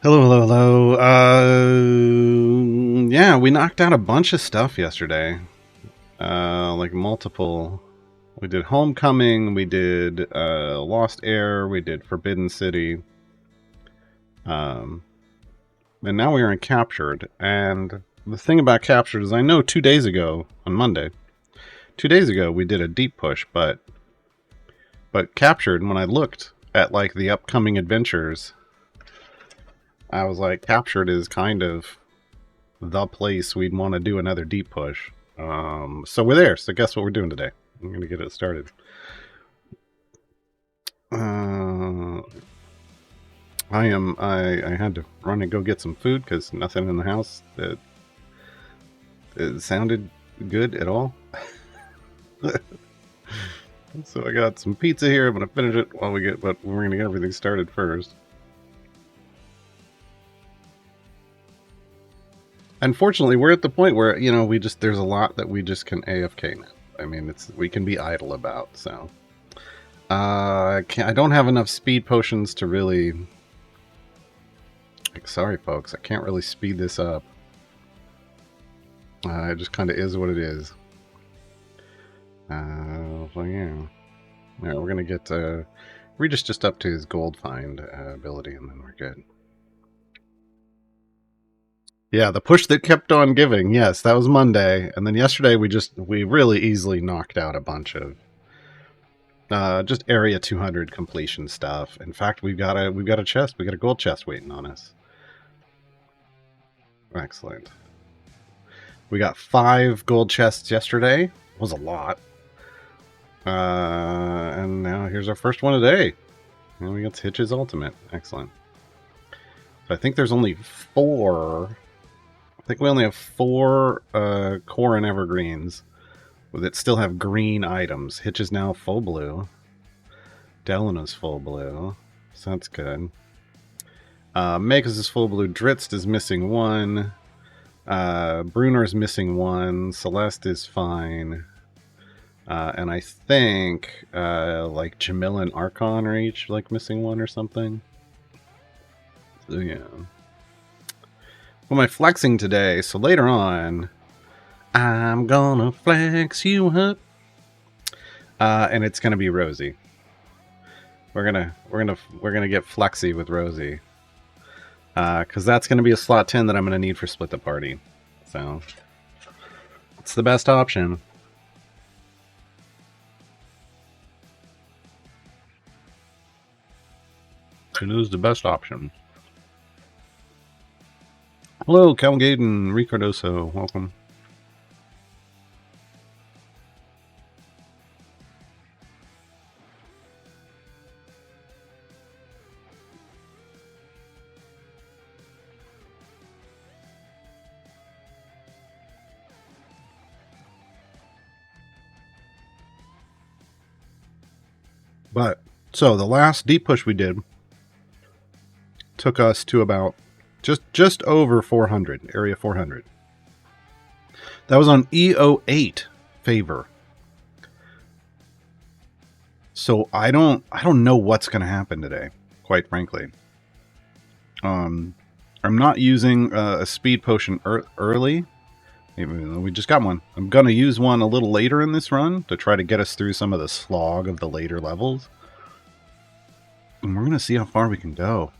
Hello, hello, hello. Yeah, we knocked out a bunch of stuff yesterday. Like multiple. We did Homecoming, we did Lost Air, we did Forbidden City. Um, and now we are in Captured. And the thing about Captured is I know 2 days ago, on Monday, 2 days ago we did a deep push, but Captured, when I looked at like the upcoming adventures, I was like, Captured is kind of the place we'd want to do another deep push. So we're there. So guess what we're doing today? I'm going to get it started. I had to run and go get some food because nothing in the house that it sounded good at all. So I got some pizza here. I'm going to finish it while we get, but we're going to get everything started first. Unfortunately, we're at the point where, there's a lot that we just can AFK now. I mean, we can be idle about, so. I don't have enough speed potions to really... sorry, folks, I can't really speed this up. It just kind of is what it is. So yeah. Alright, we're gonna get, Regis just up to his gold find ability, and then we're good. Yeah, the push that kept on giving. Yes, that was Monday, and then yesterday we really easily knocked out a bunch of just area 200 completion stuff. In fact, we've got a chest. We got a gold chest waiting on us. Excellent. We got 5 gold chests yesterday. It was a lot. And now here's our first one today. And we got Hitch's Ultimate. Excellent. So I think there's only 4. I think we only have 4 core and evergreens that still have green items. Hitch is now full blue. Delana's full blue. So that's good. Magus is full blue. Dritz is missing 1. Bruner's missing 1. Celeste is fine. And I think like Jamila and Archon are each like missing 1 or something. So yeah. Well, my flexing today, so later on, I'm gonna flex you up. And it's gonna be Rosie. We're gonna get flexy with Rosie. Because that's gonna be a slot 10 that I'm gonna need for Split the Party. So it's the best option. It is the best option. Hello, Cal Gaden, Ricardoso, welcome. But, so the last deep push we did took us to about just over 400, area 400. That was on EO8 favor. So I don't know what's going to happen today, quite frankly. I'm not using a speed potion early, even though we just got one. I'm going to use one a little later in this run to try to get us through some of the slog of the later levels. And we're going to see how far we can go.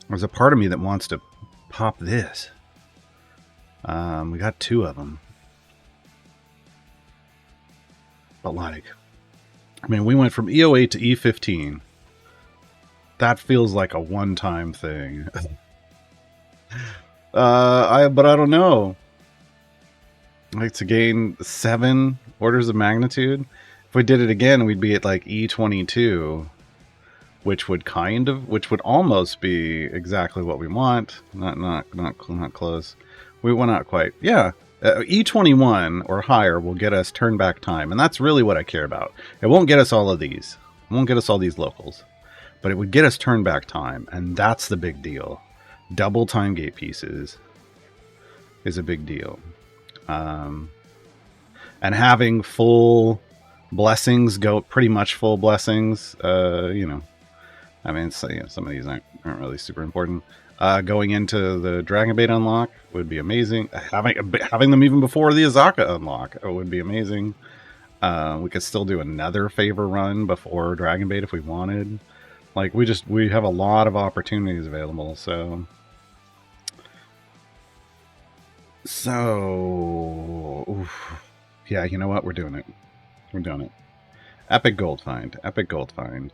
There's a part of me that wants to pop this. We got 2 of them. But like, I mean, we went from EO8 to E15. That feels like a one-time thing. But I don't know. Like to gain 7 orders of magnitude. If we did it again, we'd be at like E22. Which would almost be exactly what we want. Not close. We will not quite. Yeah, E21 or higher will get us turn back time, and that's really what I care about. It won't get us all of these. It won't get us all these locals, but it would get us turn back time, and that's the big deal. Double time gate pieces is a big deal, and having full blessings, go pretty much full blessings. I mean, so, yeah, some of these aren't really super important. Going into the Dragon Bait unlock would be amazing. Having them even before the Azaka unlock would be amazing. We could still do another favor run before Dragon Bait if we wanted. Like, we have a lot of opportunities available, so... oof. Yeah, you know what? We're doing it. We're doing it. Epic Gold Find. Epic Gold Find.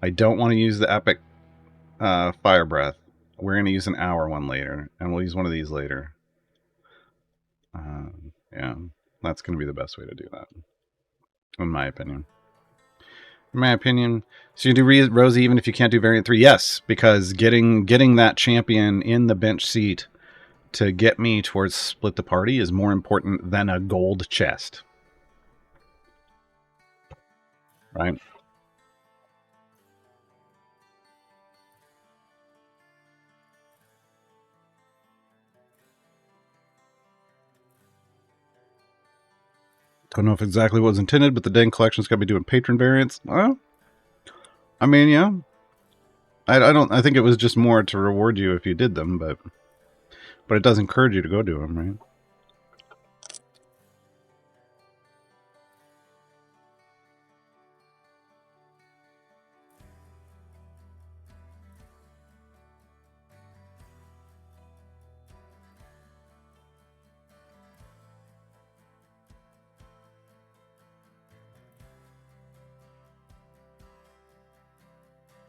I don't want to use the Epic Fire Breath. We're going to use an hour one later, and we'll use one of these later. Yeah, that's going to be the best way to do that, in my opinion. In my opinion, so you do Rosie even if you can't do variant 3? Yes, because getting that champion in the bench seat to get me towards split the party is more important than a gold chest. Right? Don't know if exactly what was intended, but the dang collection's got to be doing patron variants. Well, I mean, yeah. I think it was just more to reward you if you did them, but it does encourage you to go do them, right?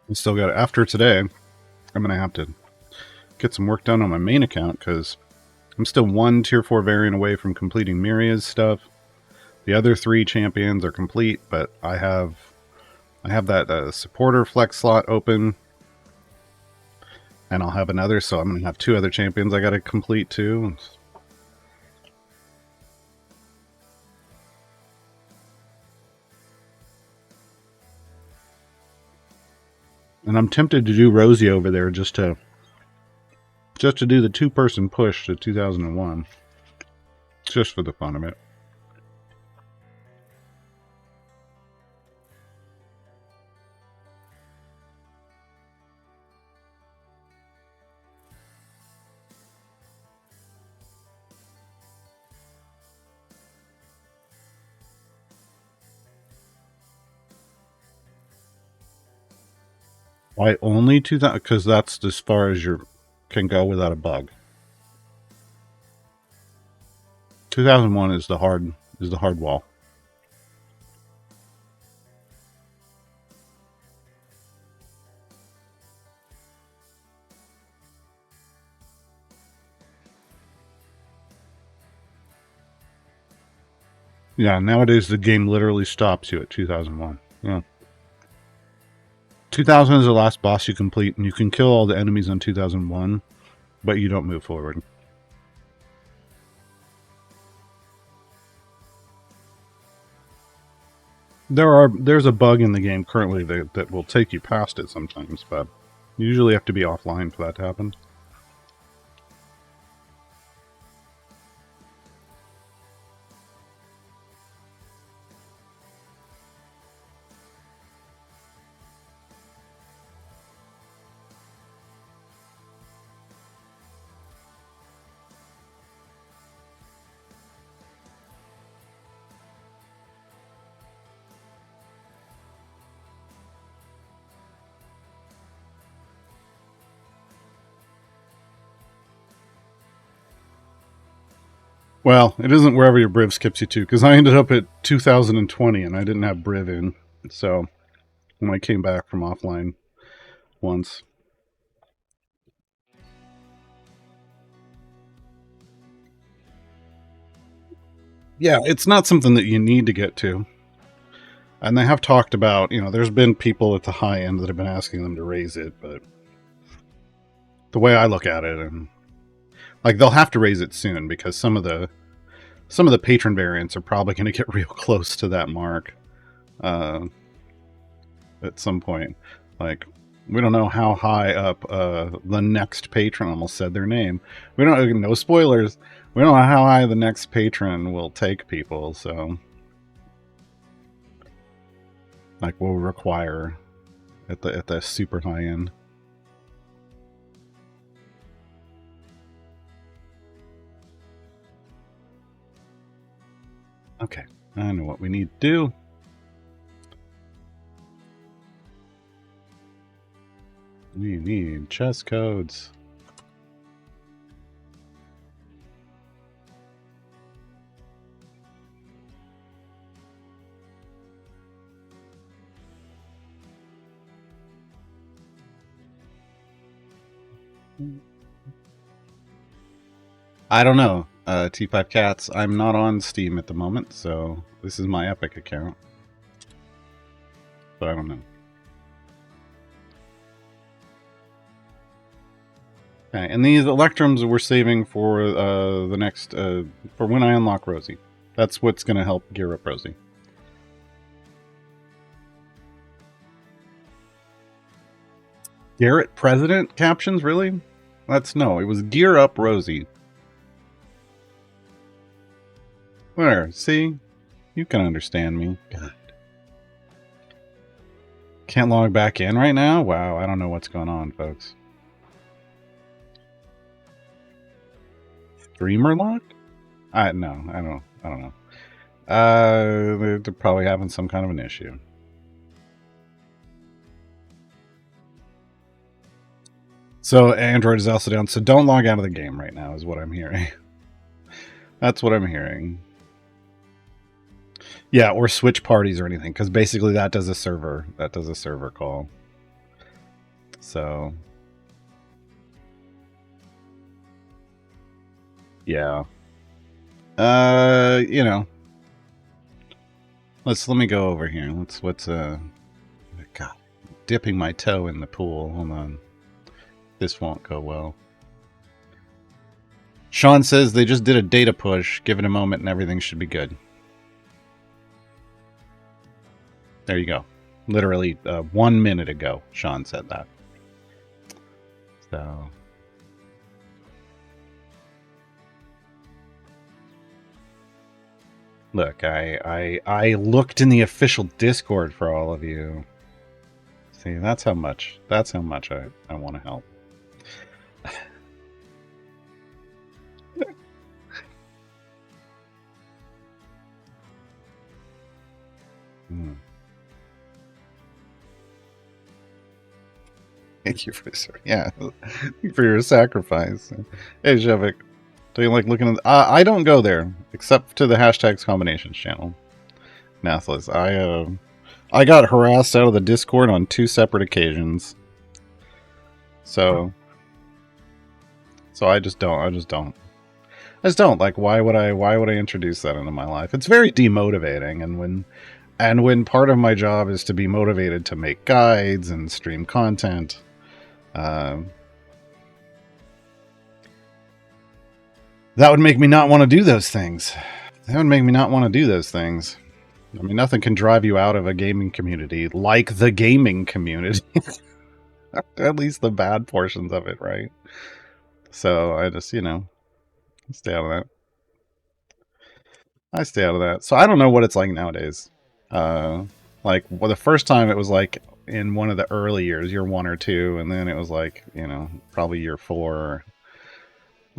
I still got after today. I'm gonna have to get some work done on my main account because I'm still one tier 4 variant away from completing Myria's stuff. The other 3 champions are complete, but I have that supporter flex slot open, and I'll have another, so I'm gonna have 2 other champions I gotta complete too. And I'm tempted to do Rosie over there just to do the 2-person push to 2001. Just for the fun of it. Why only 2000? Because that's as far as you can go without a bug. 2001 is the hard wall. Yeah, nowadays the game literally stops you at 2001. Yeah. 2000 is the last boss you complete, and you can kill all the enemies on 2001, but you don't move forward. There's a bug in the game currently that will take you past it sometimes, but you usually have to be offline for that to happen. Well, it isn't wherever your Briv skips you to, because I ended up at 2020 and I didn't have Briv in. So when I came back from offline once. Yeah, it's not something that you need to get to. And they have talked about, there's been people at the high end that have been asking them to raise it, but the way I look at it, and like they'll have to raise it soon because some of the patron variants are probably going to get real close to that mark at some point. Like, we don't know how high up the next patron, almost said their name. We don't, no spoilers. We don't know how high the next patron will take people, so. like will require at the super high end. Okay, I know what we need to do. We need chess codes. I don't know, T5 Cats. I'm not on Steam at the moment, so this is my Epic account. But I don't know. Okay, and these Electrums we're saving for the next, for when I unlock Rosie. That's what's going to help gear up Rosie. Garrett President captions, really? That's no, it was Gear Up Rosie. Where? See? You can understand me. God. Can't log back in right now? Wow, I don't know what's going on, folks. Streamer lock? No, I don't know. They're probably having some kind of an issue. So Android is also down. So don't log out of the game right now, is what I'm hearing. That's what I'm hearing. Yeah, or switch parties or anything, because basically that does a server. That does a server call. So yeah. You know. Let me go over here. God, dipping my toe in the pool. Hold on. This won't go well. Sean says they just did a data push. Give it a moment and everything should be good. There you go. Literally 1 minute ago, Sean said that. So... Look, I looked in the official Discord for all of you. See, that's how much I want to help. Thank you for for your sacrifice. Hey, Shevik, do you like looking at? I don't go there except to the hashtags combinations channel. Nathless, I got harassed out of the Discord on 2 separate occasions. So I just don't. Like, why would I introduce that into my life? It's very demotivating, and when part of my job is to be motivated to make guides and stream content, that would make me not want to do those things. I mean, nothing can drive you out of a gaming community like the gaming community. At least the bad portions of it, right? So I just, stay out of that. I stay out of that. So I don't know what it's like nowadays. Like, well, the first time it was like in one of the early years, year 1 or 2, and then it was like, probably year 4,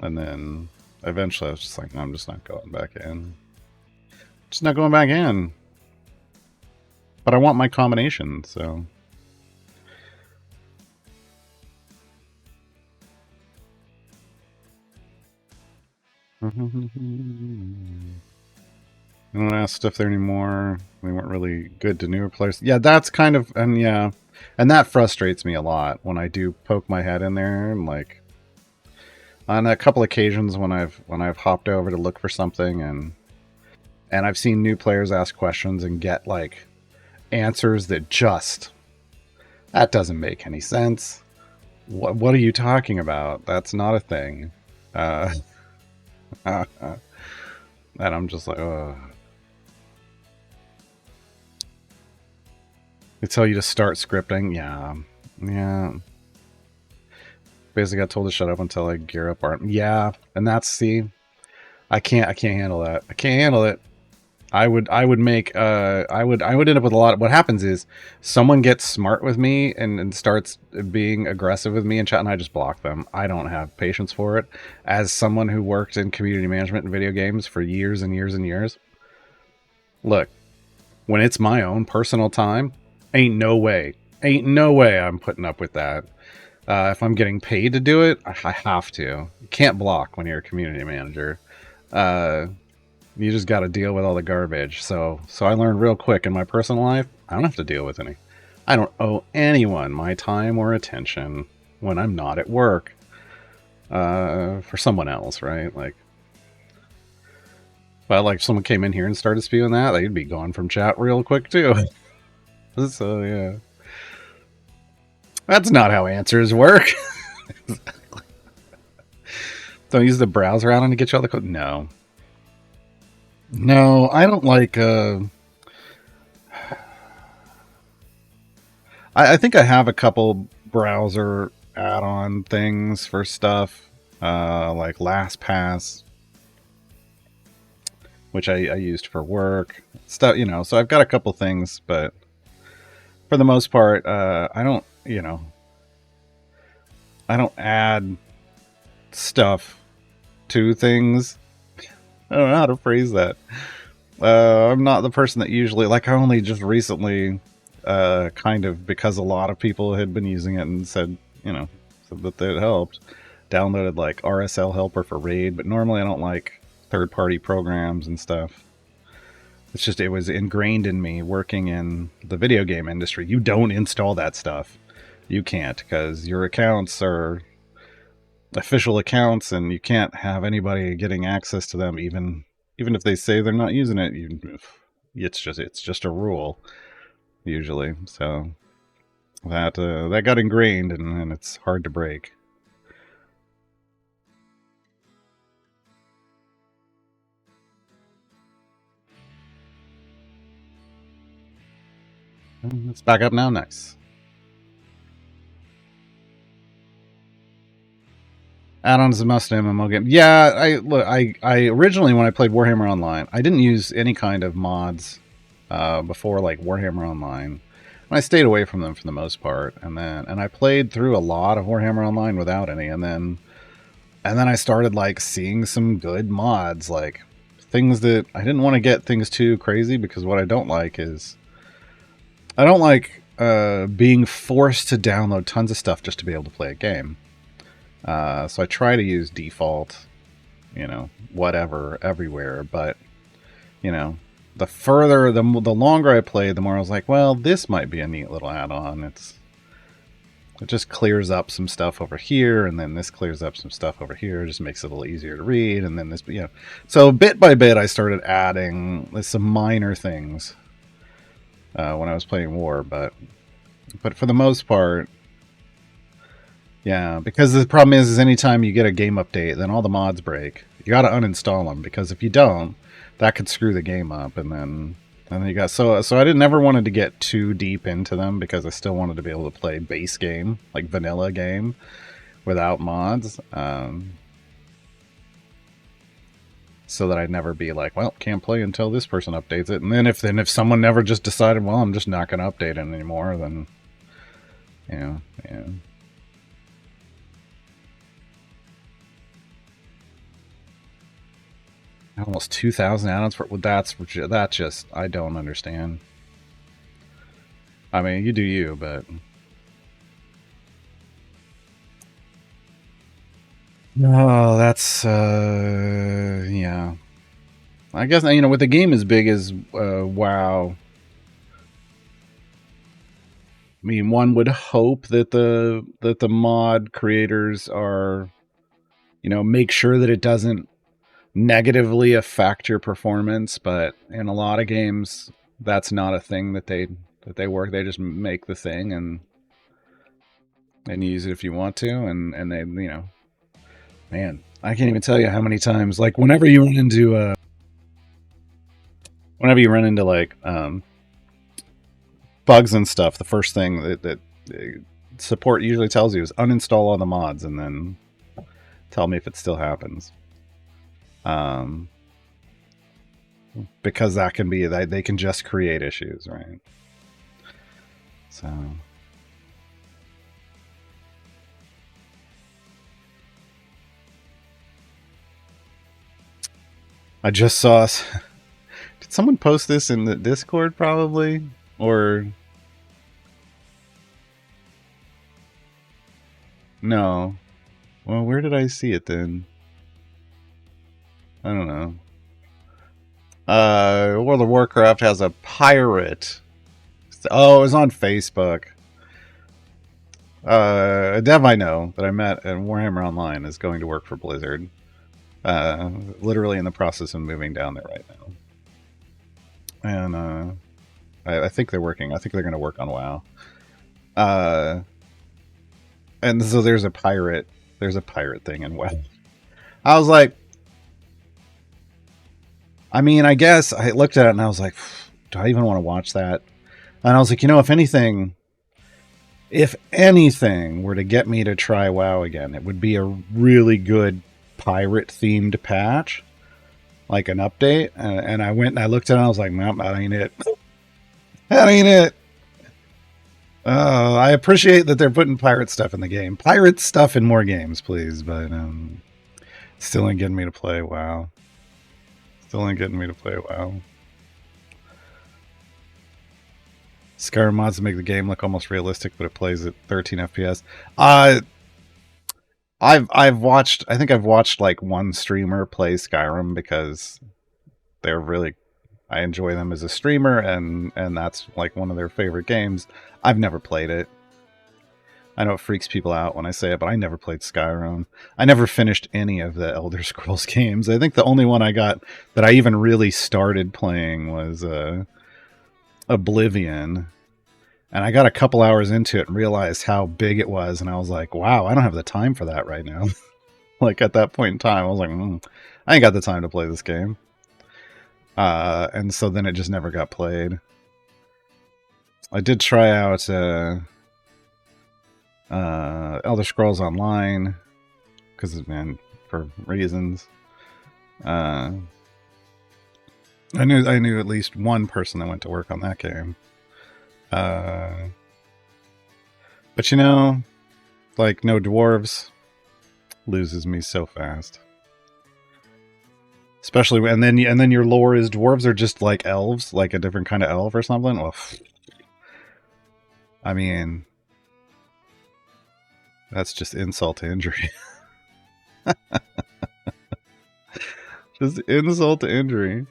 and then eventually I was just like, no, I'm just not going back in. Just not going back in. But I want my combination, so... I don't ask if they're anymore. They weren't really good to newer players. Yeah, that's kind of... And yeah. And that frustrates me a lot when I do poke my head in there. And like... On a couple occasions when I've hopped over to look for something and I've seen new players ask questions and get like answers that just... That doesn't make any sense. What are you talking about? That's not a thing. And I'm just like, ugh. They tell you to start scripting. Yeah. Basically got told to shut up until I gear up art. Yeah, and that's, see, I can't handle that. I can't handle it. I would make I would end up with a lot of, what happens is someone gets smart with me and starts being aggressive with me in chat, and I just block them. I don't have patience for it. As someone who worked in community management and video games for years and years and years, look, when it's my own personal time, ain't no way I'm putting up with that. If I'm getting paid to do it, I have to. You can't block when you're a community manager. Uh, you just got to deal with all the garbage. So I learned real quick in my personal life, I don't have to deal with any. I don't owe anyone my time or attention when I'm not at work. For someone else, right? Like, but like, if someone came in here and started spewing that, they'd be gone from chat real quick too. So yeah, that's not how answers work. Don't use the browser add-on to get you all the code. No, I don't like. I think I have a couple browser add-on things for stuff, like LastPass, which I used for work stuff. So I've got a couple things, but for the most part, I don't. I don't add stuff to things. I don't know how to phrase that. I'm not the person that usually, like, I only just recently, kind of, because a lot of people had been using it and said that it helped, downloaded like RSL helper for Raid, but normally I don't like third-party programs and stuff. It's just, it was ingrained in me working in the video game industry. You don't install that stuff. You can't, because your accounts are official accounts, and you can't have anybody getting access to them, even if they say they're not using it. It's just a rule usually. So that got ingrained, and it's hard to break. It's back up now. Nice. Add-ons a must MMO game. Yeah, I originally, when I played Warhammer Online, I didn't use any kind of mods before, like Warhammer Online. And I stayed away from them for the most part, and I played through a lot of Warhammer Online without any, and then I started like seeing some good mods, like things that I didn't want to get things too crazy, because what I don't like is I don't like being forced to download tons of stuff just to be able to play a game. So I try to use default, whatever, everywhere. But, the further, the longer I played, the more I was like, well, this might be a neat little add-on. It just clears up some stuff over here, and then this clears up some stuff over here. It just makes it a little easier to read, and then this, So bit by bit, I started adding some minor things when I was playing War, but for the most part, yeah, because the problem is anytime you get a game update, then all the mods break. You got to uninstall them, because if you don't, that could screw the game up. And then you got so I didn't ever wanted to get too deep into them, because I still wanted to be able to play base game, like vanilla game, without mods. So that I'd never be like, well, can't play until this person updates it. And then if someone never just decided, well, I'm just not going to update it anymore, then yeah. Almost 2,000 add-ons for that just, I don't understand. I mean, you do you, but no, that's yeah. I guess with a game as big as WoW, I mean, one would hope that the mod creators are, make sure that it doesn't negatively affect your performance, but in a lot of games that's not a thing that they work. They just make the thing and use it if you want to, and they, man, I can't even tell you how many times, like, whenever you run into like bugs and stuff, the first thing that support usually tells you is uninstall all the mods and then tell me if it still happens. because that can be that they can just create issues, right? So I just saw. Did someone post this in the Discord probably, or no? Well, where did I see it then? I don't know. World of Warcraft has a pirate. Oh, it was on Facebook. A dev I know that I met at Warhammer Online is going to work for Blizzard. Literally in the process of moving down there right now. And I think they're working. I think they're going to work on WoW. And so there's a pirate. There's a pirate thing in WoW. I was like, I mean, I guess I looked at it and I was like, do I even want to watch that? And I was like, if anything were to get me to try WoW again, it would be a really good pirate-themed patch, like an update. And I went and I looked at it and I was like, nope, that ain't it. That ain't it. I appreciate that they're putting pirate stuff in the game. Pirate stuff in more games, please. But still ain't getting me to play WoW. Skyrim mods to make the game look almost realistic, but it plays at 13 FPS. I've watched. I think I've watched like one streamer play Skyrim because they're really. I enjoy them as a streamer, and that's like one of their favorite games. I've never played it. I know it freaks people out when I say it, but I never played Skyrim. I never finished any of the Elder Scrolls games. I think the only one I got that I even really started playing was Oblivion. And I got a couple hours into it and realized how big it was, and I was like, wow, I don't have the time for that right now. Like at that point in time, I was like, I ain't got the time to play this game. And so then it just never got played. I did try out Elder Scrolls Online because, man, for reasons. I knew at least one person that went to work on that game. But like no dwarves loses me so fast. Especially and then your lore is dwarves are just like elves, like a different kind of elf or something. Well, I mean, that's just insult to injury. Just insult to injury.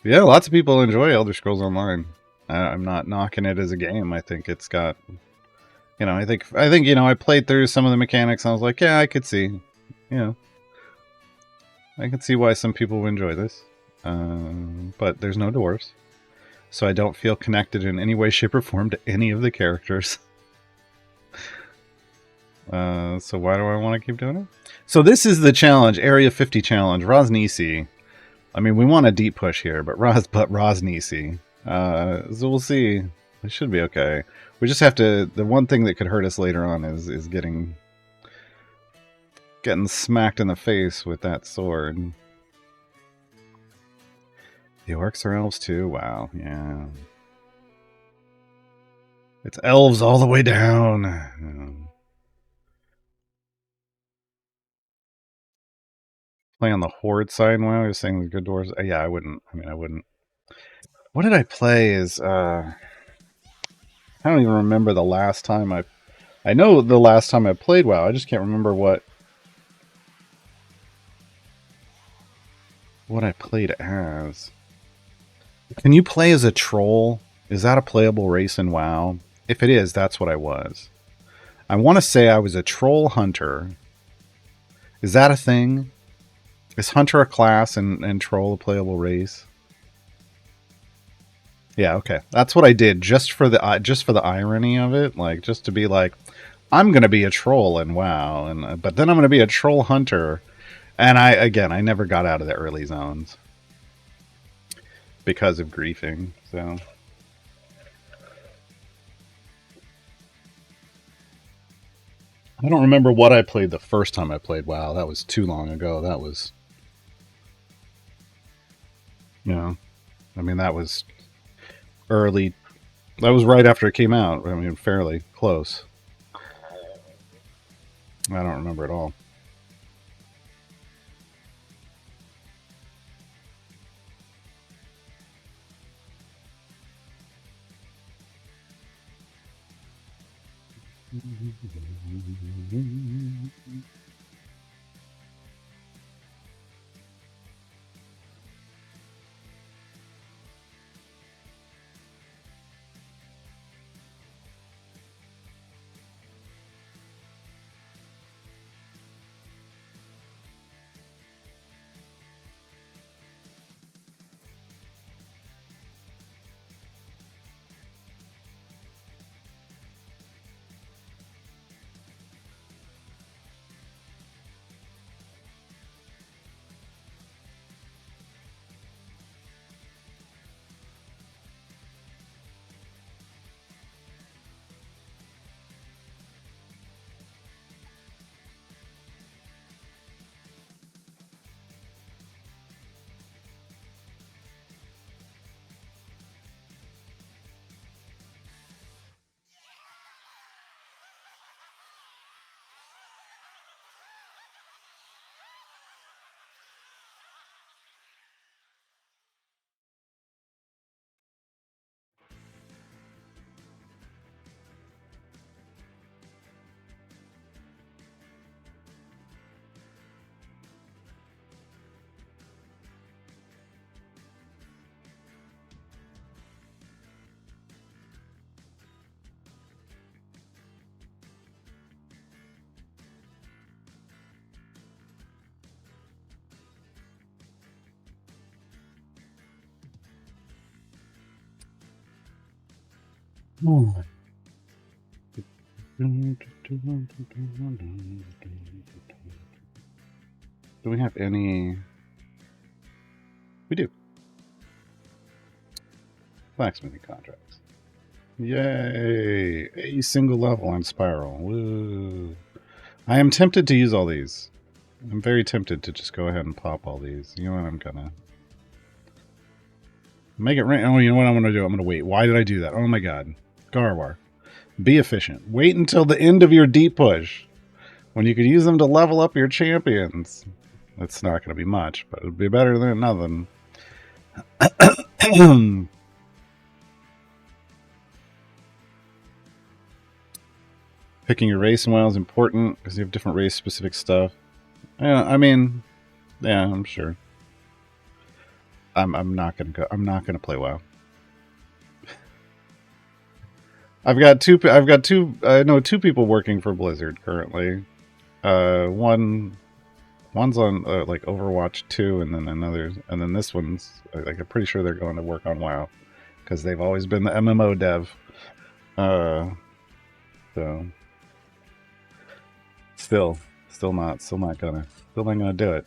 Yeah, lots of people enjoy Elder Scrolls Online. I'm not knocking it as a game. I think it's got, I think I played through some of the mechanics and I was like, yeah, I could see, I can see why some people would enjoy this. But there's no dwarves, so I don't feel connected in any way, shape, or form to any of the characters. So why do I want to keep doing it? So this is the challenge, Area 50 challenge, Rosnisi. I mean, we want a deep push here, but Rosnisi. So we'll see. It should be okay. We just have to. The one thing that could hurt us later on is getting smacked in the face with that sword. The orcs are elves too. Wow. Yeah. It's elves all the way down. Play on the horde side. Wow, you're saying the good doors. Yeah, I wouldn't. I wouldn't. What did I play? I don't even remember the last time I know the last time I played WoW. I just can't remember what I played as. Can you play as a troll? Is that a playable race in WoW? If it is, that's what I was. I want to say I was a troll hunter. Is that a thing? Is hunter a class and troll a playable race? Yeah, okay. That's what I did just for the irony of it, like just to be like, I'm gonna be a troll in WoW, and but then I'm gonna be a troll hunter, and I never got out of the early zones because of griefing. So I don't remember what I played the first time I played WoW. That was too long ago. That was, you know, I mean, that was early. That was right after it came out. I mean, fairly close. I don't remember at all. Do we have any? We do. Blacksmithing contracts. Yay! A single level on Spiral. Woo! I am tempted to use all these. I'm very tempted to just go ahead and pop all these. You know what? I'm gonna make it rain. Oh, you know what I'm gonna do? I'm gonna wait. Why did I do that? Oh my god. Garwar. Be efficient. Wait until the end of your deep push, when you could use them to level up your champions. That's not going to be much, but it'll be better than nothing. Picking your race and WoW is important because you have different race-specific stuff. Yeah, I mean, yeah, I'm sure. I'm not gonna go. I'm not gonna play WoW. I've got two. I know two people working for Blizzard currently. One's on like Overwatch 2, and then another, and then this one's like I'm pretty sure they're going to work on WoW because they've always been the MMO dev. So still not gonna do it.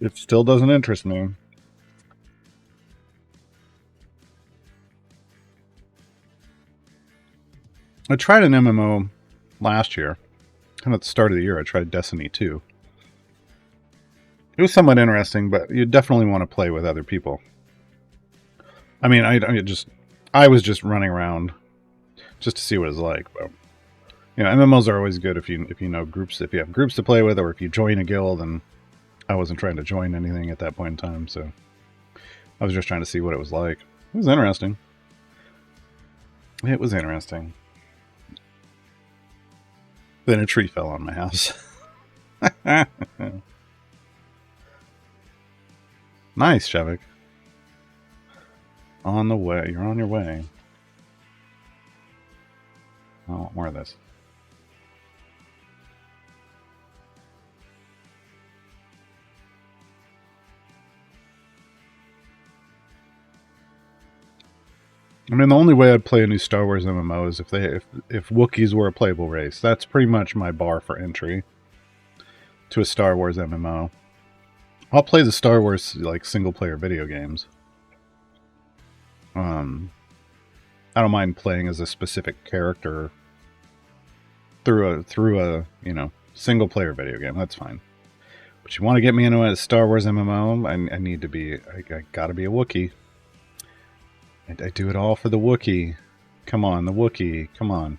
It still doesn't interest me. I tried an MMO last year, kind of at the start of the year. I tried Destiny 2. It was somewhat interesting, but you definitely want to play with other people. I mean, I was just running around just to see what it's like. But you know, MMOs are always good if you know groups, if you have groups to play with, or if you join a guild. And I wasn't trying to join anything at that point in time, so I was just trying to see what it was like. It was interesting. It was interesting. Then a tree fell on my house. Nice, Shevik. On the way. You're on your way. I want more of this. I mean, the only way I'd play a new Star Wars MMO is if Wookiees were a playable race. That's pretty much my bar for entry to a Star Wars MMO. I'll play the Star Wars like single player video games. I don't mind playing as a specific character through a single player video game. That's fine. But you want to get me into a Star Wars MMO? I need to be. I gotta be a Wookiee. I do it all for the Wookiee. Come on, the Wookiee. Come on.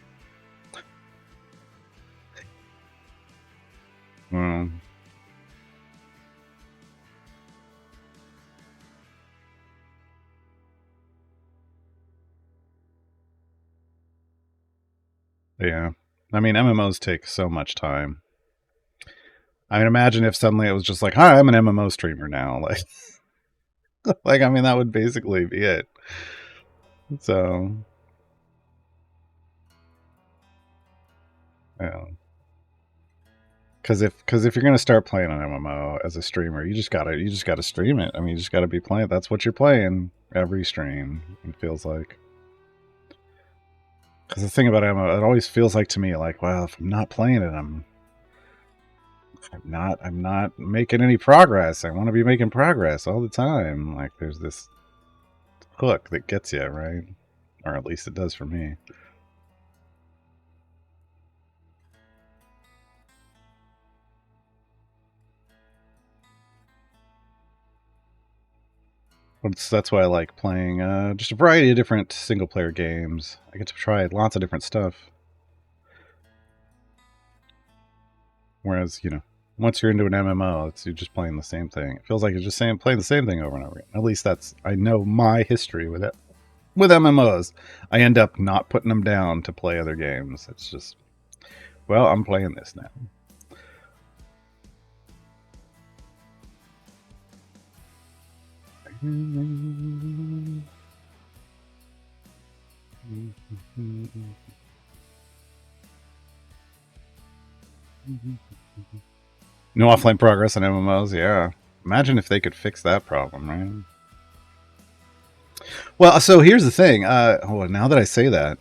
Yeah. I mean, MMOs take so much time. I mean, imagine if suddenly it was just like, "Hi, I'm an MMO streamer now." Like, I mean, that would basically be it. So, yeah. Because if you're gonna start playing an MMO as a streamer, you just gotta stream it. I mean, you just gotta be playing. That's what you're playing every stream. It feels like. Because the thing about MMO, it always feels like to me like, well, if I'm not playing it, I'm not making any progress. I want to be making progress all the time. Like there's this hook that gets you, right? Or at least it does for me. That's why I like playing just a variety of different single player games. I get to try lots of different stuff. Whereas, once you're into an MMO, you're just playing the same thing. It feels like you're just playing the same thing over and over again. At least I know my history with it. With MMOs, I end up not putting them down to play other games. It's just, well, I'm playing this now. No offline progress on MMOs, yeah. Imagine if they could fix that problem, right? Well, so here's the thing. Now that I say that,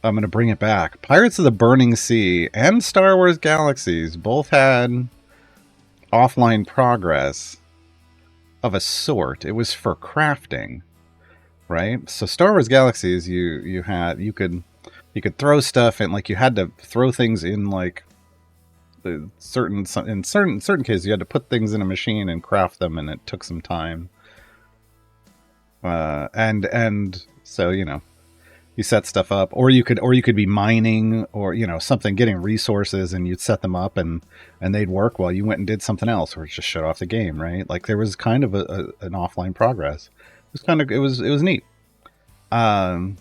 I'm going to bring it back. Pirates of the Burning Sea and Star Wars Galaxies both had offline progress of a sort. It was for crafting, right? So Star Wars Galaxies, you could throw stuff in, like you had to throw things in like in certain cases you had to put things in a machine and craft them, and it took some time. And so you set stuff up, or you could be mining, or something, getting resources, and you'd set them up and they'd work while you went and did something else, or just shut off the game, right? Like there was kind of an offline progress. It was neat. Um,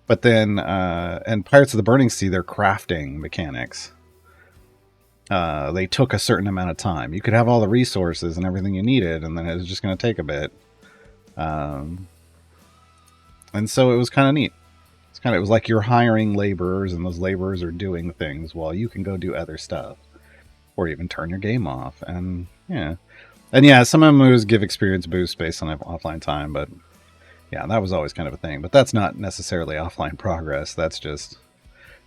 but then and Pirates of the Burning Sea, their crafting mechanics, they took a certain amount of time. You could have all the resources and everything you needed, and then it was just going to take a bit. And so it was kind of neat. It was like you're hiring laborers, and those laborers are doing things while you can go do other stuff, or even turn your game off. And yeah, some MMOs give experience boost based on offline time, but yeah, that was always kind of a thing. But that's not necessarily offline progress. That's just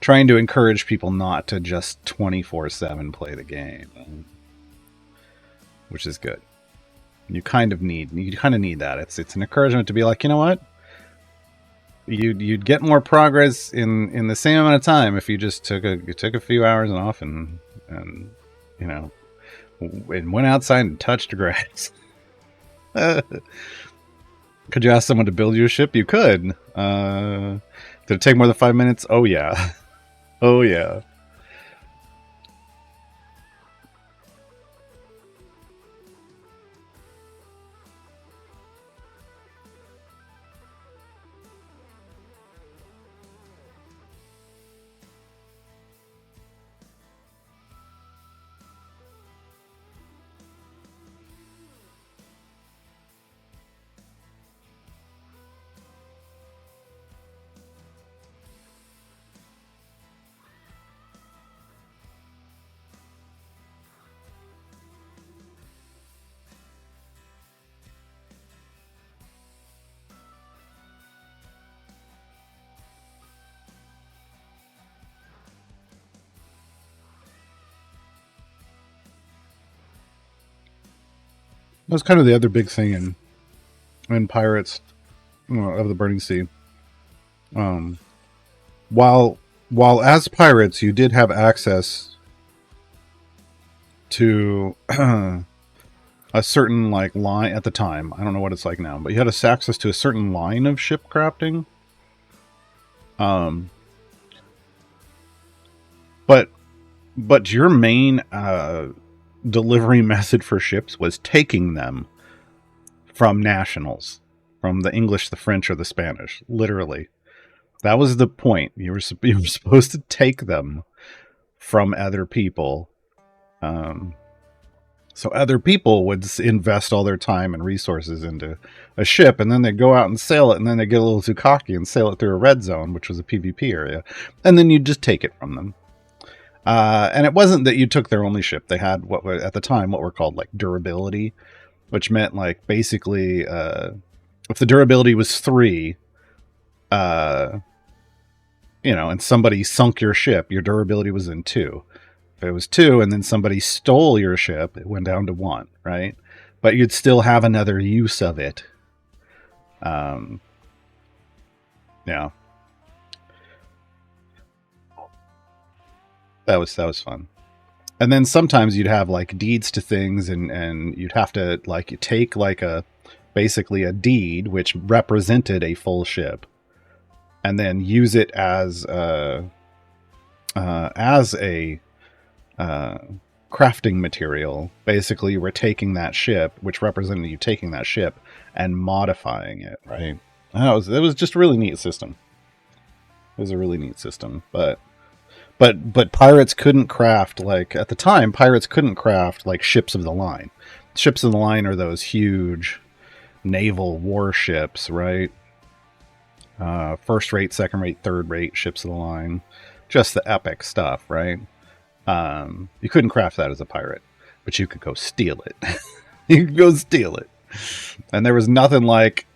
trying to encourage people not to just 24/7 play the game, which is good. You kind of need that. It's an encouragement to be like, you know what? You'd get more progress in the same amount of time if you just took a few hours off and and went outside and touched grass. Could you ask someone to build you a ship? You could. Did it take more than 5 minutes? Oh yeah. Oh yeah. That's kind of the other big thing in Pirates. of the Burning Sea. Um, while as pirates, you did have access to a certain like line at the time. I don't know what it's like now, but you had access to a certain line of ship crafting. But your main delivery method for ships was taking them from nationals, from the English, the French, or the Spanish. Literally, that was the point. You were supposed to take them from other people. So other people would invest all their time and resources into a ship, and then they'd go out and sail it, and then they'd get a little too cocky and sail it through a red zone, which was a PvP area, and then you'd just take it from them. And it wasn't that you took their only ship. They had what were, at the time, what were called like durability, which meant like basically if the durability was 3, and somebody sunk your ship, your durability was in 2. If it was 2 and then somebody stole your ship, it went down to 1, right? But you'd still have another use of it. Yeah. That was fun. And then sometimes you'd have like deeds to things, and you'd have to like take like basically a deed which represented a full ship, and then use it as a crafting material. Basically, you were taking that ship, which represented you taking that ship and modifying it, right? It was just a really neat system. It was a really neat system, but pirates couldn't craft, like at the time, pirates couldn't craft like ships of the line. Ships of the line are those huge naval warships, right? First rate, second rate, third rate ships of the line, just the epic stuff, right? You couldn't craft that as a pirate, but you could go steal it. You could go steal it, and there was nothing like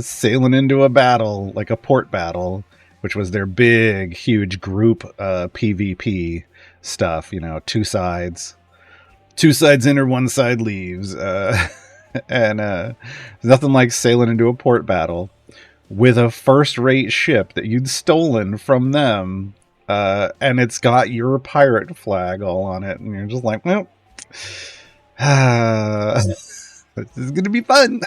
sailing into a battle, like a port battle, which was their big, huge group PvP stuff. 2 sides enter, 1 side leaves, and there's nothing like sailing into a port battle with a first-rate ship that you'd stolen from them, and it's got your pirate flag all on it, and you're just like, well, this is gonna be fun.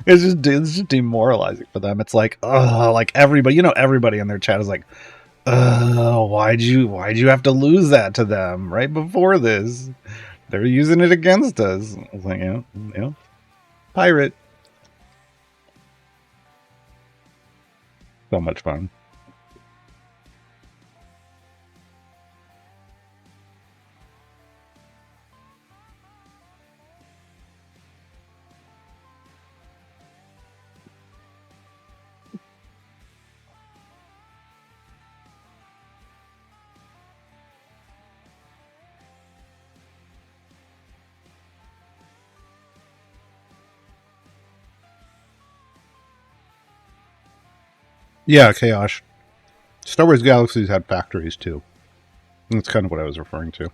It's just demoralizing for them. It's like, like everybody, everybody in their chat is like, why'd you have to lose that to them right before this? They're using it against us. I was like, yeah, pirate. So much fun. Yeah, Chaos. Star Wars Galaxies had factories too. That's kind of what I was referring to.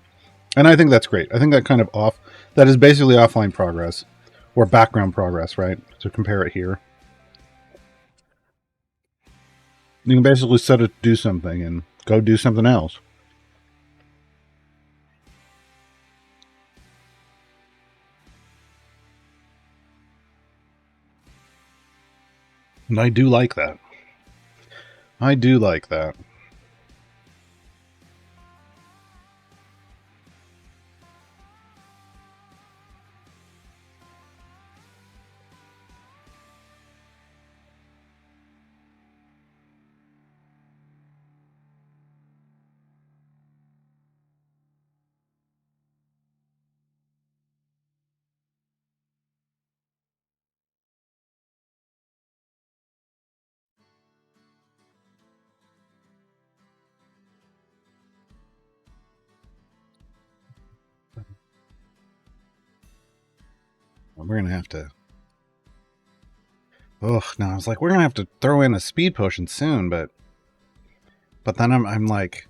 And I think that's great. I think that is basically offline progress or background progress, right? To compare it here. You can basically set it to do something and go do something else. And I do like that. I do like that. We're going to have to... Ugh, no, I was like, we're going to have to throw in a speed potion soon, but then I'm like,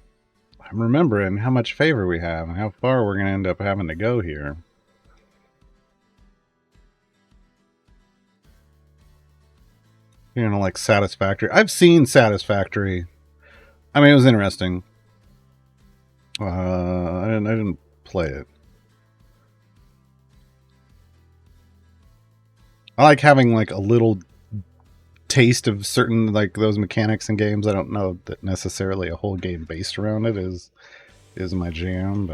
I'm remembering how much favor we have and how far we're going to end up having to go here. You know, like Satisfactory. I've seen Satisfactory. I mean, it was interesting. I didn't play it. I like having like a little taste of certain like those mechanics in games. I don't know that necessarily a whole game based around it is my jam,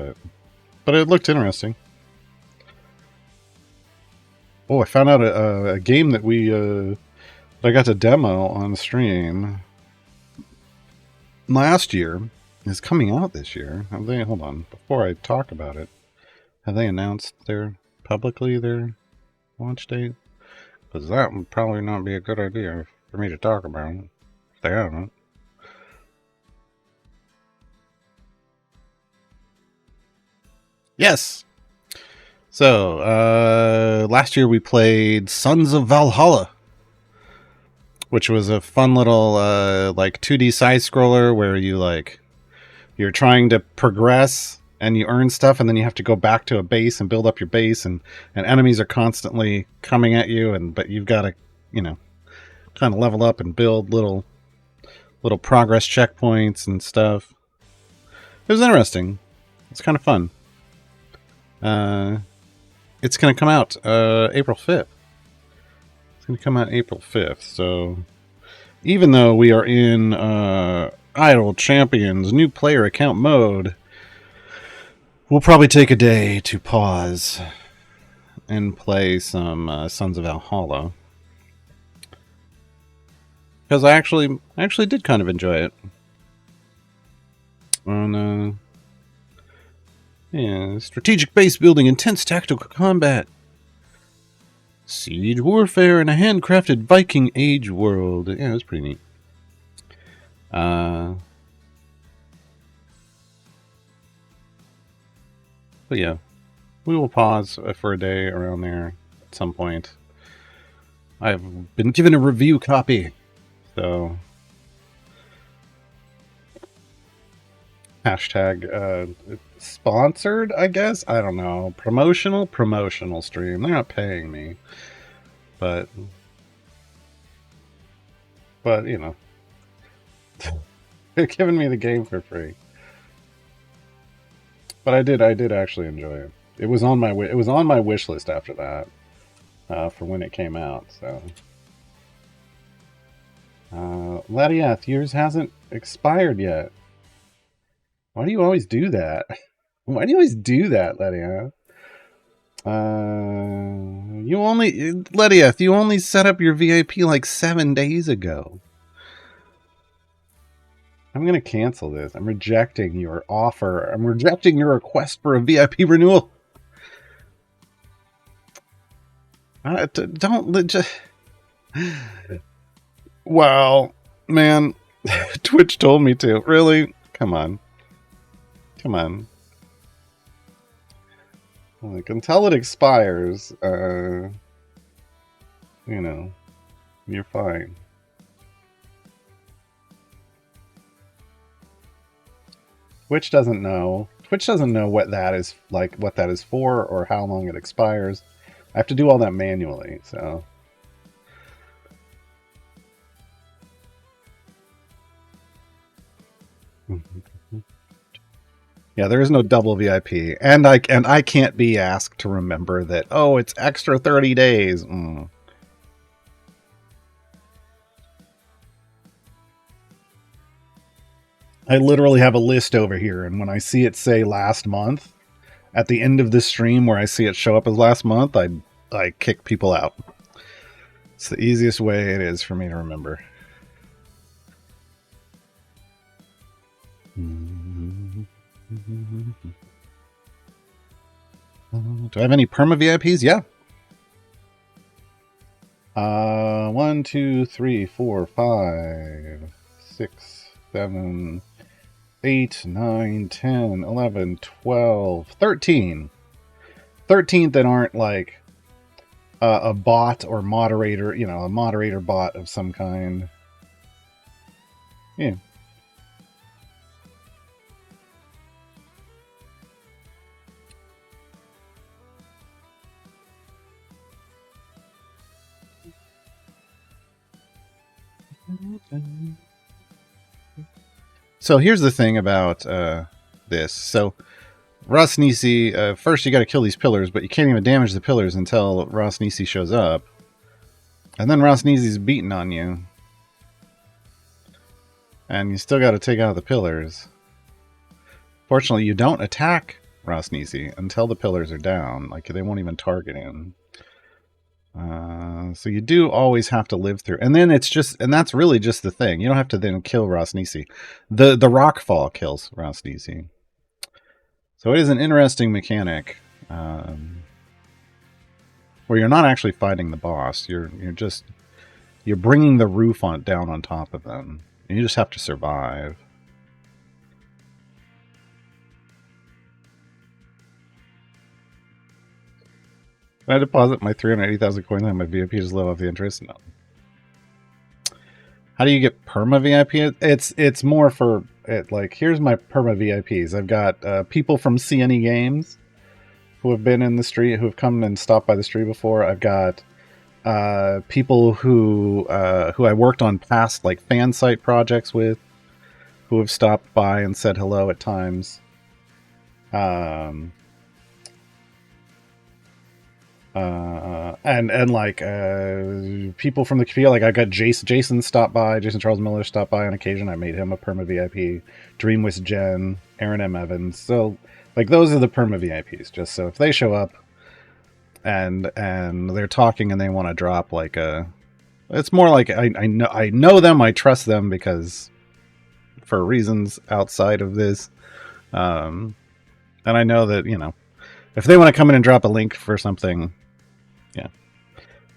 but it looked interesting. Oh, I found out a game that I got to demo on stream last year is coming out this year. Have they? Hold on, before I talk about it, have they announced their launch date? Because that would probably not be a good idea for me to talk about. If they haven't. Yes. So last year we played Sons of Valhalla, which was a fun little like 2D side scroller where you're trying to progress and you earn stuff, and then you have to go back to a base and build up your base, and enemies are constantly coming at you, but you've got to, you know, kind of level up and build little progress checkpoints and stuff. It was interesting. It's kind of fun. It's going to come out April 5th. It's going to come out April 5th. So even though we are in Idle Champions new player account mode, we'll probably take a day to pause and play some Sons of Valhalla. Because I actually did kind of enjoy it. Strategic base building, intense tactical combat, siege warfare, and a handcrafted Viking Age world. Yeah, it was pretty neat. But yeah, we will pause for a day around there at some point. I've been given a review copy, so hashtag sponsored, I guess. I don't know. Promotional stream. They're not paying me, but you know, they're giving me the game for free. But I did actually enjoy it. It was on my wish list after that for when it came out. So, Ladiath, yours hasn't expired yet. Why do you always do that? Why do you always do that, Ladiath? Lediath, you only set up your VIP like 7 days ago. I'm gonna cancel this. I'm rejecting your offer. I'm rejecting your request for a VIP renewal. Don't just. Well, man, Twitch told me to. Really? Come on. Like, until it expires, you know, you're fine. Twitch doesn't know. Twitch doesn't know what that is like, what that is for, or how long it expires. I have to do all that manually, so. Yeah, there is no double VIP, and I can't be asked to remember that. Oh, it's extra 30 days. I literally have a list over here, and when I see it say last month at the end of the stream, where I see it show up as last month, I kick people out. It's the easiest way it is for me to remember. Do I have any perma VIPs? Yeah. 1, 2, 3, 4, 5, 6, 7, 8, 9, 10, 11, 12, 13. 13 that aren't like a bot or moderator, you know, a moderator bot of some kind. Yeah. So here's the thing about this. So Ross Nisi, first you got to kill these pillars, but you can't even damage the pillars until Ross Nisi shows up. And then Ross Nisi's beating on you. And you still got to take out the pillars. Fortunately, you don't attack Ross Nisi until the pillars are down. Like, they won't even target him. So you do always have to live through. And then it's just, and that's really just the thing. You don't have to then kill Ross Nisi. The rockfall kills Ross Nisi. So it is an interesting mechanic. Where you're not actually fighting the boss. You're bringing the roof down on top of them. And you just have to survive. Can I deposit my 380,000 coins on my VIP to just live off the interest? No. How do you get perma VIP? It's more for it. Like, here's my perma VIPs. I've got people from CNE Games who have been in the street, who have come and stopped by the street before. I've got people who I worked on past like fan site projects with, who have stopped by and said hello at times. And like people from the community, like I got Jason stopped by, Jason Charles Miller stopped by on occasion. I made him a perma VIP. Dreamwish Jen, Aaron M. Evans. So like those are the perma VIPs. Just so if they show up and they're talking and they want to drop like it's more like I know them, I trust them because for reasons outside of this, and I know that, you know, if they want to come in and drop a link for something, yeah,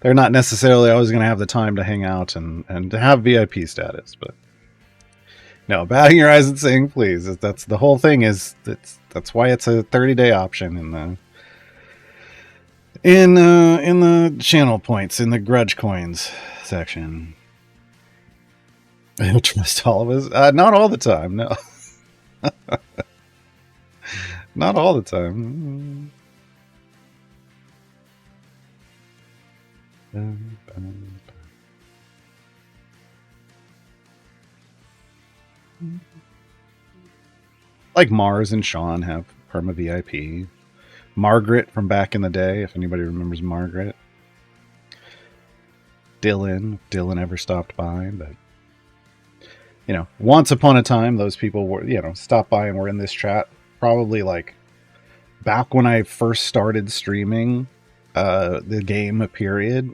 they're not necessarily always going to have the time to hang out and to have VIP status. But no, batting your eyes and saying please. That's the whole thing. That's why it's a 30-day option in the channel points in the grudge coins section. I don't trust all of us. Not all the time. No. Not all the time. Like Mars and Sean have perma VIP. Margaret from back in the day, if anybody remembers Margaret. Dylan, if Dylan ever stopped by, but you know, once upon a time, those people were, you know, stopped by and were in this chat. Probably like back when I first started streaming the game, period.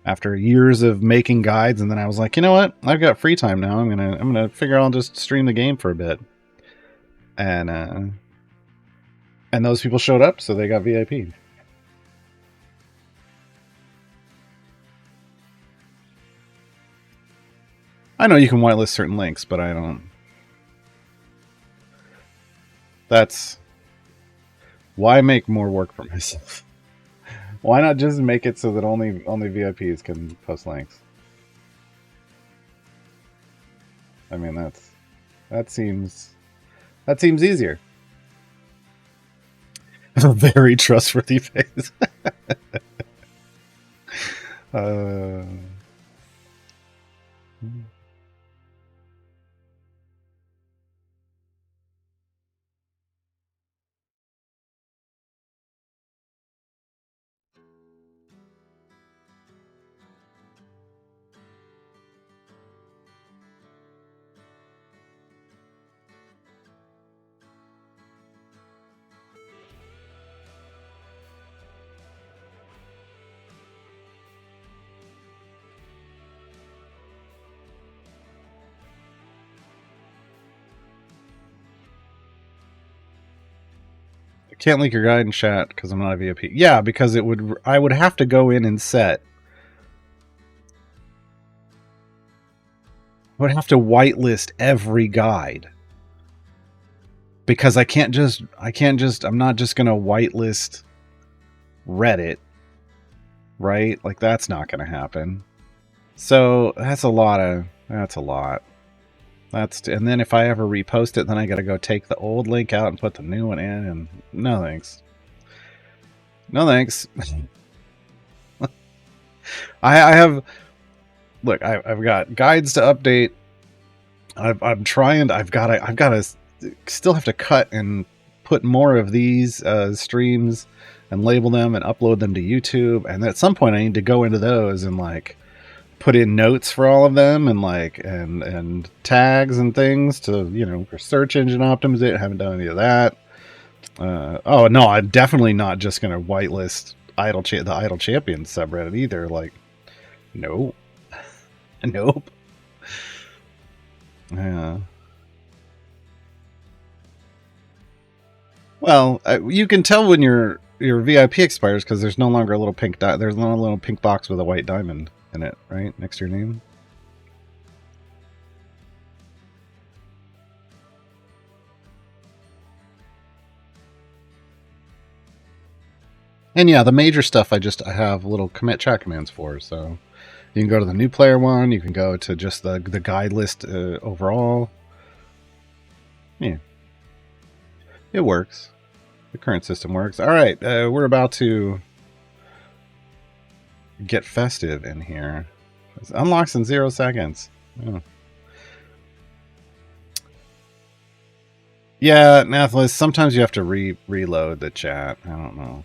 After years of making guides, and then I was like, you know what? I've got free time now. I'm gonna figure I'll just stream the game for a bit. And those people showed up, so they got VIP. I know you can whitelist certain links, but I don't. That's why make more work for myself. Why not just make it so that only VIPs can post links? I mean, that seems easier. A very trustworthy face. Can't link your guide in chat because I'm not a VIP. Yeah, because I would have to go in and set. I would have to whitelist every guide. Because I'm not just gonna whitelist Reddit. Right? Like, that's not gonna happen. So that's a lot. And then if I ever repost it, then I gotta go take the old link out and put the new one in, and no thanks. No thanks. I have look, I've got guides to update. I'm trying. I've got to still have to cut and put more of these streams and label them and upload them to YouTube. And at some point, I need to go into those and like put in notes for all of them and like and tags and things to for search engine optimization. I haven't done any of that. Oh no, I'm definitely not just gonna whitelist the Idle Champions subreddit either. Like, no, nope. Yeah. Well, you can tell when your VIP expires because there's no longer a little pink there's no little pink box with a white diamond in it, right next to your name. And yeah, the major stuff I have little commit chat commands for. So you can go to the new player one. You can go to just the guide list overall. Yeah, it works. The current system works. All right, we're about to get festive in here. It unlocks in 0 seconds. Oh. Yeah, Nathalis, sometimes you have to reload the chat. I don't know.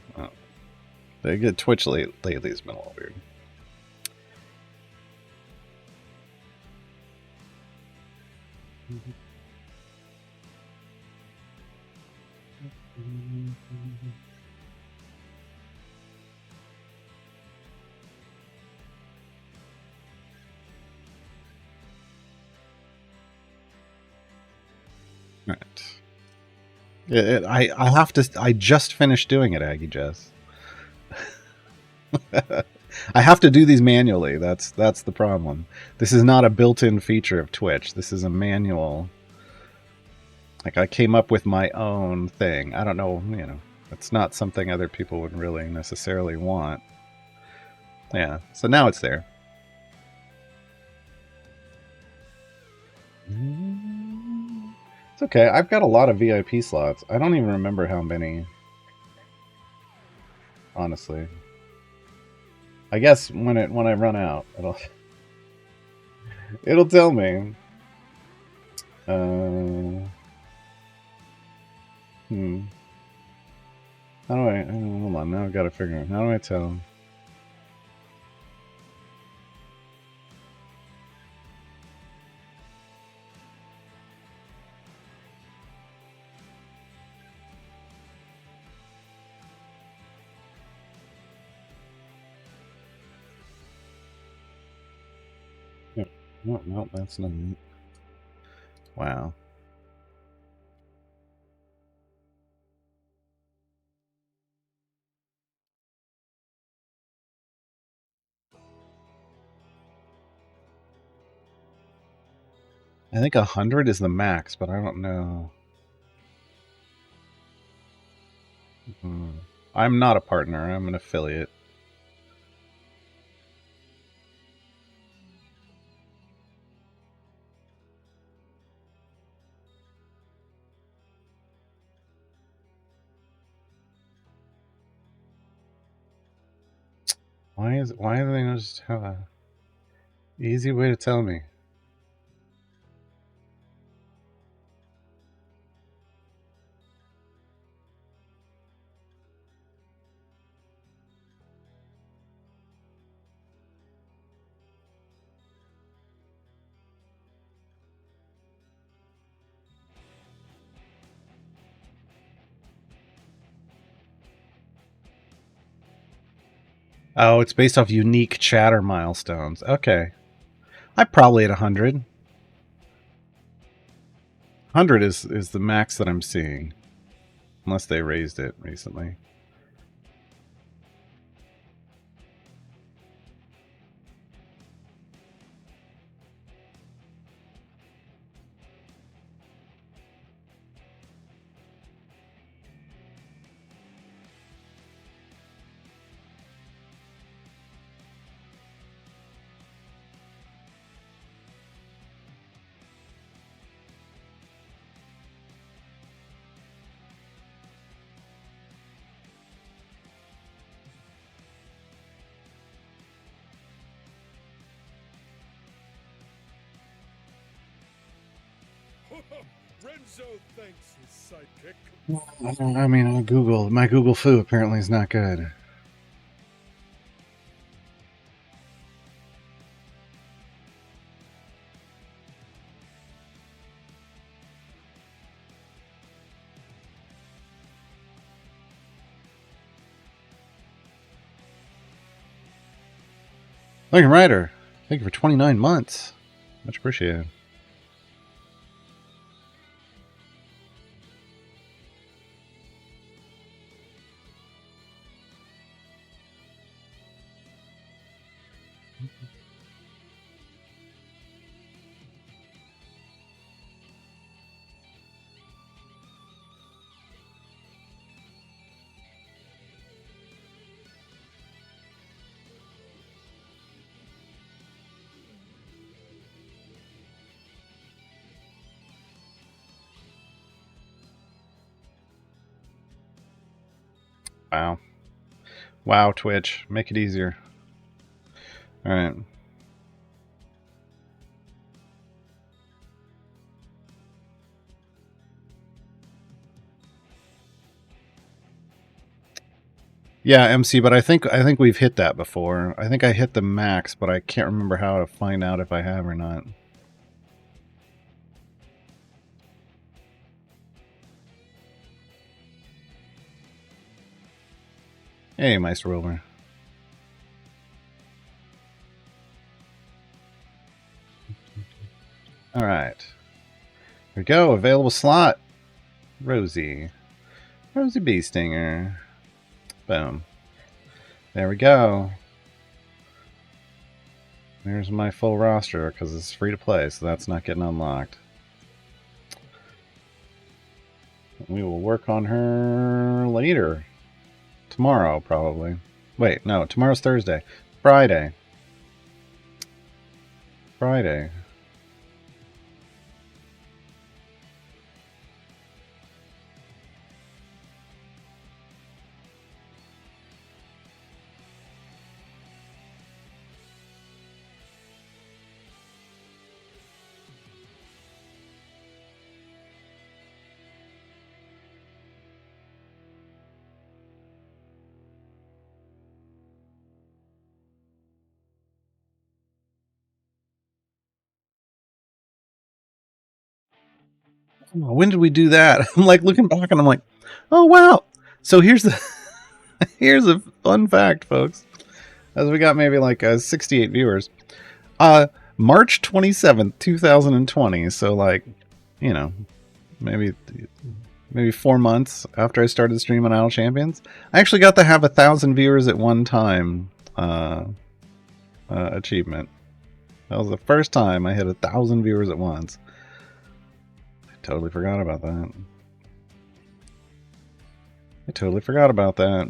They get Twitch lately has been a little weird. Right. I have to. I just finished doing it, Aggie Jess. I have to do these manually. That's the problem. This is not a built-in feature of Twitch. This is a manual. Like, I came up with my own thing. I don't know. It's not something other people would really necessarily want. Yeah. So now it's there. It's okay. I've got a lot of VIP slots. I don't even remember how many. Honestly. I guess when I run out, it'll tell me. How do I? Hold on. Now I've got to figure out. How do I tell? No, that's not it. Wow. I think 100 is the max, but I don't know. I'm not a partner. I'm an affiliate. Why do they not just have a easy way to tell me? Oh, it's based off unique chatter milestones. Okay. I'm probably at 100. 100 is the max that I'm seeing. Unless they raised it recently. I mean, my Google Foo apparently is not good. Lincoln Ryder, thank you for 29 months. Much appreciated. Wow. Wow, Twitch. Make it easier. Alright. Yeah, MC, but I think we've hit that before. I think I hit the max, but I can't remember how to find out if I have or not. Hey, Meister Wilbur. Alright. Here we go. Available slot. Rosie. Rosie Bee Stinger. Boom. There we go. There's my full roster, because it's free to play, so that's not getting unlocked. We will work on her later. Tomorrow, probably. Wait, no, tomorrow's Thursday. Friday. Friday. When did we do that? I'm like looking back and I'm like, oh wow. So here's the here's a fun fact, folks. As we got maybe like 68 viewers. March 27th, 2020. So like, you know, maybe 4 months after I started streaming Idle Champions, I actually got to have 1,000 viewers at one time achievement. That was the first time I hit 1,000 viewers at once. Totally forgot about that. I totally forgot about that.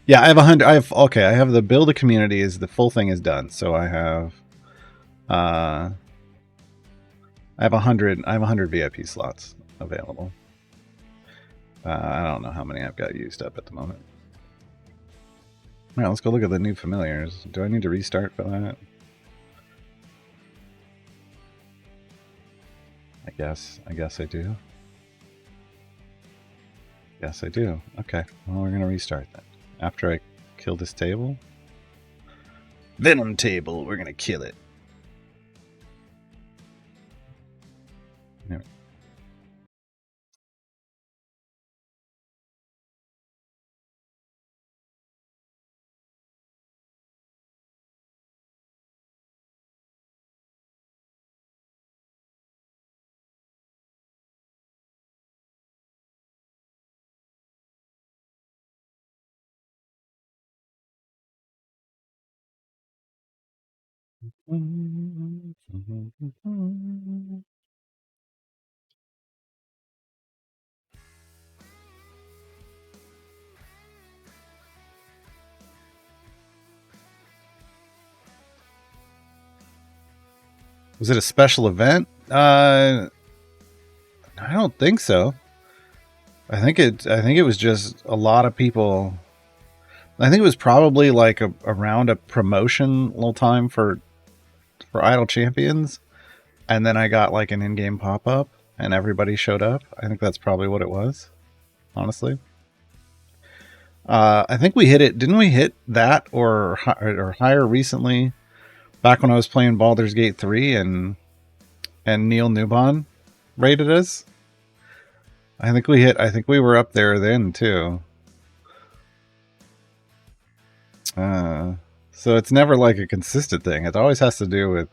Yeah, I have 100. I have the build a community is the full thing is done. So I have I have 100. I have 100 VIP slots available. I don't know how many I've got used up at the moment. All right, let's go look at the new familiars. Do I need to restart for that? I guess I do. Yes, I do. Okay, well, we're going to restart that. After I kill this table. Venom table, we're going to kill it. There. Was it a special event? I don't think so. I think it was just a lot of people. I think it was probably like around a promotion little time for for Idle Champions, and then I got like an in-game pop-up, and everybody showed up. I think that's probably what it was, honestly. I think we hit it. Didn't we hit that or higher recently? Back when I was playing Baldur's Gate 3 and Neil Newbon rated us. I think we were up there then too. So it's never like a consistent thing. It always has to do with,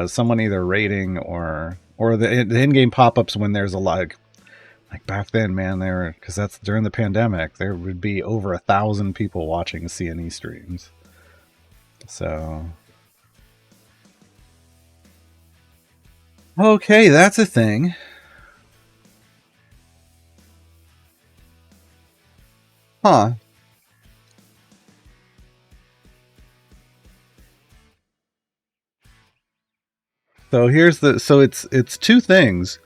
someone either rating or the in-game pop-ups when there's a like back then, man, because that's during the pandemic, there would be over 1,000 people watching CNE streams. So okay, that's a thing. Huh. So it's two things.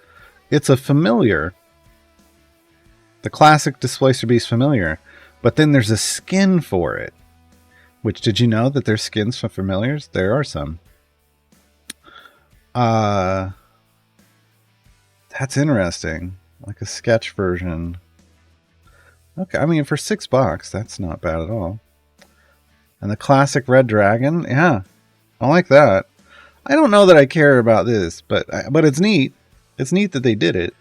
It's a familiar. The classic Displacer Beast familiar, but then there's a skin for it. Which, did you know that there's skins for familiars? There are some. That's interesting. Like a sketch version. Okay, I mean, for $6, that's not bad at all. And the classic Red Dragon, yeah, I like that. I don't know that I care about this, but it's neat. It's neat that they did it.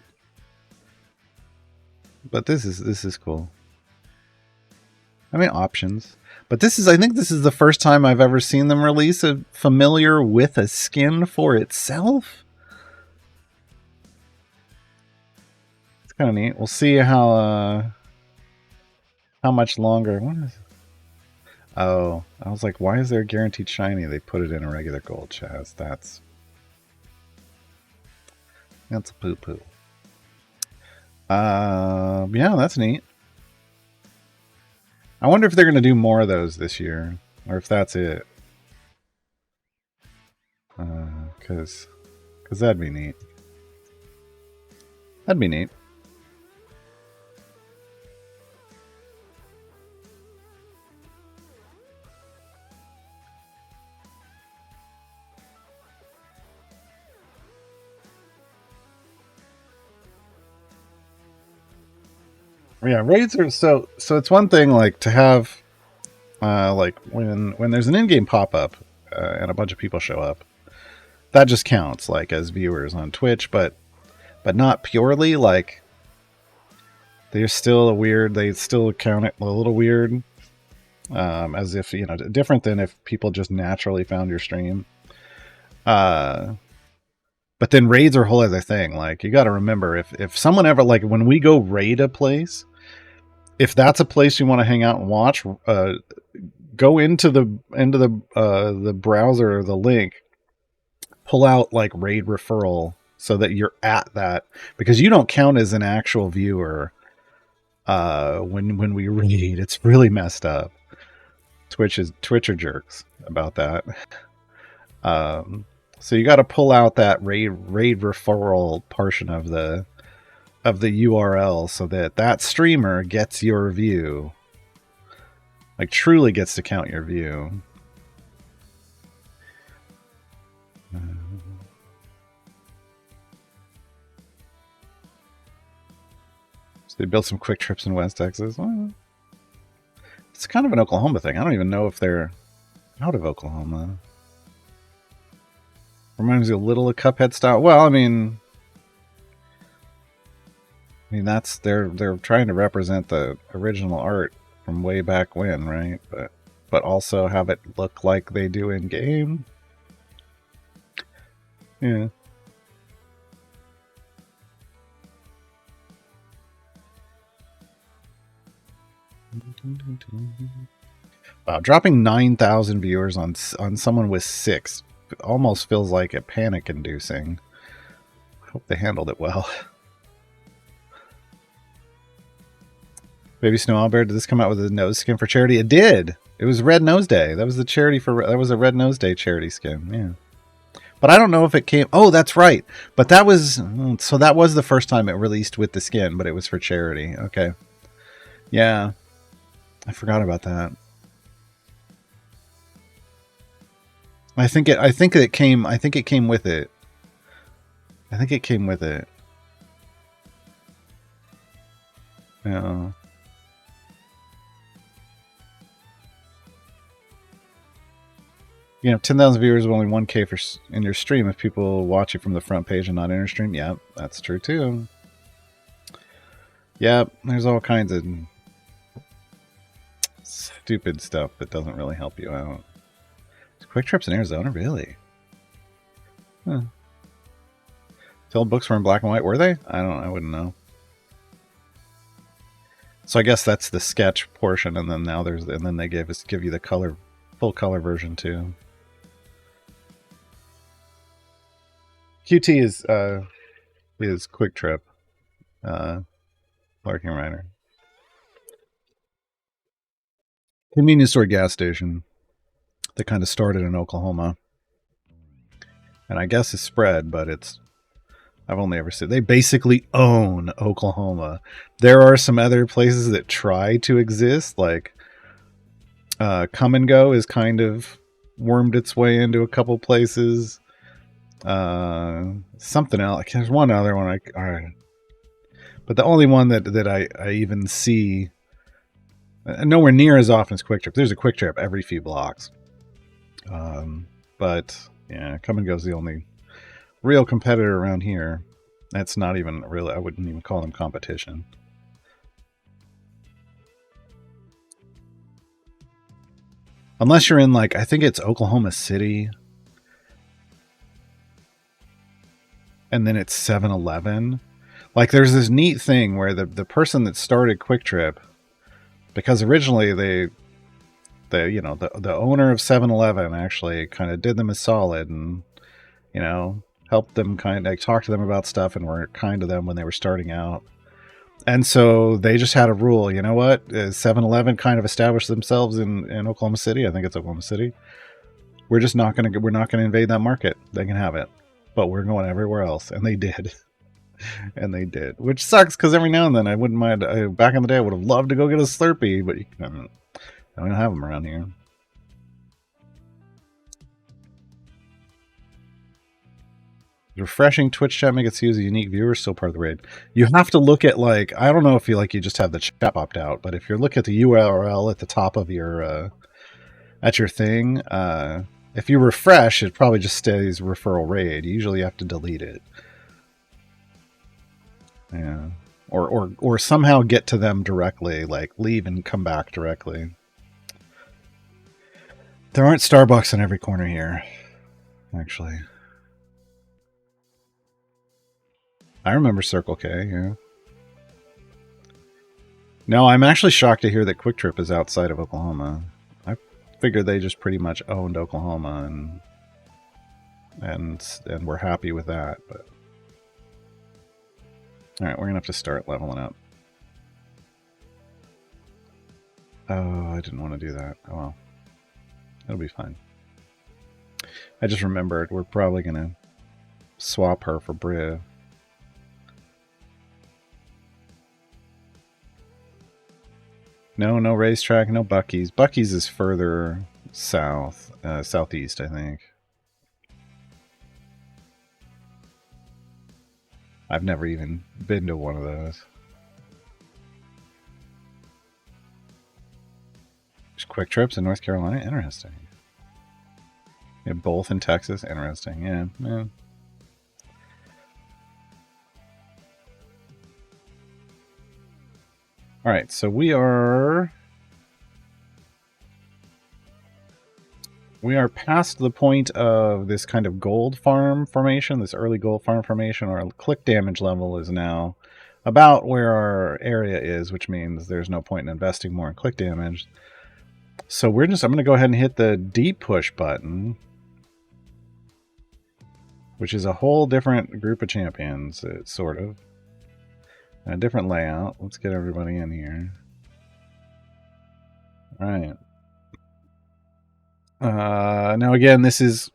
But this is cool. I mean, options. But I think this is the first time I've ever seen them release a familiar with a skin for itself. It's kind of neat. We'll see how much longer. What is? Oh, I was like, why is there a guaranteed shiny? They put it in a regular gold chest. That's a poo-poo. Yeah, that's neat. I wonder if they're going to do more of those this year, or if that's it. Because that'd be neat. That'd be neat. Yeah, raids are so it's one thing like to have like when there's an in-game pop-up and a bunch of people show up, that just counts like as viewers on Twitch, but not purely. Like they still count it a little weird, as if different than if people just naturally found your stream. But then raids are a whole other thing. Like you got to remember, if someone ever, like when we go raid a place, if that's a place you want to hang out and watch, go into the browser or the link, pull out like raid referral so that you're at that, because you don't count as an actual viewer when we raid. It's really messed up. Twitch are jerks about that. So you got to pull out that raid referral portion of the URL so that streamer gets your view, like truly gets to count your view. So they built some quick trips in West Texas. Well, it's kind of an Oklahoma thing. I don't even know if they're out of Oklahoma. Reminds you a little of Cuphead style. Well, I mean that's they're trying to represent the original art from way back when, right? But also have it look like they do in game. Yeah. Wow, dropping 9,000 viewers on someone with 6 almost feels like a panic-inducing. Hope they handled it well. Baby Snow Owlbear, did this come out with a nose skin for charity? It did. It was Red Nose Day. That was a Red Nose Day charity skin. Yeah. But I don't know if it came. Oh, that's right. But that was the first time it released with the skin, but it was for charity. Okay. Yeah. I forgot about that. I think it came with it. I think it came with it. Yeah. You know, 10,000 viewers with only 1K in your stream if people watch it from the front page and not in your stream. Yeah, that's true too. Yeah, there's all kinds of stupid stuff that doesn't really help you out. Quick trips in Arizona, really? Huh. The old books were in black and white, were they? I don't know. I wouldn't know. So I guess that's the sketch portion, and then now and then they give you the full color version too. QT is Quick Trip, Larking Rider. Convenience store gas station that kind of started in Oklahoma, and I guess it's spread, but I've only ever seen. They basically own Oklahoma. There are some other places that try to exist, like Come and Go is kind of wormed its way into a couple places. Something else. There's one other one. All right. But the only one that I even see nowhere near as often as Quick Trip. There's a Quick Trip every few blocks. But yeah, Come and Go is the only real competitor around here. That's not even really, I wouldn't even call them competition. Unless you're in, like, I think it's Oklahoma City. And then it's 7-Eleven. Like, there's this neat thing where the person that started Quick Trip, because originally the owner of 7-Eleven actually kind of did them a solid and, you know, helped them talk to them about stuff and were kind to them when they were starting out. And so they just had a rule, you know what? 7-Eleven kind of established themselves in Oklahoma City. I think it's Oklahoma City. We're not going to invade that market. They can have it. But we're going everywhere else. And they did. And they did. Which sucks because every now and then I wouldn't mind. Back in the day I would have loved to go get a Slurpee, but I don't have them around here. Refreshing Twitch chat make it see as a unique viewer, still part of the raid. You have to look at, like, I don't know if you just have the chat popped out, but if you look at the URL at the top of your at your thing, if you refresh, it probably just stays referral raid. You usually have to delete it. Yeah. Or somehow get to them directly, like leave and come back directly. There aren't Starbucks in every corner here, actually. I remember Circle K, yeah. No, I'm actually shocked to hear that Quick Trip is outside of Oklahoma. I figured they just pretty much owned Oklahoma and we're happy with that, but all right, we're gonna have to start leveling up. Oh, I didn't want to do that. Oh well, it'll be fine. I just remembered we're probably gonna swap her for Briv. No racetrack, no Buc-ee's. Buc-ee's is further south, southeast, I think. I've never even been to one of those. There's Quick Trips in North Carolina? Interesting. Yeah, both in Texas? Interesting, yeah. Alright, so we are past the point of this kind of gold farm formation, this early gold farm formation. Our click damage level is now about where our area is, which means there's no point in investing more in click damage. So I'm going to go ahead and hit the deep push button, which is a whole different group of champions, sort of. A different layout. Let's get everybody in here. All right. Now again, this is,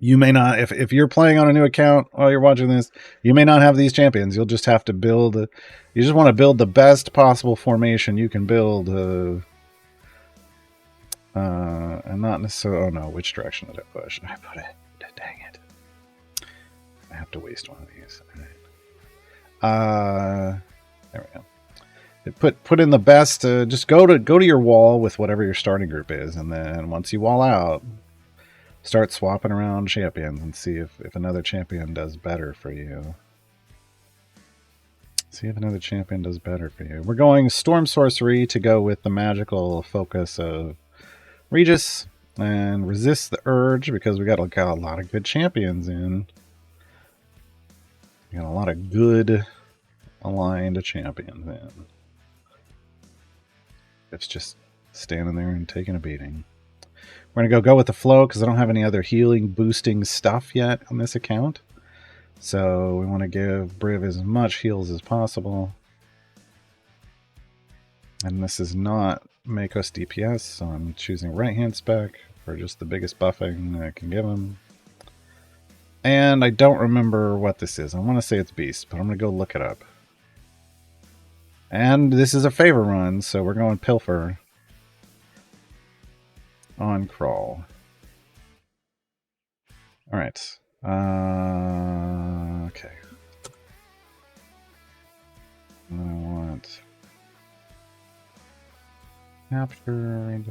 you may not, if you're playing on a new account while you're watching this, you may not have these champions. You'll just have to build, you just want to build the best possible formation you can build And not necessarily... Oh no, which direction did I push? I put it. Dang it. I have to waste one of these. There we go. Put in the best. Just go to your wall with whatever your starting group is, and then once you wall out, start swapping around champions and see if another champion does better for you. See if another champion does better for you. We're going Storm Sorcery to go with the magical focus of Regis and resist the urge because we got a lot of good champions in. We got a lot of good aligned champions in. It's just standing there and taking a beating. We're going to go with the flow because I don't have any other healing boosting stuff yet on this account. So we want to give Briv as much heals as possible. And this is not Makos DPS, so I'm choosing right hand spec for just the biggest buffing I can give him. And I don't remember what this is. I want to say it's Beast, but I'm going to go look it up. And this is a favor run, so we're going Pilfer on Crawl. Alright. Okay. And then I want capture.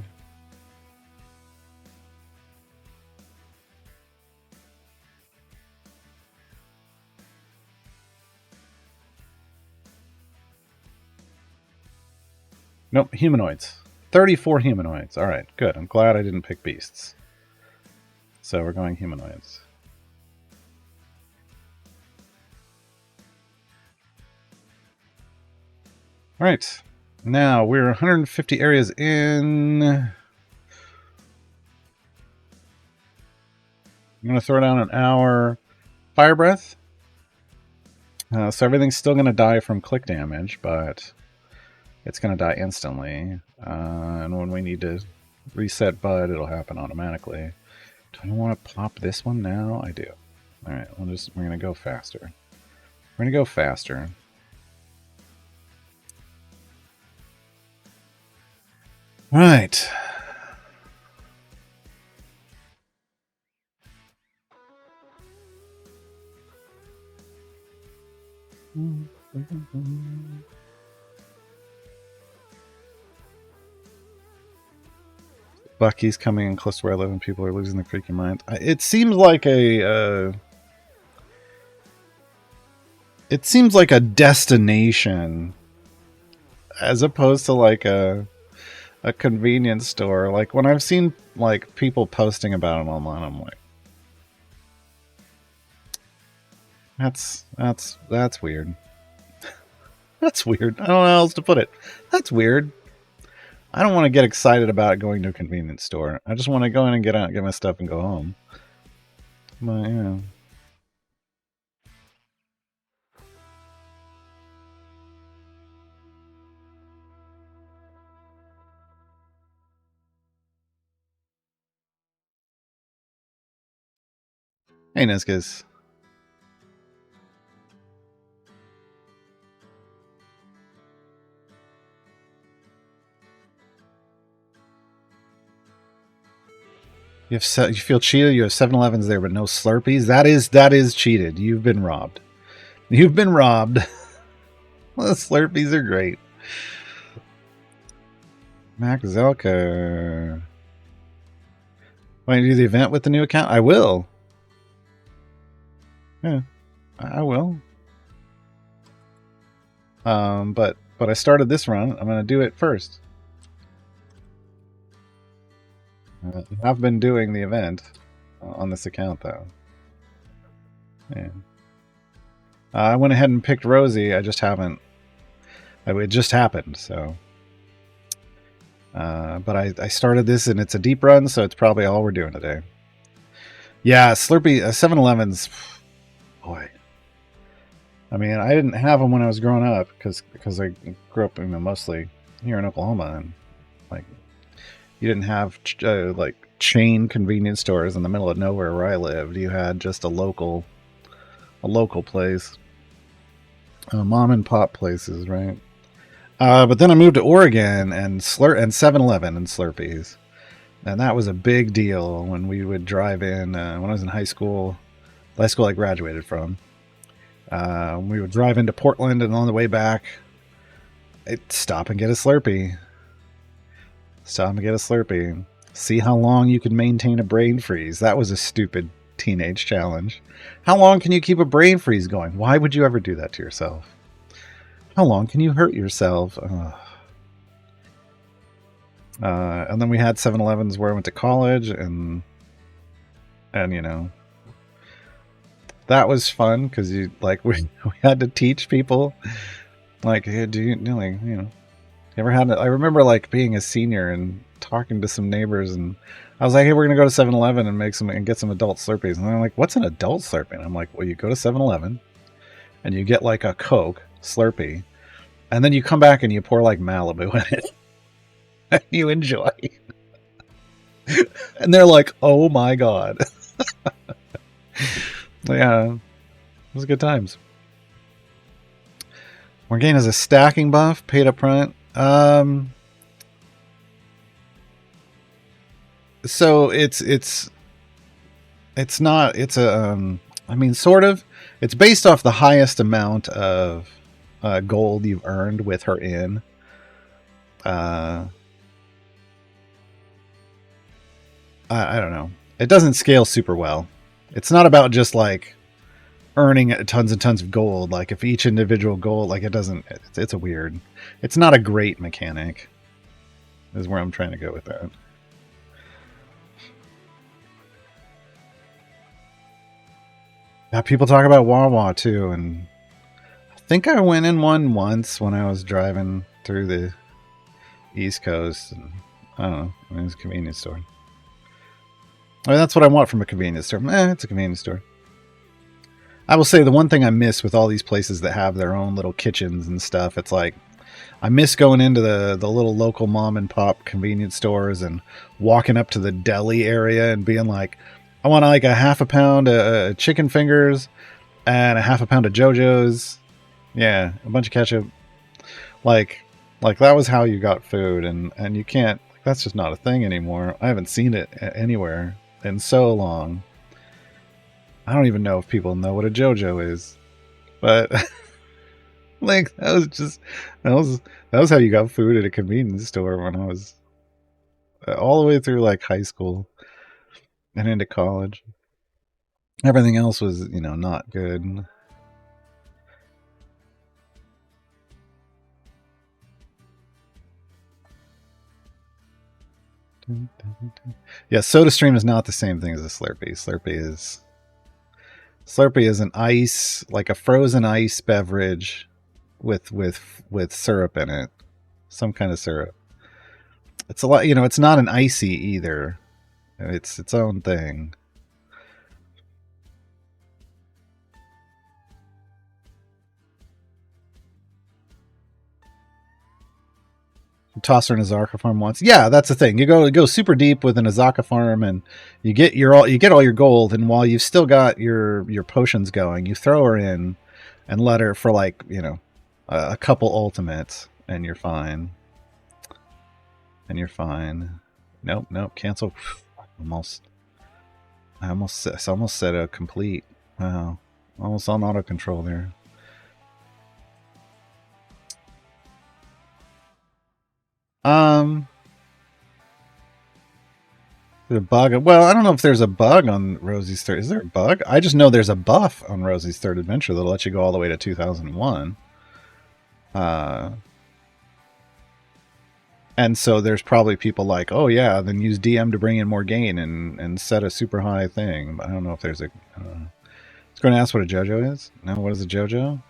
Nope, humanoids. 34 humanoids. Alright, good. I'm glad I didn't pick beasts. So we're going humanoids. Alright, now we're 150 areas in. I'm going to throw down an hour Fire Breath. So everything's still going to die from click damage, but it's going to die instantly. And when we need to reset Bud, it'll happen automatically. Do I want to pop this one now? I do. Alright, we're going to go faster. We're going to go faster. Right. Bucky's coming in close to where I live and people are losing their freaking mind. It seems like a... it seems like a destination as opposed to like a convenience store. Like when I've seen like people posting about it online, I'm like, that's weird. That's weird. I don't know how else to put it. That's weird. I don't want to get excited about going to a convenience store. I just want to go in and get out, get my stuff, and go home. But yeah. Hey, Nizkis. You feel cheated. You have 7-Elevens there, but no Slurpees. That is cheated. You've been robbed. You've been robbed. Well, the Slurpees are great. Mac Zelka. Want to do the event with the new account? I will. Yeah, I will. But I started this run. I'm going to do it first. I've been doing the event on this account, though. Yeah. I went ahead and picked Rosie. I just haven't. It just happened, so. But I started this, and it's a deep run, so it's probably all we're doing today. Yeah, Slurpee, 7-Elevens. Boy. I mean, I didn't have them when I was growing up, because I grew up mostly here in Oklahoma, and like, you didn't have like chain convenience stores in the middle of nowhere where I lived. You had just a local place, mom and pop places, right? But then I moved to Oregon and 7-Eleven and Slurpees, And that was a big deal when we would drive in, when I was in high school, the high school I graduated from. We would drive into Portland, and on the way back, I'd stop and get a Slurpee. Stop and get a Slurpee. See how long you can maintain a brain freeze. That was a stupid teenage challenge. How long can you keep a brain freeze going? Why would you ever do that to yourself? How long can you hurt yourself? And then we had 7-Elevens where I went to college, and you know, that was fun because we had to teach people, like, hey, do you know, like, you know, ever had I remember like being a senior and talking to some neighbors, and I was like, hey, we're gonna go to 7-Eleven and get some adult Slurpees, and they're like, what's an adult Slurpee? And I'm like, well, you go to 7-Eleven and you get like a Coke Slurpee, and then you come back and you pour like Malibu in it. And you enjoy. And they're like, oh my god. Yeah, it was good times. Morgaine has a stacking buff, paid up front. So it's not, it's a, I mean, sort of, it's based off the highest amount of gold you've earned with her in. I don't know. It doesn't scale super well. It's not about just like earning tons and tons of gold. Like if each individual gold, like it doesn't, it's a weird, it's not a great mechanic is where I'm trying to go with that. Yeah, people talk about Wawa too. And I think I went in one once when I was driving through the East Coast. And I don't know. It was a convenience store. I mean, that's what I want from a convenience store. It's a convenience store. I will say the one thing I miss with all these places that have their own little kitchens and stuff, it's like, I miss going into the little local mom and pop convenience stores and walking up to the deli area and being like, I want like a half a pound of chicken fingers and a half a pound of JoJo's. Yeah, a bunch of ketchup. Like that was how you got food, and you can't, that's just not a thing anymore. I haven't seen it anywhere in so long. I don't even know if people know what a JoJo is, but like that was how you got food at a convenience store when I was all the way through like high school and into college. Everything else was, you know, not good. Yeah, SodaStream is not the same thing as a Slurpee. Slurpee is an ice, like a frozen ice beverage with syrup in it. Some kind of syrup. It's a lot, you know, it's not an icy either. It's its own thing. Toss her in a Azaka farm once. Yeah, that's the thing. You go super deep with an Azaka farm, and you get all your gold. And while you've still got your potions going, you throw her in and let her for like, you know, a couple ultimates, and you're fine. Nope. Cancel. I almost said a complete. Wow, almost on auto control there. The bug. Well, I don't know if there's a bug on Rosie's third. Is there a bug? I just know there's a buff on Rosie's third adventure that'll let you go all the way to 2001. And so there's probably people like, oh yeah, then use DM to bring in more gain and set a super high thing. But I don't know if there's a. I was going to ask what a JoJo is. No, what is a JoJo?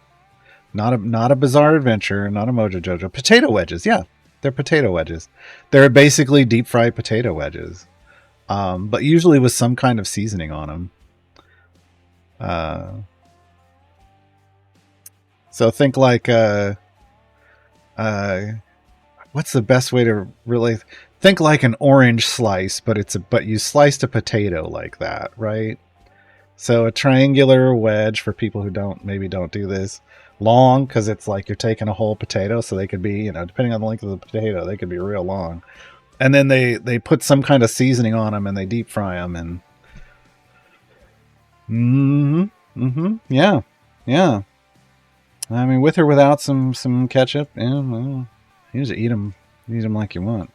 Not a bizarre adventure. Not a Mojo JoJo. Potato wedges. Yeah, they're potato wedges. They're basically deep fried potato wedges. But usually with some kind of seasoning on them. So think like, what's the best way to really think like an orange slice, but you sliced a potato like that, right? So a triangular wedge for people who maybe don't do this. Long, because it's like you're taking a whole potato, so they could be, you know, depending on the length of the potato, they could be real long. And then they put some kind of seasoning on them and they deep fry them and yeah, yeah. I mean, with or without some ketchup, yeah. Well, you just eat them like you want.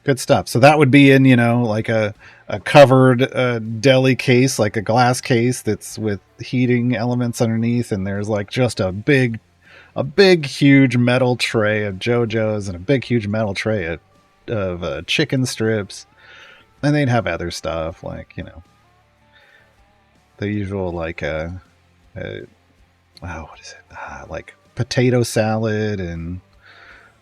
Good stuff. So that would be in, like a covered deli case, like a glass case that's with heating elements underneath, and there's like just a big, huge metal tray of JoJo's and a big, huge metal tray of chicken strips, and they'd have other stuff like the usual uh wow, what is it? Like potato salad and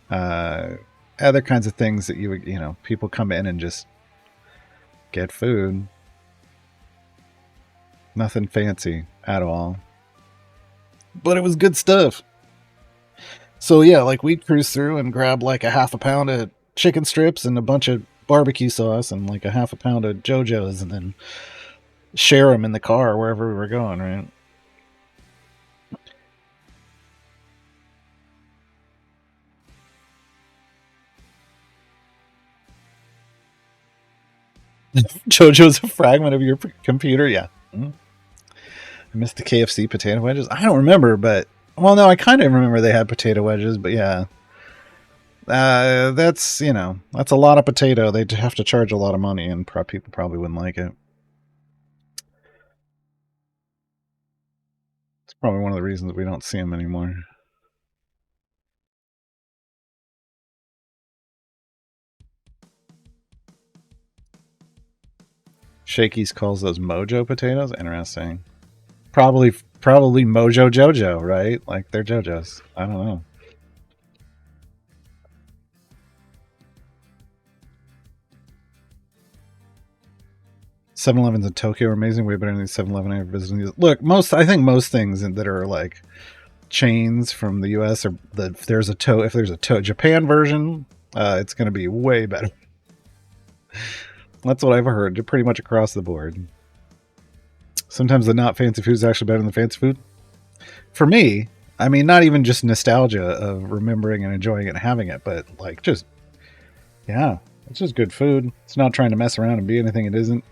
uh, other kinds of things that you would, people come in and just get food. Nothing fancy at all, but it was good stuff. So yeah, like we'd cruise through and grab like a half a pound of chicken strips and a bunch of barbecue sauce and like a half a pound of JoJo's and then share them in the car wherever we were going, right? JoJo's a fragment of your computer, yeah. I missed the KFC potato wedges. I don't remember, but well, no, I kind of remember they had potato wedges, but yeah, that's a lot of potato. They'd have to charge a lot of money, and people probably wouldn't like it. It's probably one of the reasons we don't see them anymore. Shakey's calls those Mojo potatoes. Interesting. Probably Mojo Jojo, right? Like they're JoJo's. I don't know. 7-Elevens in Tokyo are amazing. Way better than the 7-Eleven I ever visited. Look, I think most things that are like chains from the U.S. are if there's a Japan version, it's going to be way better. That's what I've heard. Pretty much across the board. Sometimes the not fancy food is actually better than the fancy food. For me, I mean, not even just nostalgia of remembering and enjoying it and having it, but like just, yeah, it's just good food. It's not trying to mess around and be anything it isn't.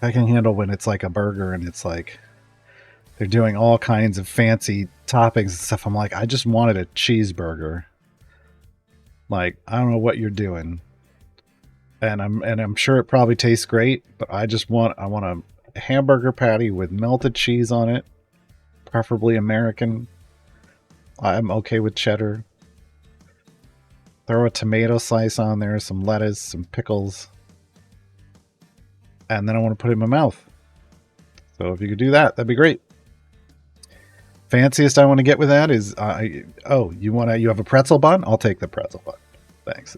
I can handle when it's like a burger and it's like they're doing all kinds of fancy toppings and stuff. I'm like, I just wanted a cheeseburger. Like, I don't know what you're doing. And I'm sure it probably tastes great, but I want a hamburger patty with melted cheese on it, preferably American. I'm okay with cheddar. Throw a tomato slice on there, some lettuce, some pickles, and then I want to put it in my mouth. So if you could do that, that'd be great. Fanciest I want to get with that is you have a pretzel bun? I'll take the pretzel bun. Thanks.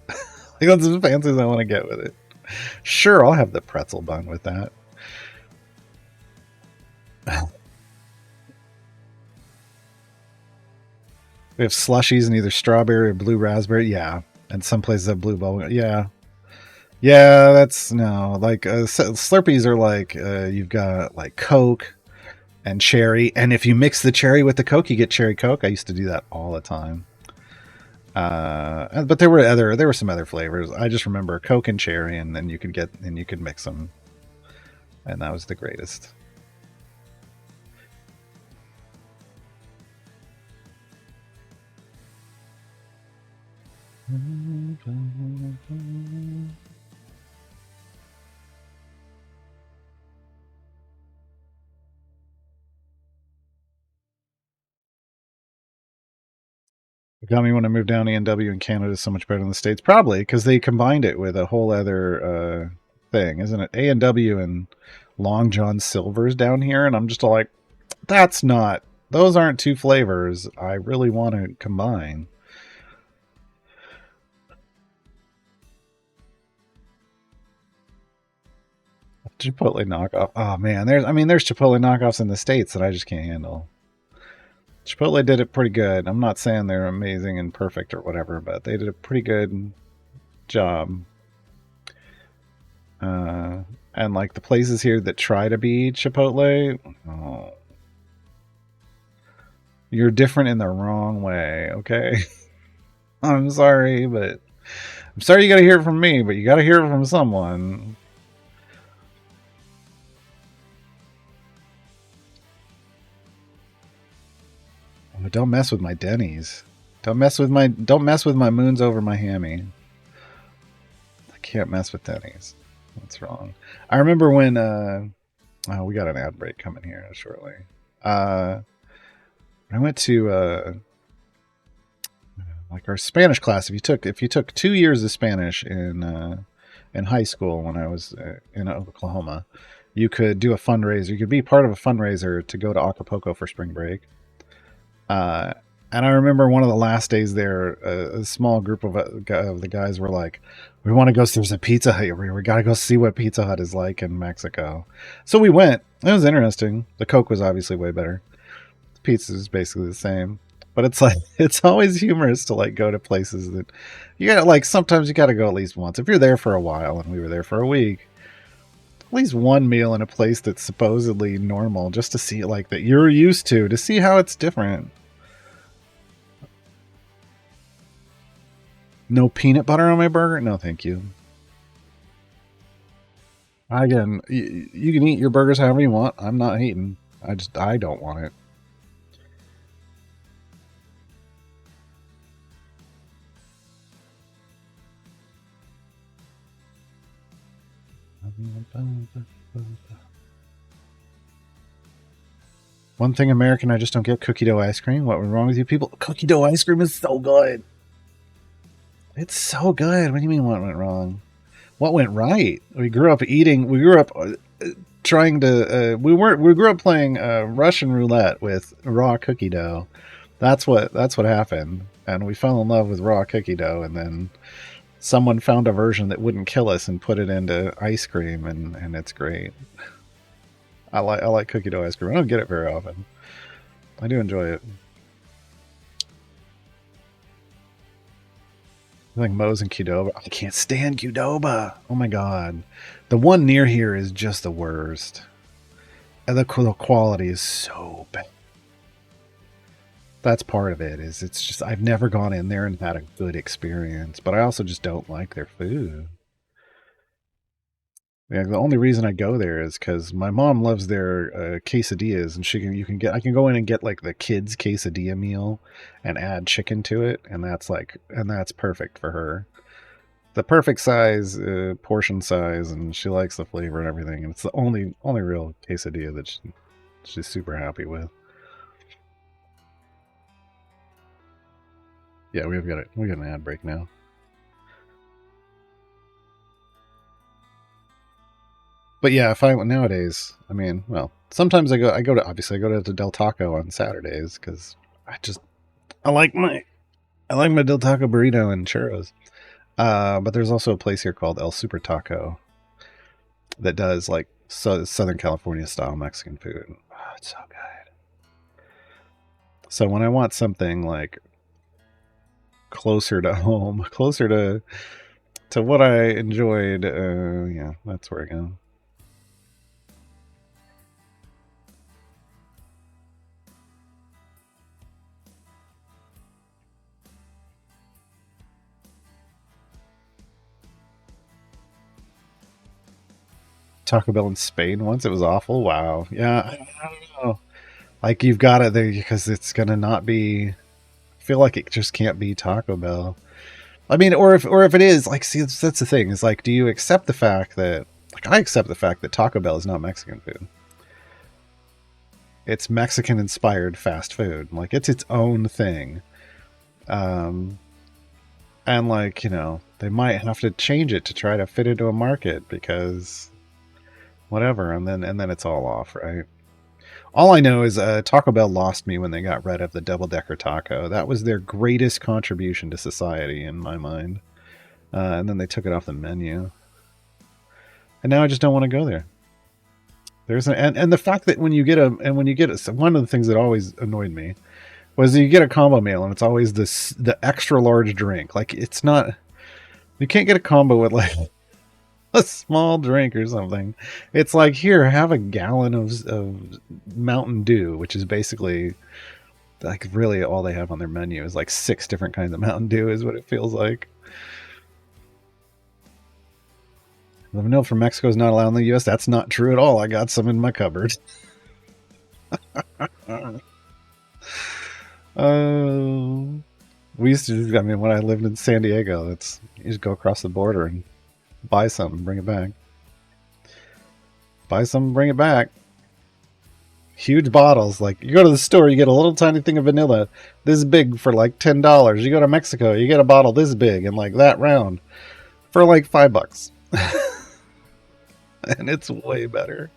That's as fancy as I want to get with it. Sure, I'll have the pretzel bun with that. We have slushies in either strawberry or blue raspberry. Yeah, and some places have blue bubble. Yeah, yeah. That's no like Slurpees are like you've got like Coke and cherry, and if you mix the cherry with the Coke, you get cherry Coke. I used to do that all the time. But there were some other flavors. I just remember Coke and cherry, and then you could mix them, and that was the greatest. It got me when I moved down. A&W in Canada is so much better than the States. Probably because they combined it with a whole other thing, isn't it? A&W and Long John Silver's down here, and I'm just like, those aren't two flavors I really want to combine. Chipotle knockoff. Oh man, there's Chipotle knockoffs in the States that I just can't handle. Chipotle did it pretty good. I'm not saying they're amazing and perfect or whatever, but they did a pretty good job. And like the places here that try to be Chipotle, oh, You're different in the wrong way, okay? I'm sorry, but I'm sorry you gotta hear it from me, but you gotta hear it from someone. Oh, don't mess with my Denny's. Don't mess with my moons over my hammy. I can't mess with Denny's. That's wrong. I remember when oh, we got an ad break coming here shortly. I went to like our Spanish class. If you took 2 years of Spanish in high school when I was in Oklahoma, you could do a fundraiser. You could be part of a fundraiser to go to Acapulco for spring break. And I remember one of the last days there, a small group of the guys were like, "We want to go. There's a Pizza Hut here. We got to go see what Pizza Hut is like in Mexico." So we went. It was interesting. The Coke was obviously way better. The pizza is basically the same, but it's like it's always humorous to like go to places that you got like sometimes you got to go at least once if you're there for a while. And we were there for a week. At least one meal in a place that's supposedly normal, just to see it like that you're used to see how it's different. No peanut butter on my burger? No, thank you. Again, you can eat your burgers however you want. I'm not hating. I don't want it. One thing American I just don't get, cookie dough ice cream. What was wrong with you people? Cookie dough ice cream is so good. It's so good. What do you mean what went wrong? What went right? We grew up trying to we grew up playing Russian roulette with raw cookie dough. That's what happened. And we fell in love with raw cookie dough, and then someone found a version that wouldn't kill us and put it into ice cream, and it's great. I like cookie dough ice cream. I don't get it very often. I do enjoy it. I think Moe's and Qdoba. I can't stand Qdoba. Oh my god. The one near here is just the worst. And the quality is so bad. That's part of it. Is it's just I've never gone in there and had a good experience, but I also just don't like their food. Yeah, the only reason I go there is because my mom loves their quesadillas, and I can go in and get like the kids quesadilla meal, and add chicken to it, and that's perfect for her. The perfect size, portion size, and she likes the flavor and everything. And it's the only real quesadilla that she's super happy with. Yeah, we got an ad break now. But yeah, if I nowadays, I mean, well, sometimes I go to Del Taco on Saturdays because I just I like my I like my Del Taco burrito and churros. But there's also a place here called El Super Taco that does like Southern California style Mexican food. Oh, it's so good. So when I want something like closer to home, closer to what I enjoyed, yeah, that's where I go. Taco Bell in Spain once. It was awful. Wow. Yeah, I don't know. Like you've got it there because it's gonna not be. I feel like it just can't be Taco Bell. I mean, or if it is, like, see, that's the thing. Is like, do you accept the fact that, like, I accept the fact that Taco Bell is not Mexican food. It's Mexican inspired fast food. Like, it's its own thing. Um, and like, they might have to change it to try to fit into a market because whatever, and then it's all off, right? All I know is Taco Bell lost me when they got rid of the double decker taco. That was their greatest contribution to society in my mind. And then they took it off the menu, and now I just don't want to go there. And the fact that when you get a, one of the things that always annoyed me was you get a combo meal and it's always the extra large drink. Like it's not, you can't get a combo with like a small drink or something. It's like, here, have a gallon of Mountain Dew, which is basically Like, really, all they have on their menu is like 6 different kinds of Mountain Dew, is what it feels like. The vanilla from Mexico is not allowed in the U.S. That's not true at all. I got some in my cupboard. We used to. I mean, when I lived in San Diego, you just go across the border and buy something, bring it back. Buy something, bring it back. Huge bottles. Like, you go to the store, you get a little tiny thing of vanilla this big for like $10. You go to Mexico, you get a bottle this big and like that round for like $5. And it's way better.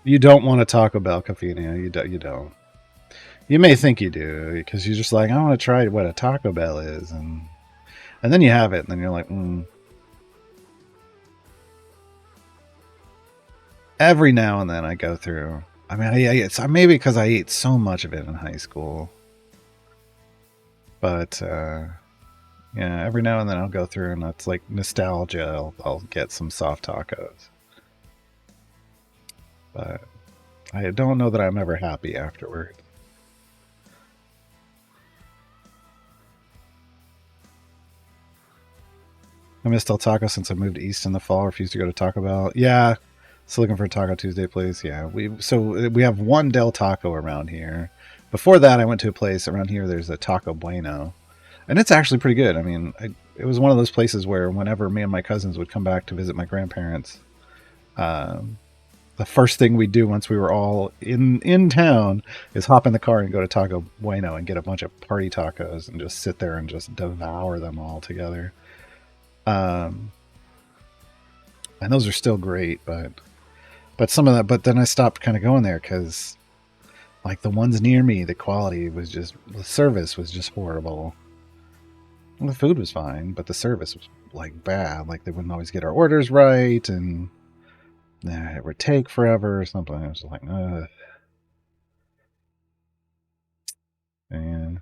You don't want a Taco Bell Cafeteria. You don't. You may think you do because you're just like, I want to try what a Taco Bell is, and then you have it, and then you're like, Every now and then I go through. I mean, it's maybe because I ate so much of it in high school, but yeah, every now and then I'll go through, and it's like nostalgia. I'll get some soft tacos, but I don't know that I'm ever happy afterward. I missed El Taco since I moved east in the fall. Refused to go to Taco Bell. Yeah, still looking for a Taco Tuesday place. Yeah, we have one Del Taco around here. Before that, I went to a place around here. There's a Taco Bueno, and it's actually pretty good. I mean, it was one of those places where whenever me and my cousins would come back to visit my grandparents, the first thing we'd do once we were all in town is hop in the car and go to Taco Bueno and get a bunch of party tacos and just sit there and just devour them all together. And those are still great, but some of that. But then I stopped kind of going there because, like, the ones near me, the service was just horrible. Well, the food was fine, but the service was like bad. Like, they wouldn't always get our orders right, and it would take forever or something. I was like, ugh. And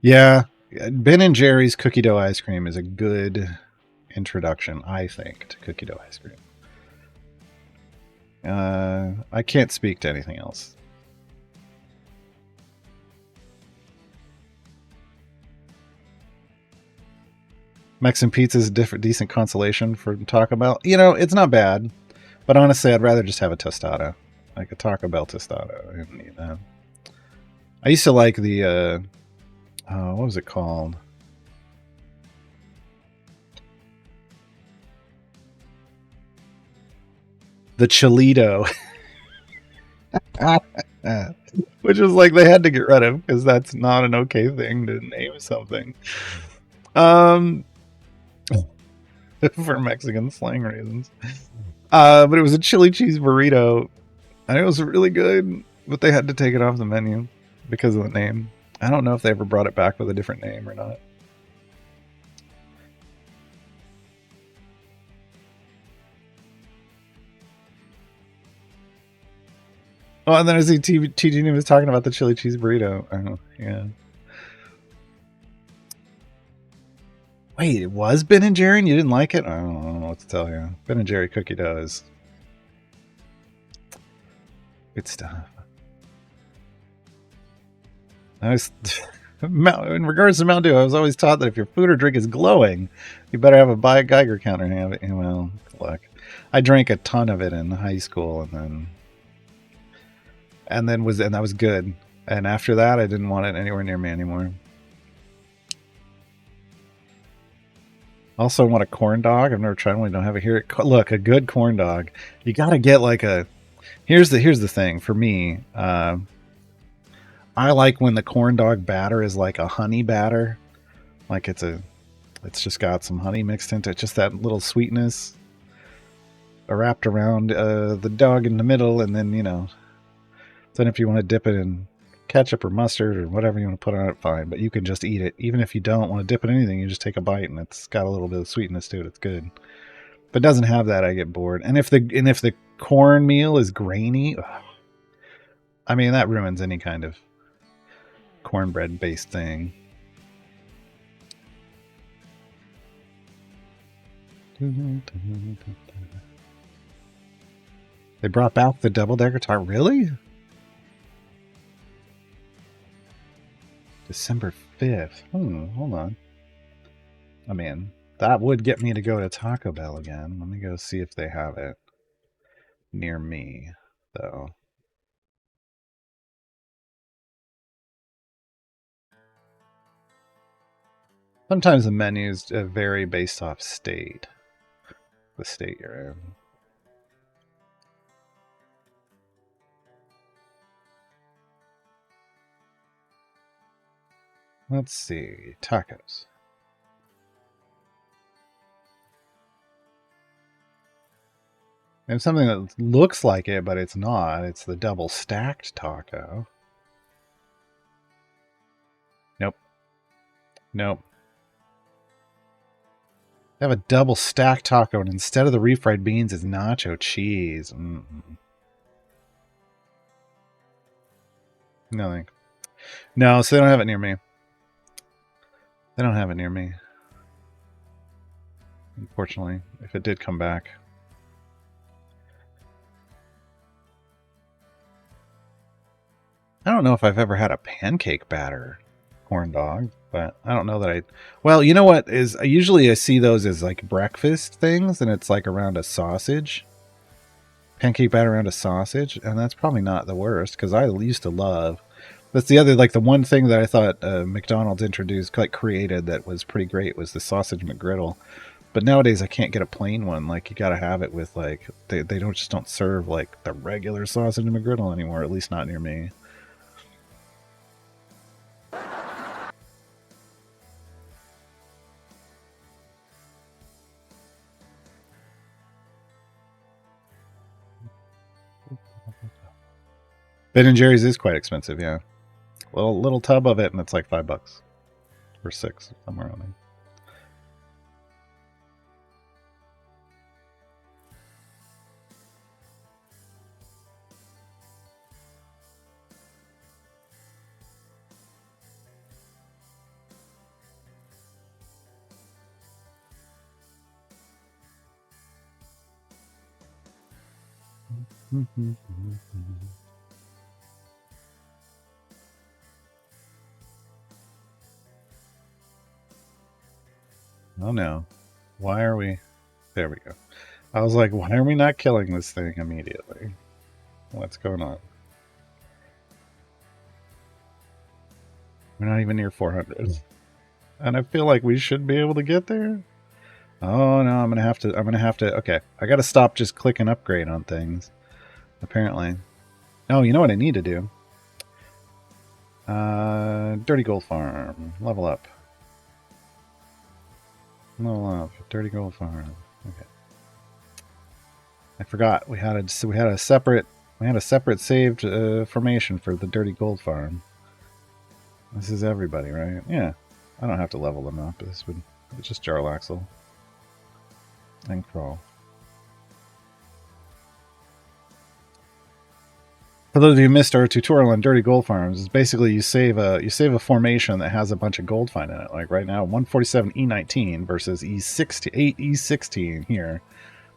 yeah, Ben and Jerry's cookie dough ice cream is a good introduction, I think, to cookie dough ice cream. I can't speak to anything else. Mexican pizza is a decent consolation for Taco Bell. You know, it's not bad, but honestly, I'd rather just have a tostada, like a Taco Bell tostada. I don't need that. I used to like the what was it called? The Chilito. Which was like they had to get rid of because that's not an okay thing to name something. For Mexican slang reasons. But it was a chili cheese burrito, and it was really good, but they had to take it off the menu because of the name. I don't know if they ever brought it back with a different name or not. Oh, and then I see TG was talking about the chili cheese burrito. Oh, yeah. Wait, it was Ben and Jerry and you didn't like it? I don't know what to tell you. Ben and Jerry cookie dough is good stuff. In regards to Mountain Dew, I was always taught that if your food or drink is glowing, you better have a Geiger counter and have it. Well, look, I drank a ton of it in high school, and that was good. And after that, I didn't want it anywhere near me anymore. Also, want a corn dog. I've never tried one. We don't have it here. Look, a good corn dog. You got to get like a. Here's the thing for me. I like when the corn dog batter is like a honey batter, like it's just got some honey mixed into it, just that little sweetness wrapped around the dog in the middle, and then then if you want to dip it in ketchup or mustard or whatever you want to put on it, fine. But you can just eat it, even if you don't want to dip it in anything. You just take a bite, and it's got a little bit of sweetness to it. It's good. If it doesn't have that, I get bored. And if the cornmeal is grainy, ugh, I mean, that ruins any kind of cornbread based thing. They brought back the double-decker tart. Really? December 5th. Hold on. I mean, that would get me to go to Taco Bell again. Let me go see if they have it near me, though. Sometimes the menus vary based off state. The state you're in. Let's see. Tacos. And something that looks like it, but it's not. It's the double stacked taco. Nope. Nope. They have a double stacked taco, and instead of the refried beans, it's nacho cheese. Nothing. No, so they don't have it near me. They don't have it near me. Unfortunately, if it did come back. I don't know if I've ever had a pancake batter corn dog, but I don't know that I... Well, you know what is... Usually I see those as like breakfast things, and it's like around a sausage. Pancake batter around a sausage, and that's probably not the worst, because I used to love... That's the other, like the one thing that I thought McDonald's introduced, like created, that was pretty great was the sausage McGriddle. But nowadays I can't get a plain one. Like you got to have it with like they don't serve like the regular sausage McGriddle anymore. At least not near me. Ben and Jerry's is quite expensive, yeah. Little tub of it, and it's like $5 or $6 somewhere on there. Oh no. Why are we... There we go. I was like, why are we not killing this thing immediately? What's going on? We're not even near 400. And I feel like we should be able to get there. Oh no, I'm gonna have to... Okay, I gotta stop just clicking upgrade on things. Apparently. Oh, you know what I need to do? Dirty Gold Farm. Level up. Level up. Dirty Gold Farm. Okay. I forgot we had a separate saved formation for the Dirty Gold Farm. This is everybody, right? Yeah. I don't have to level them up. It's just Jarlaxle and Crawl. For those of you who missed our tutorial on Dirty Gold Farms, is basically you save a formation that has a bunch of gold find in it. Like right now, 147 E19 versus E16 E16 here.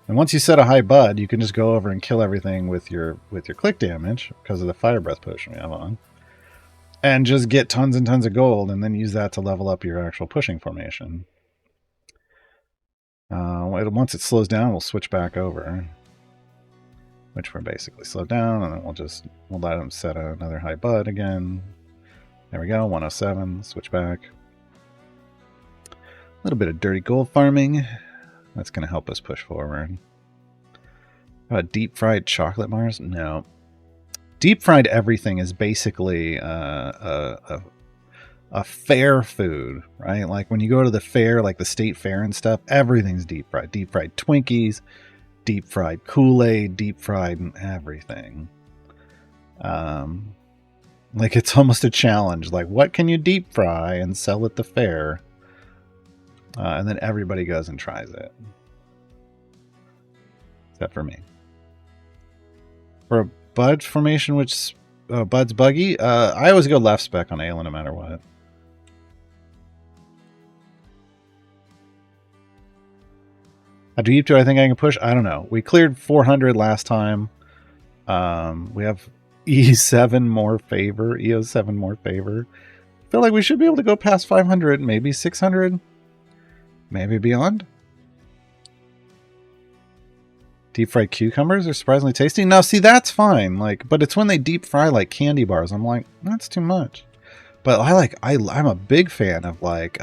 And once you set a high bud, you can just go over and kill everything with your click damage because of the fire breath potion we have on, and just get tons and tons of gold, and then use that to level up your actual pushing formation. Once it slows down, we'll switch back over. Which we're basically slowed down, and then we'll let them set another high bud again. There we go, 107, switch back. A little bit of dirty gold farming. That's going to help us push forward. How about deep fried chocolate bars? No. Deep fried everything is basically a fair food, right? Like when you go to the fair, like the state fair and stuff, everything's deep fried. Deep fried Twinkies, deep fried Kool-Aid, deep fried everything. Like it's almost a challenge. Like what can you deep fry and sell at the fair? And then everybody goes and tries it. except for me. For a Bud formation, which Bud's buggy, I always go left spec on Ayla no matter what. How deep do I think I can push? I don't know. We cleared 400 last time. We have E7 more favor, EO7 more favor. I feel like we should be able to go past 500, maybe 600, maybe beyond. Deep fried cucumbers are surprisingly tasty. Now, see, that's fine. Like, but it's when they deep fry like candy bars. I'm like, that's too much. But I'm a big fan of like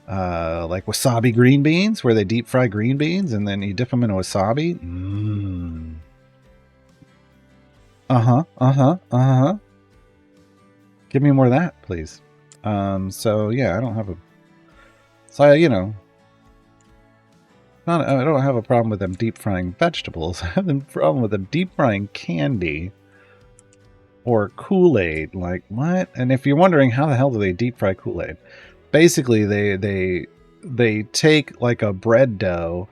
wasabi green beans, where they deep fry green beans and then you dip them in wasabi. Give me more of that, please. So yeah, I don't have a. So I don't have a problem with them deep frying vegetables. I have a problem with them deep frying candy or Kool-Aid. Like, what? And if you're wondering how the hell do they deep fry Kool-Aid, basically they take like a bread dough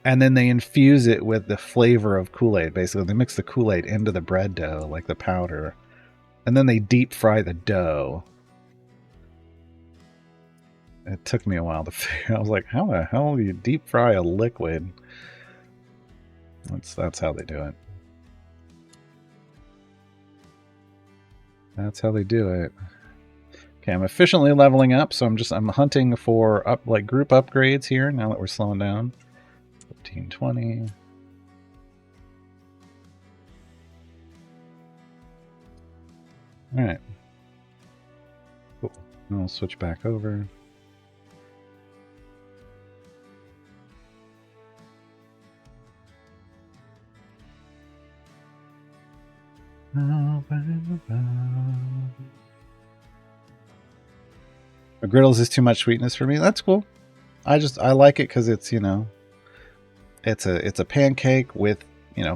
and then they infuse it with the flavor of Kool-Aid. Basically, they mix the Kool-Aid into the bread dough, like the powder, and then they deep fry the dough. It took me a while to figure. I was like, how the hell do you deep fry a liquid? That's how they do it. That's how they do it. Okay, I'm efficiently leveling up, so I'm hunting for group upgrades here now that we're slowing down. 15, 20. All right. Cool. And I'll switch back over. McGriddles is too much sweetness for me. That's cool. I like it because it's it's a pancake with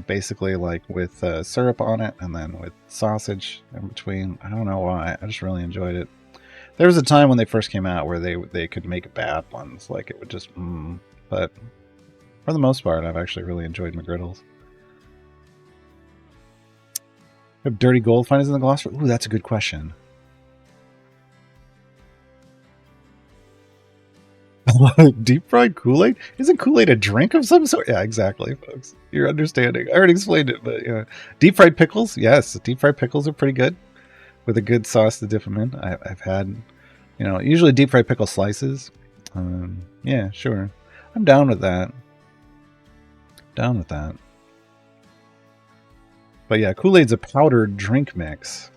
basically like with syrup on it and then with sausage in between. I don't know why. I just really enjoyed it. There was a time when they first came out where they could make bad ones, like it would just but for the most part, I've actually really enjoyed McGriddles. Have dirty gold finds in the glossary? Ooh, that's a good question. Deep fried Kool-Aid? Isn't Kool-Aid a drink of some sort? Yeah, exactly, folks. You're understanding. I already explained it, but yeah. Deep fried pickles? Yes, deep fried pickles are pretty good with a good sauce to dip them in. I've had, usually deep fried pickle slices. Yeah, sure. I'm down with that. Down with that. But yeah, Kool-Aid's a powdered drink mix.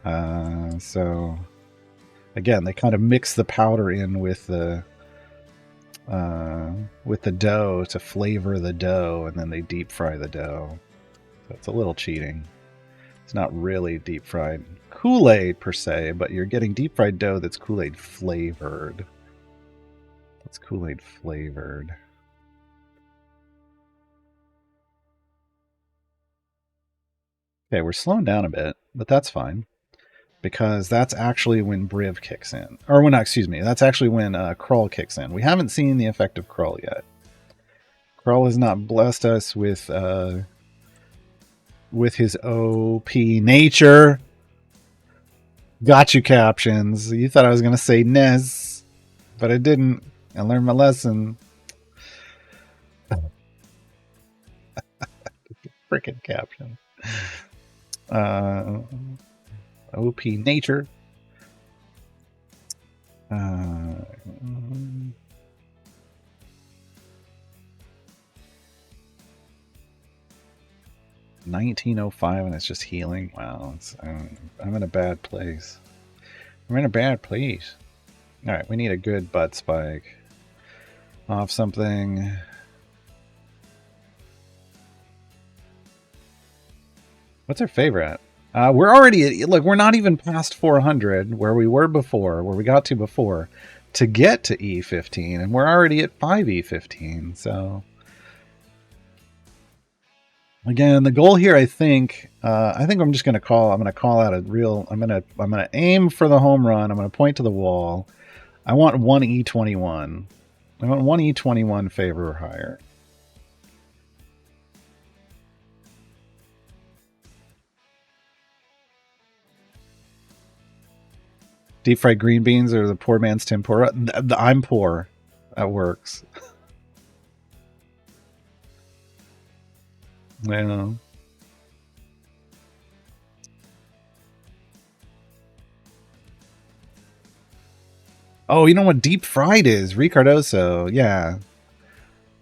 So again, they kind of mix the powder in with the dough to flavor the dough, and then they deep fry the dough. So it's a little cheating. It's not really deep fried Kool-Aid per se, but you're getting deep fried dough that's Kool-Aid flavored. It's Kool-Aid flavored. Okay, we're slowing down a bit, but that's fine. Because that's actually when Briv kicks in. Or when, excuse me, that's actually when Krull kicks in. We haven't seen the effect of Krull yet. Krull has not blessed us with his OP nature. Got you, captions. You thought I was going to say Nez, but I didn't. I learned my lesson. Freaking caption. OP nature. 1905 and it's just healing. Wow, I'm in a bad place. I'm in a bad place. All right, we need a good butt spike off something. What's our favorite? We're already look. We're not even past 400 where we were before, where we got to before, to get to E15, and we're already at 5E15. So again, the goal here, I think I'm just gonna call. I'm gonna call out a real. I'm gonna aim for the home run. I'm gonna point to the wall. I want 1E21. I want 1E21 favor or higher. Deep fried green beans or the poor man's tempura. I'm poor. That works. I know. Oh, you know what deep fried is? Ricardoso. Yeah.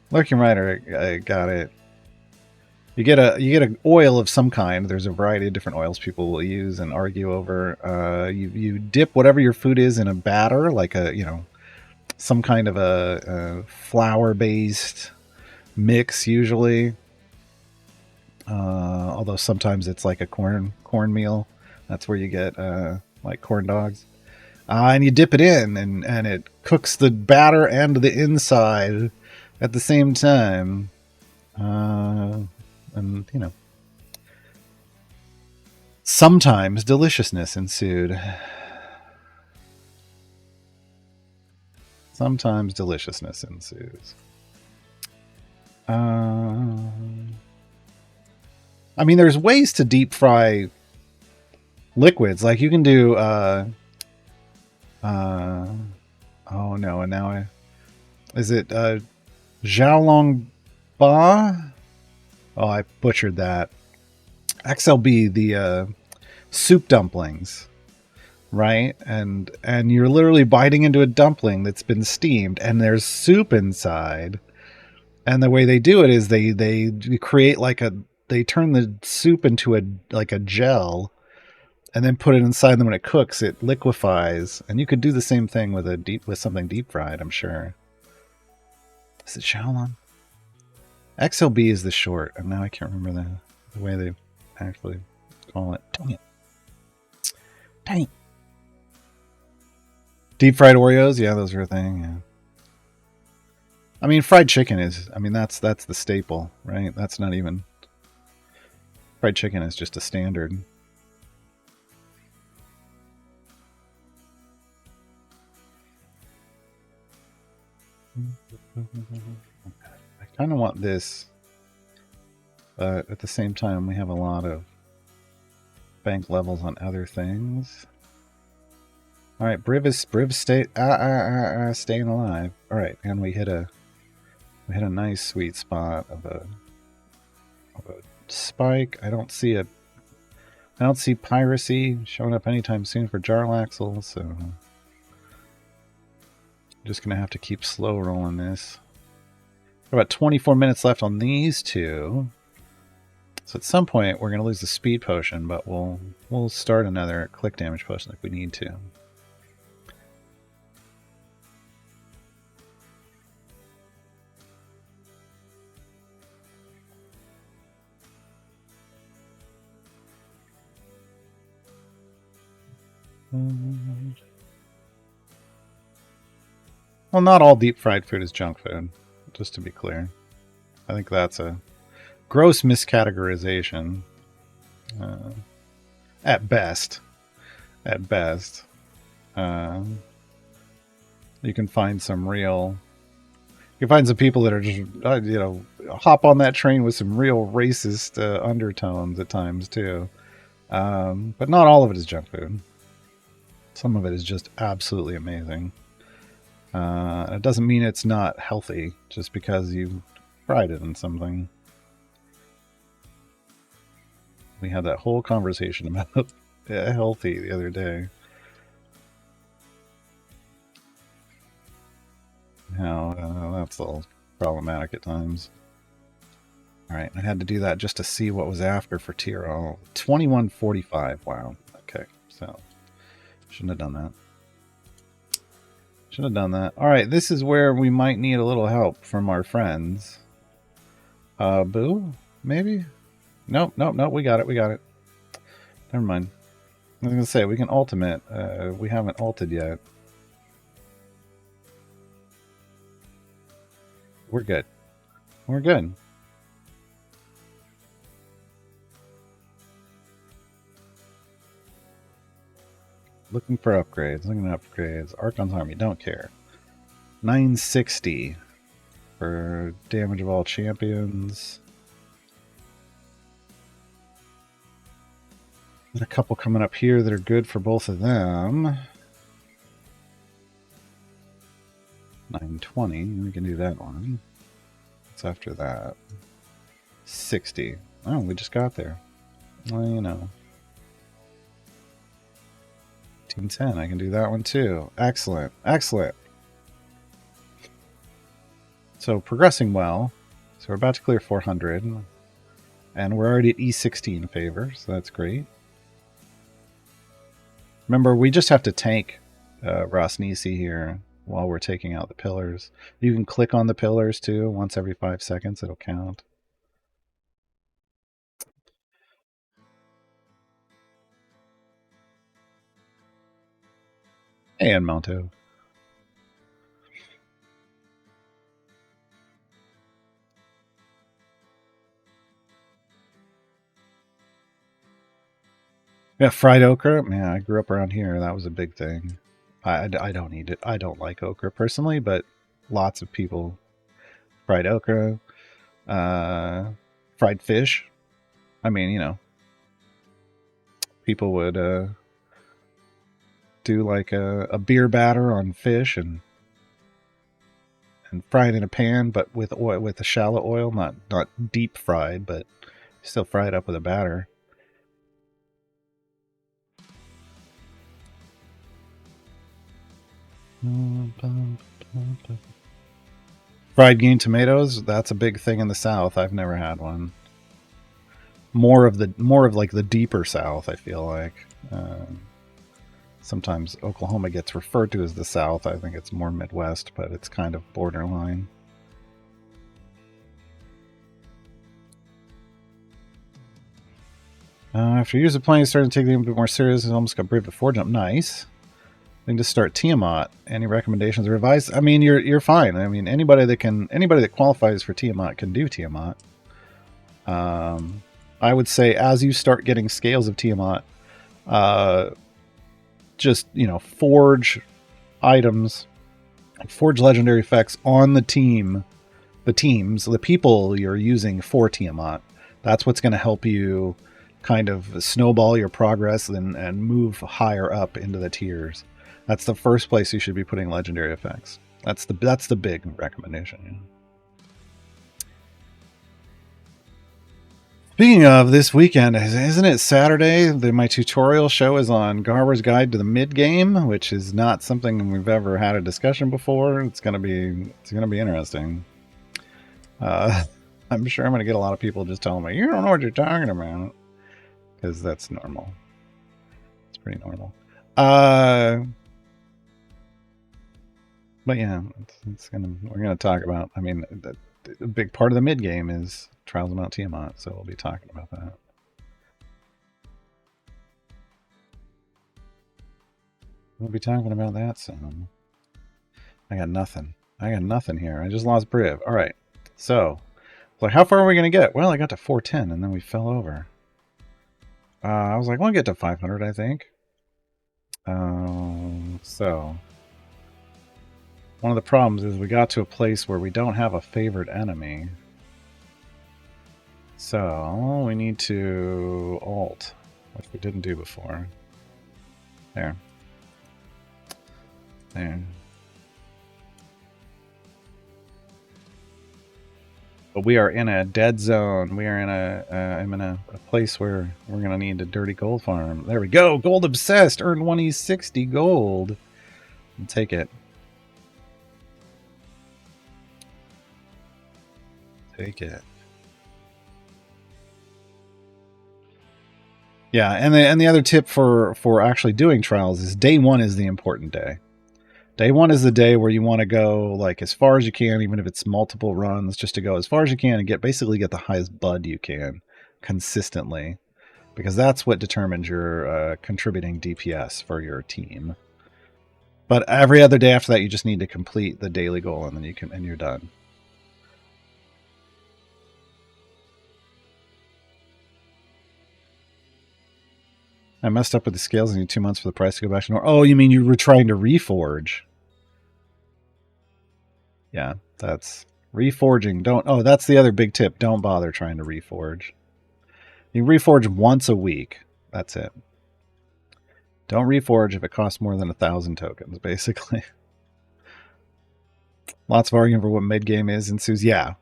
Lurking Rider, I got it. You get an oil of some kind. There's a variety of different oils people will use and argue over. You dip whatever your food is in a batter, like some kind of a flour based mix usually. Although sometimes it's like a cornmeal. That's where you get like corn dogs. And you dip it in, and it cooks the batter and the inside at the same time. And sometimes deliciousness ensued. Sometimes deliciousness ensues. I mean, there's ways to deep fry liquids. Like you can do. Oh no! And now is it Xiaolong Ba? Oh, I butchered that. XLB, the soup dumplings, right? And you're literally biting into a dumpling that's been steamed, and there's soup inside. And the way they do it is they create they turn the soup into a gel, and then put it inside them. When it cooks, it liquefies, and you could do the same thing with something deep fried. I'm sure. Is it Shaolin? XLB is the short, and now I can't remember the way they actually call it. Dang it. Dang it. Deep fried Oreos, yeah, those are a thing, yeah. I mean, fried chicken is, that's the staple, right? That's not even, fried chicken is just a standard. I kind of want this, but at the same time, we have a lot of bank levels on other things. All right, Briv staying alive. All right, and we hit a nice sweet spot of a spike. I don't see piracy showing up anytime soon for Jarlaxle, so I'm just gonna have to keep slow rolling this. About 24 minutes left on these two. So at some point we're gonna lose the speed potion, but we'll start another click damage potion if we need to. Well, not all deep fried food is junk food, just to be clear. I think that's a gross miscategorization. At best. At best. You can find some real... You can find some people that are just, hop on that train with some real racist undertones at times, too. But not all of it is junk food. Some of it is just absolutely amazing. It doesn't mean it's not healthy just because you fried it in something. We had that whole conversation about healthy the other day. How that's all problematic at times. Alright, I had to do that just to see what was after for Tiro. 2145, wow. Okay, so shouldn't have done that. Should have done that. Alright, this is where we might need a little help from our friends. Boo? Maybe? Nope, we got it. Never mind. I was going to say, we can ultimate. We haven't ulted yet. We're good. We're good. Looking for upgrades. Looking at upgrades. Archon's Army. Don't care. 960 for damage of all champions. Got a couple coming up here that are good for both of them. 920. We can do that one. What's after that? 60. Oh, we just got there. Well, you know. 10. I can do that one too. Excellent. Excellent. So progressing well. So we're about to clear 400. And we're already at E16 favor, so that's great. Remember, we just have to tank Rosnisi here while we're taking out the pillars. You can click on the pillars too. Once every 5 seconds, it'll count. And Monto. Yeah, fried okra. Man, I grew up around here. That was a big thing. I don't eat it. I don't like okra personally, but lots of people. Fried okra. Fried fish. I mean, you know, people would do like a beer batter on fish and fry it in a pan, but with oil, with a shallow oil, not deep fried, but still fry it up with a batter. Fried green tomatoes, that's a big thing in the South. I've never had one. More of like the deeper South, I feel like. Sometimes Oklahoma gets referred to as the South. I think it's more Midwest, but it's kind of borderline. After years of playing, started to take the game a bit more serious and almost got brave to 4-jump. Nice. I think to start Tiamat. Any recommendations or advice? I mean, you're fine. I mean, anybody that qualifies for Tiamat can do Tiamat. I would say as you start getting scales of Tiamat, just, you know, forge items, forge legendary effects on the teams, the people you're using for Tiamat. That's what's going to help you kind of snowball your progress and move higher up into the tiers. That's the first place you should be putting legendary effects. That's the big recommendation. Yeah. Speaking of this weekend, isn't it Saturday? My tutorial show is on Garber's Guide to the Mid Game, which is not something we've ever had a discussion before. It's gonna be interesting. I'm sure I'm gonna get a lot of people just telling me you don't know what you're talking about, because that's normal. It's pretty normal. But yeah, we're gonna talk about. I mean, a big part of the mid game is Trials of Mount Tiamat, so we'll be talking about that. We'll be talking about that soon. I got nothing here. I just lost Briv. All right, so how far are we gonna get? Well, I got to 410, and then we fell over. I was like, we'll get to 500, I think. So one of the problems is we got to a place where we don't have a favorite enemy. So we need to alt, which we didn't do before. There. But we are in a dead zone. We are in I'm in a place where we're gonna need a dirty gold farm. There we go. Gold obsessed. Earn 160 gold. I'll take it. Take it. Yeah, and the other tip for actually doing trials is day 1 is the important day. Day 1 is the day where you want to go like as far as you can, even if it's multiple runs, just to go as far as you can and basically get the highest bud you can consistently, because that's what determines your contributing DPS for your team. But every other day after that, you just need to complete the daily goal, and then you're done. I messed up with the scales. I need 2 months for the price to go back to normal. Oh, you mean you were trying to reforge? Yeah, that's reforging. That's the other big tip. Don't bother trying to reforge. You reforge once a week. That's it. Don't reforge if it costs more than 1,000 tokens, basically. Lots of arguing for what mid game is ensues. Yeah,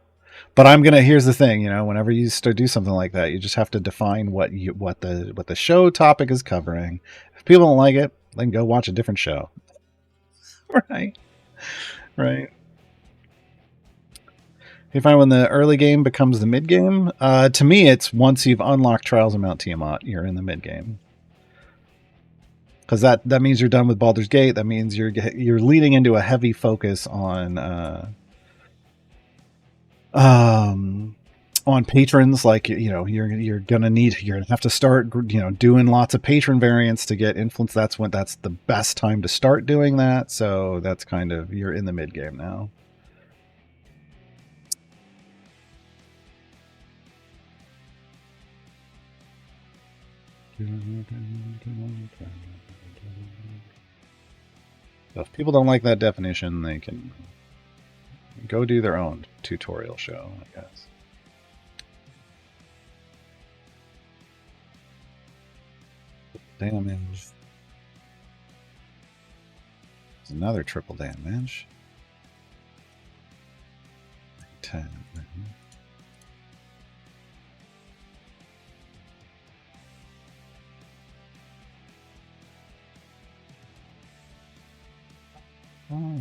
but here's the thing, whenever you start do something like that, you just have to define what the show topic is covering. If people don't like it, they can go watch a different show. Right. You find when the early game becomes the mid game. To me, it's once you've unlocked Trials of Mount Tiamat, you're in the mid game. Because that means you're done with Baldur's Gate. That means you're leading into a heavy focus on patrons. Like you're gonna have to start doing lots of patron variants to get influence. That's the best time to start doing that. So that's kind of, you're in the mid game now. So if people don't like that definition, they can go do their own tutorial show, I guess. Damage. There's another triple damage. 10. Oh.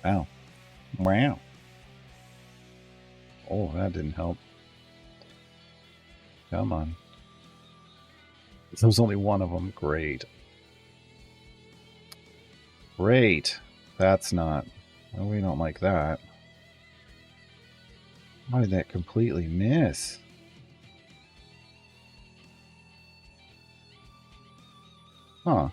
Wow. Wow. Oh, that didn't help. Come on. There was only one of them. Great. Great. That's not... Well, we don't like that. Why did that completely miss? Huh.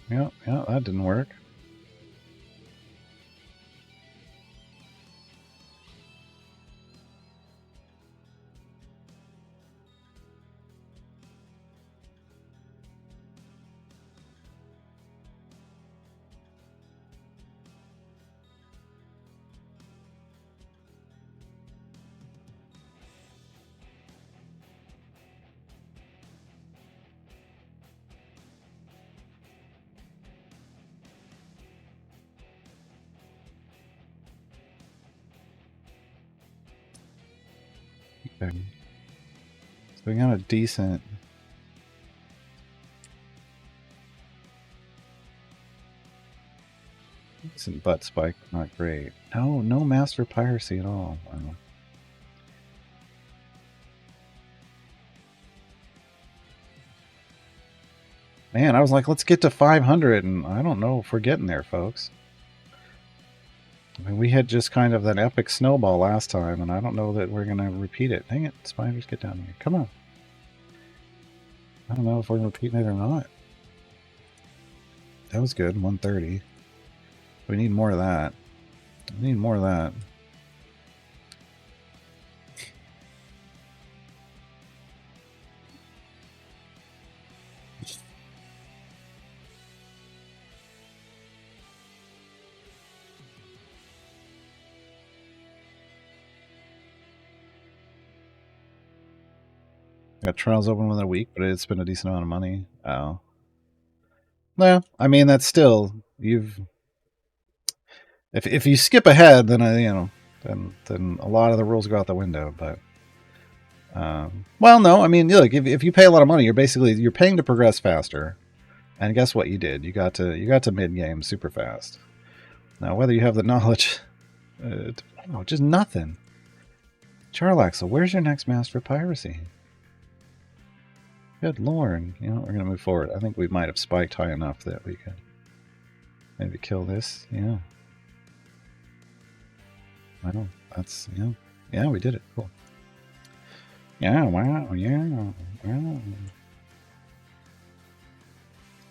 Yeah, that didn't work. Okay. So we got a decent butt spike, not great. No master piracy at all. Wow. Man, I was like, let's get to 500, and I don't know if we're getting there, folks. I mean, we had just kind of that epic snowball last time, and I don't know that we're going to repeat it. Dang it, spiders, get down here. Come on. I don't know if we're repeating it or not. That was good, 130. We need more of that. We need more of that. Got trials open within a week, but it's been a decent amount of money. Oh. Well, I mean, that's still, if you skip ahead, then then a lot of the rules go out the window. But well, no, I mean, look, if you pay a lot of money, you're paying to progress faster. And guess what you did? You got to mid game super fast. Now, whether you have the knowledge, just nothing. Charlaxle, where's your next master of piracy? Good lord. We're going to move forward. I think we might have spiked high enough that we could maybe kill this. Yeah. Well, that's, yeah, we did it. Cool. Yeah, wow, yeah.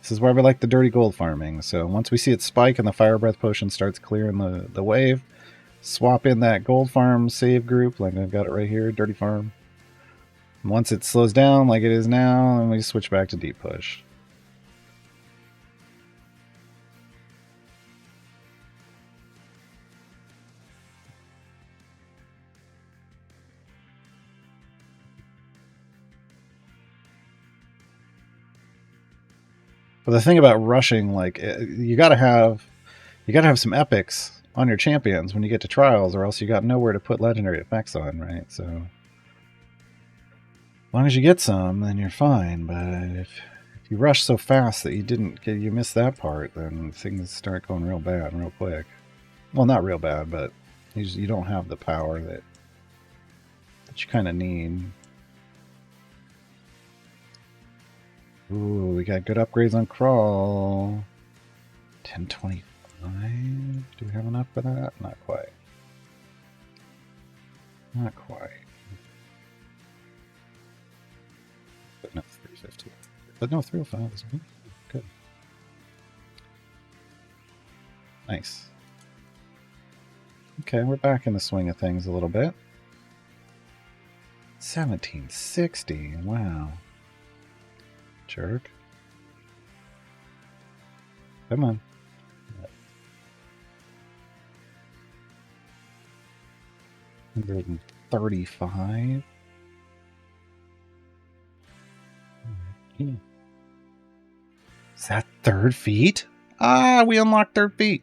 This is why we like the dirty gold farming. So once we see it spike and the fire breath potion starts clearing the wave, swap in that gold farm save group, like I've got it right here, dirty farm. Once it slows down like it is now, then we switch back to deep push. But the thing about rushing, like you gotta have some epics on your champions when you get to trials, or else you got nowhere to put legendary effects on, right? So as long as you get some, then you're fine. But if you rush so fast that you miss that part, then things start going real bad real quick. Well, not real bad, but you don't have the power that you kind of need. Ooh, we got good upgrades on crawl. 1025. Do we have enough for that? Not quite. Not quite. But no, 350. But no, 305 is good. Nice. Okay, we're back in the swing of things a little bit. 1760. Wow. Jerk. Come on. 135. Is that third feat? Ah, we unlocked third feat.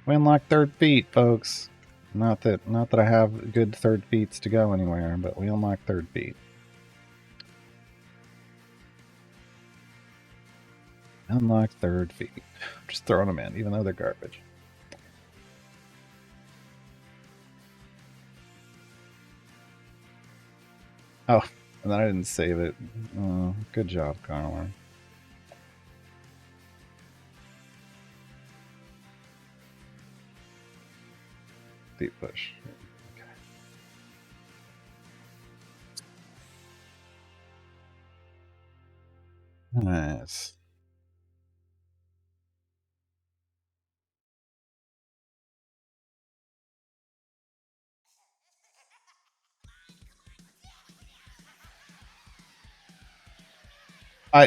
We unlocked third feat, folks. Not that I have good third feats to go anywhere, but we unlocked third feat. Unlock third feat. I'm just throwing them in, even though they're garbage. Oh, and then I didn't save it. Oh, good job, Carla. Deep push. Okay. Nice.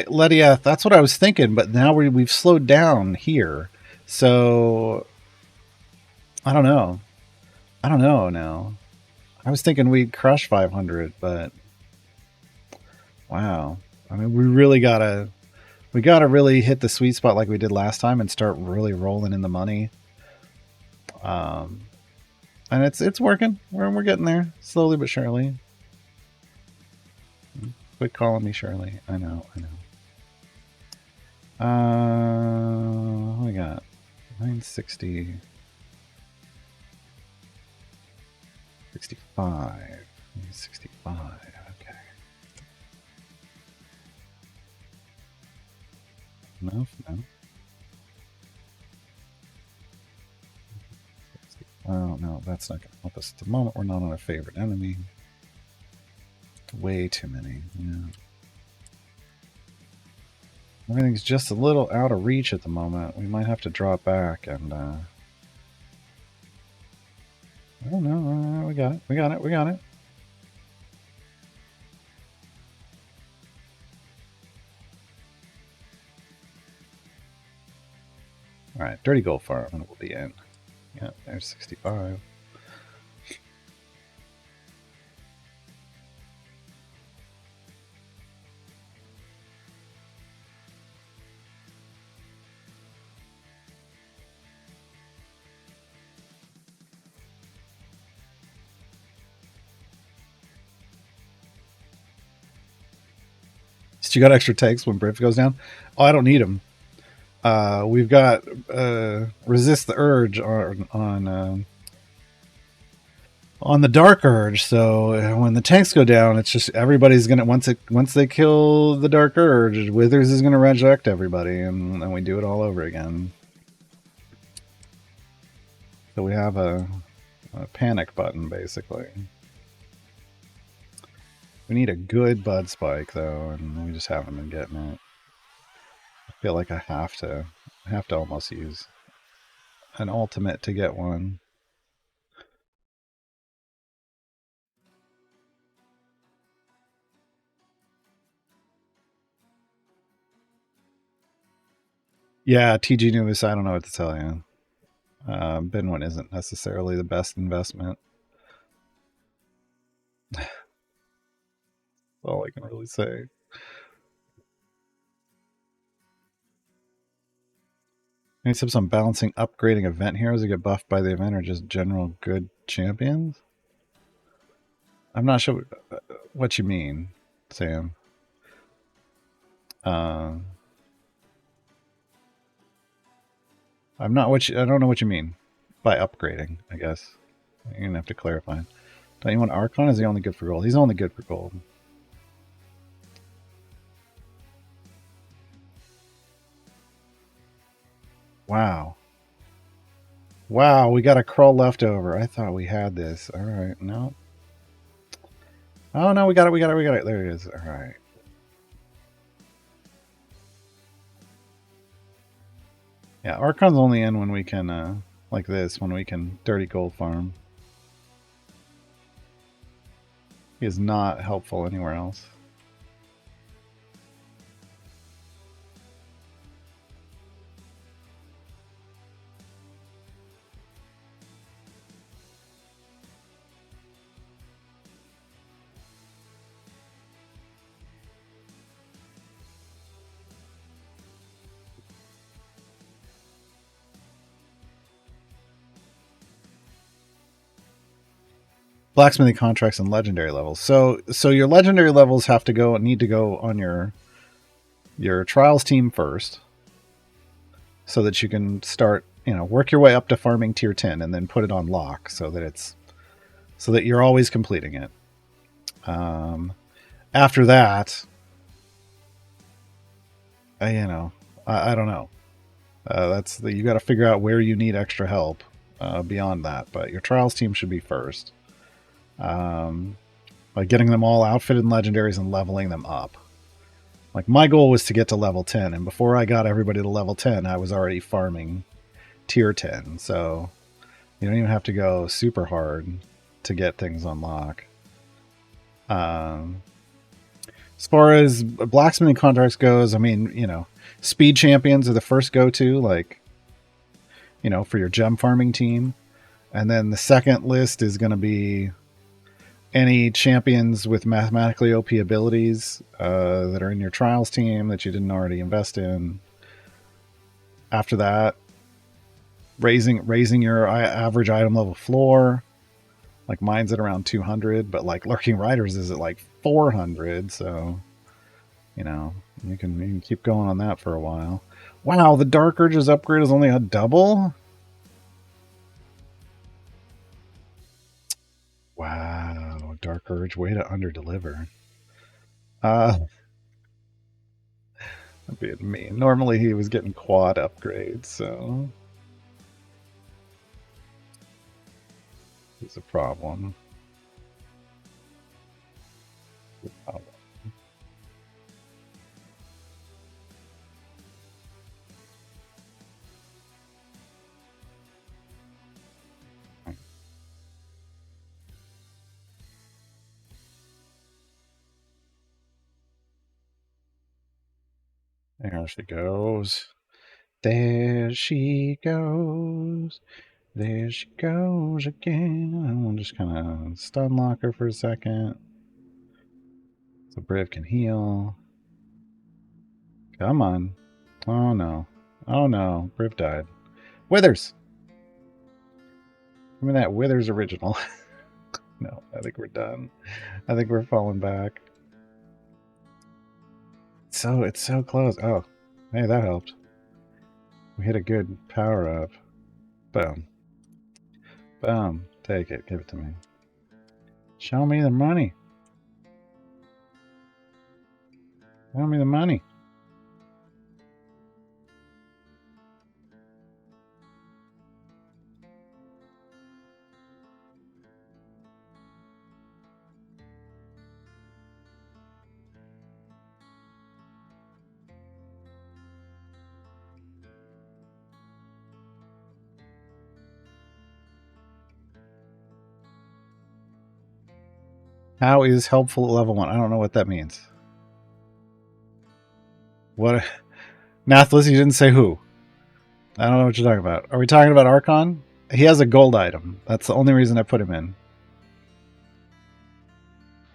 Lydia, that's what I was thinking, but now we've slowed down here. So I don't know. I don't know now. I was thinking we'd crush 500, but wow. I mean, we gotta really hit the sweet spot like we did last time and start really rolling in the money. And it's working. We're getting there slowly but surely. Quit calling me Shirley. I know. What we got? 960. 65. 65. Okay. Enough? No. Oh, no, that's not going to help us at the moment. We're not on a favorite enemy. Way too many. Yeah. Everything's just a little out of reach at the moment. We might have to drop back and I don't know. We got it. Alright, Dirty Gold Farm and we'll be in. Yeah, there's 65. You got extra takes when Briff goes down? Oh, I don't need them. We've got resist the urge on the dark urge. So when the tanks go down, it's just everybody's gonna once they kill the dark urge, Withers is gonna resurrect everybody, and then we do it all over again. So we have a panic button basically. We need a good bud spike though, and we just haven't been getting it. I feel like I have to almost use an ultimate to get one. Yeah, TG News, I don't know what to tell you. Binwin isn't necessarily the best investment. That's all I can really say. Any tips on balancing upgrading event heroes that get buffed by the event or just general good champions? I'm not sure what you mean, Sam. I'm not what you, I don't know what you mean by upgrading, I guess. You're going to have to clarify. Don't you want Archon? Is he only good for gold? He's only good for gold. Wow. Wow, we got a Krull leftover. I thought we had this. All right, no. Oh, no, we got it. There it is. All right. Yeah, Archon's only in when we can, like this, when we can dirty gold farm. He is not helpful anywhere else. Blacksmithing contracts and legendary levels. So your legendary levels need to go on your trials team first, so that you can start, work your way up to farming tier 10 and then put it on lock so that you're always completing it. After that, I don't know. You got to figure out where you need extra help beyond that. But your trials team should be first. Like getting them all outfitted in legendaries and leveling them up. Like my goal was to get to level 10, and before I got everybody to level 10, I was already farming tier 10. So you don't even have to go super hard to get things on lock. As far as blacksmithing contracts goes, I mean, speed champions are the first go-to, like, for your gem farming team. And then the second list is going to be any champions with mathematically OP abilities that are in your trials team that you didn't already invest in. After that, raising your average item level floor. Like mine's at around 200, but like Lurking Riders is at like 400. So, you can keep going on that for a while. Wow, the Dark Urge's upgrade is only a double? Wow, Dark Urge, way to underdeliver. That'd be me. Normally he was getting quad upgrades, so it's a problem. There she goes. There she goes. There she goes again. And we'll just kind of stun lock her for a second. So Briv can heal. Come on. Oh no. Oh no. Briv died. Withers! Give me that Withers original. No, I think we're done. I think we're falling back. So it's so close. Oh, hey, that helped. We hit a good power up. Boom. Boom. Take it. Give it to me. Show me the money. Show me the money. How is helpful at level 1? I don't know what that means. What? Nathless, you didn't say who. I don't know what you're talking about. Are we talking about Archon? He has a gold item. That's the only reason I put him in.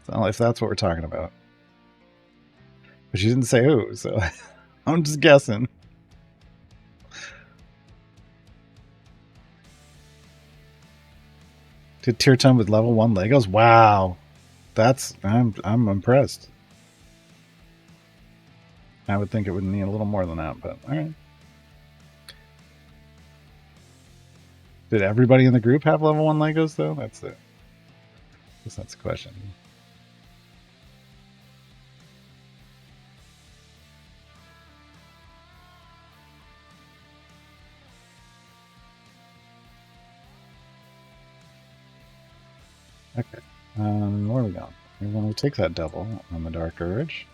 So if that's what we're talking about. But she didn't say who, so I'm just guessing. Did tier 10 with level 1 Legos? Wow. I'm impressed. I would think it would need a little more than that, but alright. Did everybody in the group have level 1 Legos though? That's the question. Okay. Where are we going? We're going to take that double on the Dark Urge.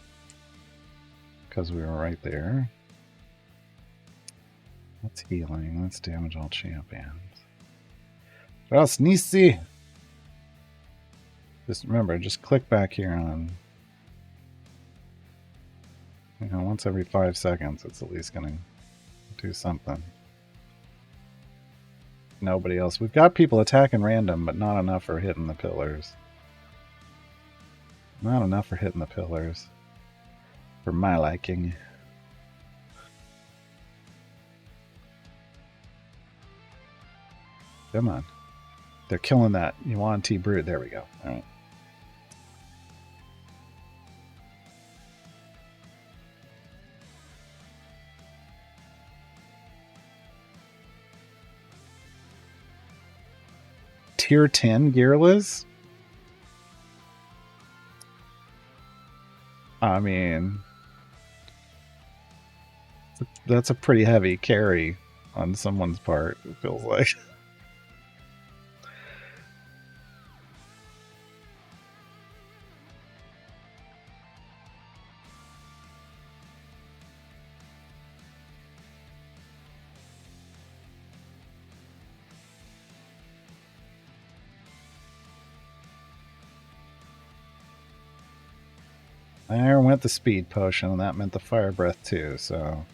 Because we were right there. That's healing. Let's damage all champions. Nisi! Just remember, just click back here on... once every 5 seconds, it's at least going to do something. Nobody else. We've got people attacking random, but not enough for hitting the pillars. Not enough for hitting the pillars. For my liking. Come on. They're killing that Yuan T Brood. There we go. Alright. Tier 10 Gearless? I mean, that's a pretty heavy carry on someone's part, it feels like. There went the speed potion, and that meant the fire breath too, so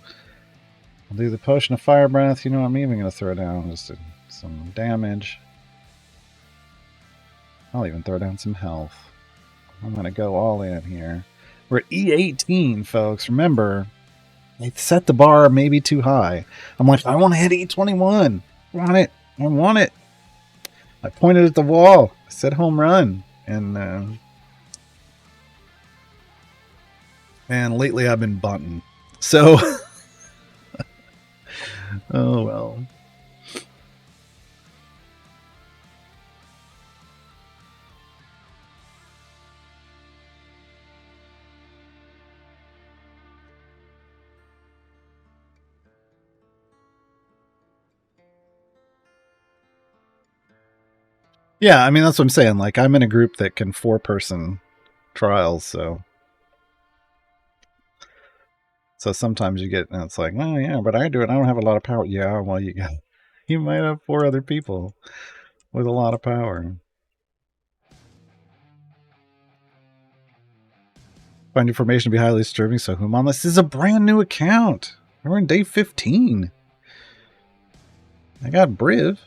I'll do the potion of fire breath. You know what I'm even going to throw down just some damage. I'll even throw down some health. I'm going to go all in here. We're at E18, folks. Remember, I set the bar maybe too high. I'm like, I want to hit E21. I want it. I want it. I pointed at the wall. I said home run. And lately I've been bunting. So, oh well. Yeah, I mean, that's what I'm saying. Like, I'm in a group that can 4-person trials, so sometimes you get, and it's like, oh yeah, but I do it. I don't have a lot of power. Yeah, well, you might have 4 other people with a lot of power. Find information to be highly disturbing. So, Human, this is a brand new account. We're in day 15. I got Briv.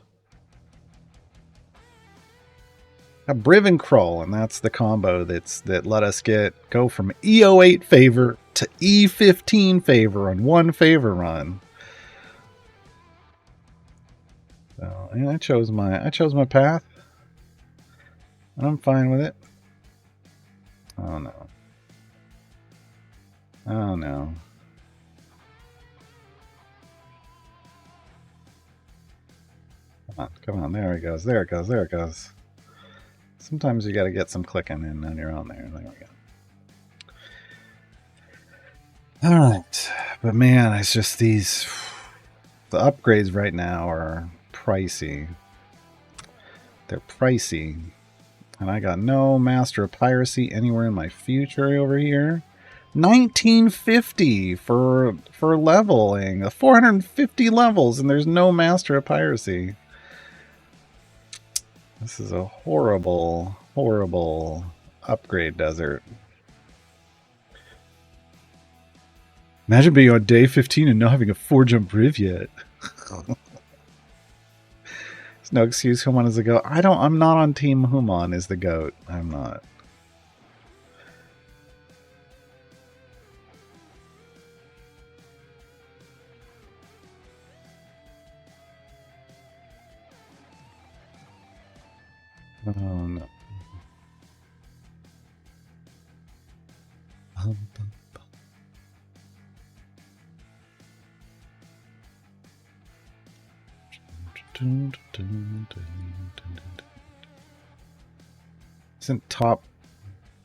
Got Briv and Krull, and that's the combo that let us go from E08 favor to E15 favor on 1 favor run. So, and I chose my path. I'm fine with it. Oh no. Oh no. Come on, there it goes. There it goes. There it goes. Sometimes you got to get some clicking in on your own there. There we go. All right, but man, it's just the upgrades right now are pricey. They're pricey, and I got no Master of Piracy anywhere in my future over here. 1950 for leveling, 450 levels, and there's no Master of Piracy. This is a horrible, horrible upgrade desert. Imagine being on day 15 and not having a 4-jump Riv yet. There's no excuse. Human is the goat. I'm not on Team Human is the goat. I'm not. Oh no. Isn't top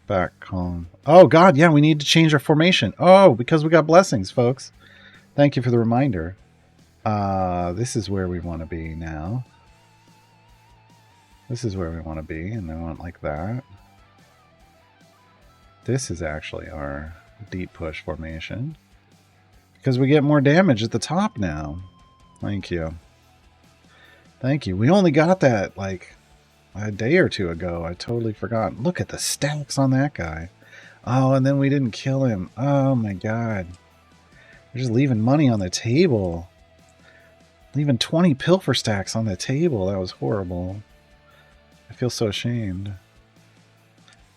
back column? Oh god, yeah, we need to change our formation. Oh, because we got blessings, folks. Thank you for the reminder. This is where we want to be now. This is where we want to be, and I want like that. This is actually our deep push formation. Because we get more damage at the top now. Thank you. Thank you. We only got that like a day or two ago. I totally forgot. Look at the stacks on that guy. Oh, and then we didn't kill him. Oh my god. We're just leaving money on the table. Leaving 20 pilfer stacks on the table. That was horrible. I feel so ashamed.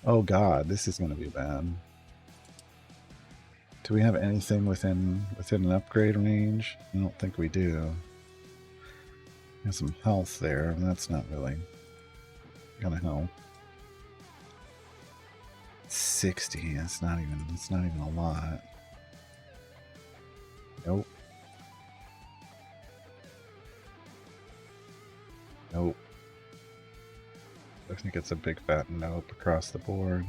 Oh god, this is going to be bad. Do we have anything within an upgrade range? I don't think we do. We have some health there, and that's not really gonna help. 60. It's not even a lot. Nope. Nope. I think it's a big fat nope across the board.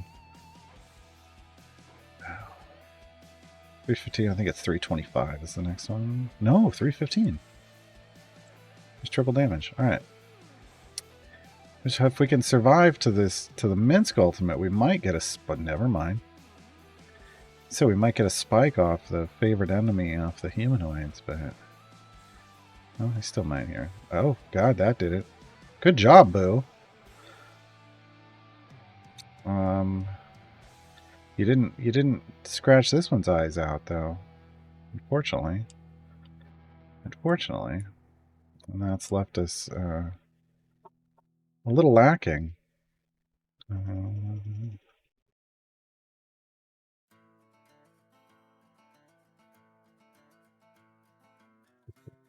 315, I think it's 325 is the next one. No, 315. Just triple damage. Alright. If we can survive to the Minsk ultimate, we might get but never mind. So we might get a spike off the favored enemy off the humanoids, but oh, I still might here. Oh god, that did it. Good job, Boo. You didn't scratch this one's eyes out though. Unfortunately. And that's left us a little lacking.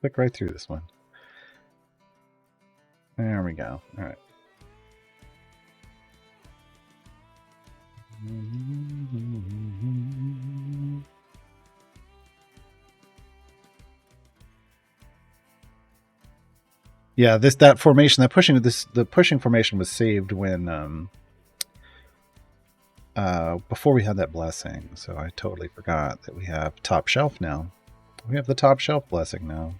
Click right through this one. There we go. All right. Yeah, that formation, the pushing formation was saved when before we had that blessing. So I totally forgot that we have top shelf now. We have the top shelf blessing now.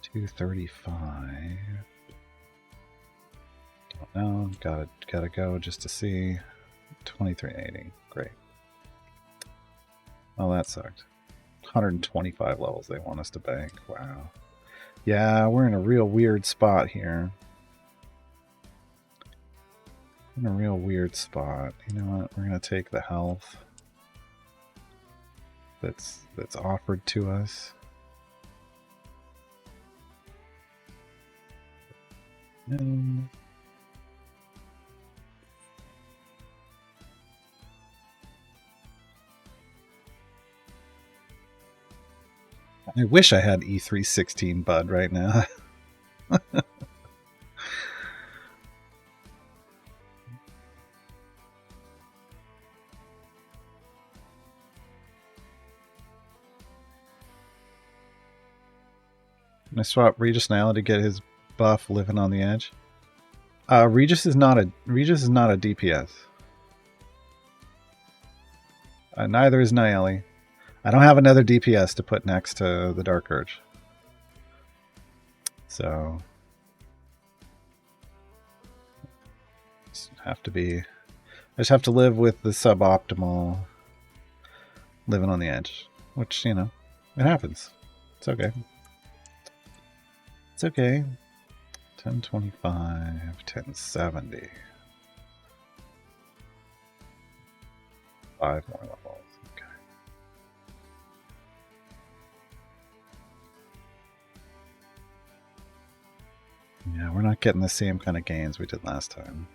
235. Don't know. Gotta go just to see. 2380. Great. Oh, that sucked. 125 levels they want us to bank. Wow. Yeah, we're in a real weird spot here. In a real weird spot. You know what? We're gonna take the health that's offered to us. And I wish I had E316 Bud right now. Can I swap Regis now to get his buff living on the edge? Regis is not a DPS. Neither is Nayeli. I don't have another DPS to put next to the Dark Urge. So I just have to live with the suboptimal living on the edge. Which, you know, it happens. It's okay. It's okay. 1025, 1070. 5 more levels. Okay. Yeah, we're not getting the same kind of gains we did last time.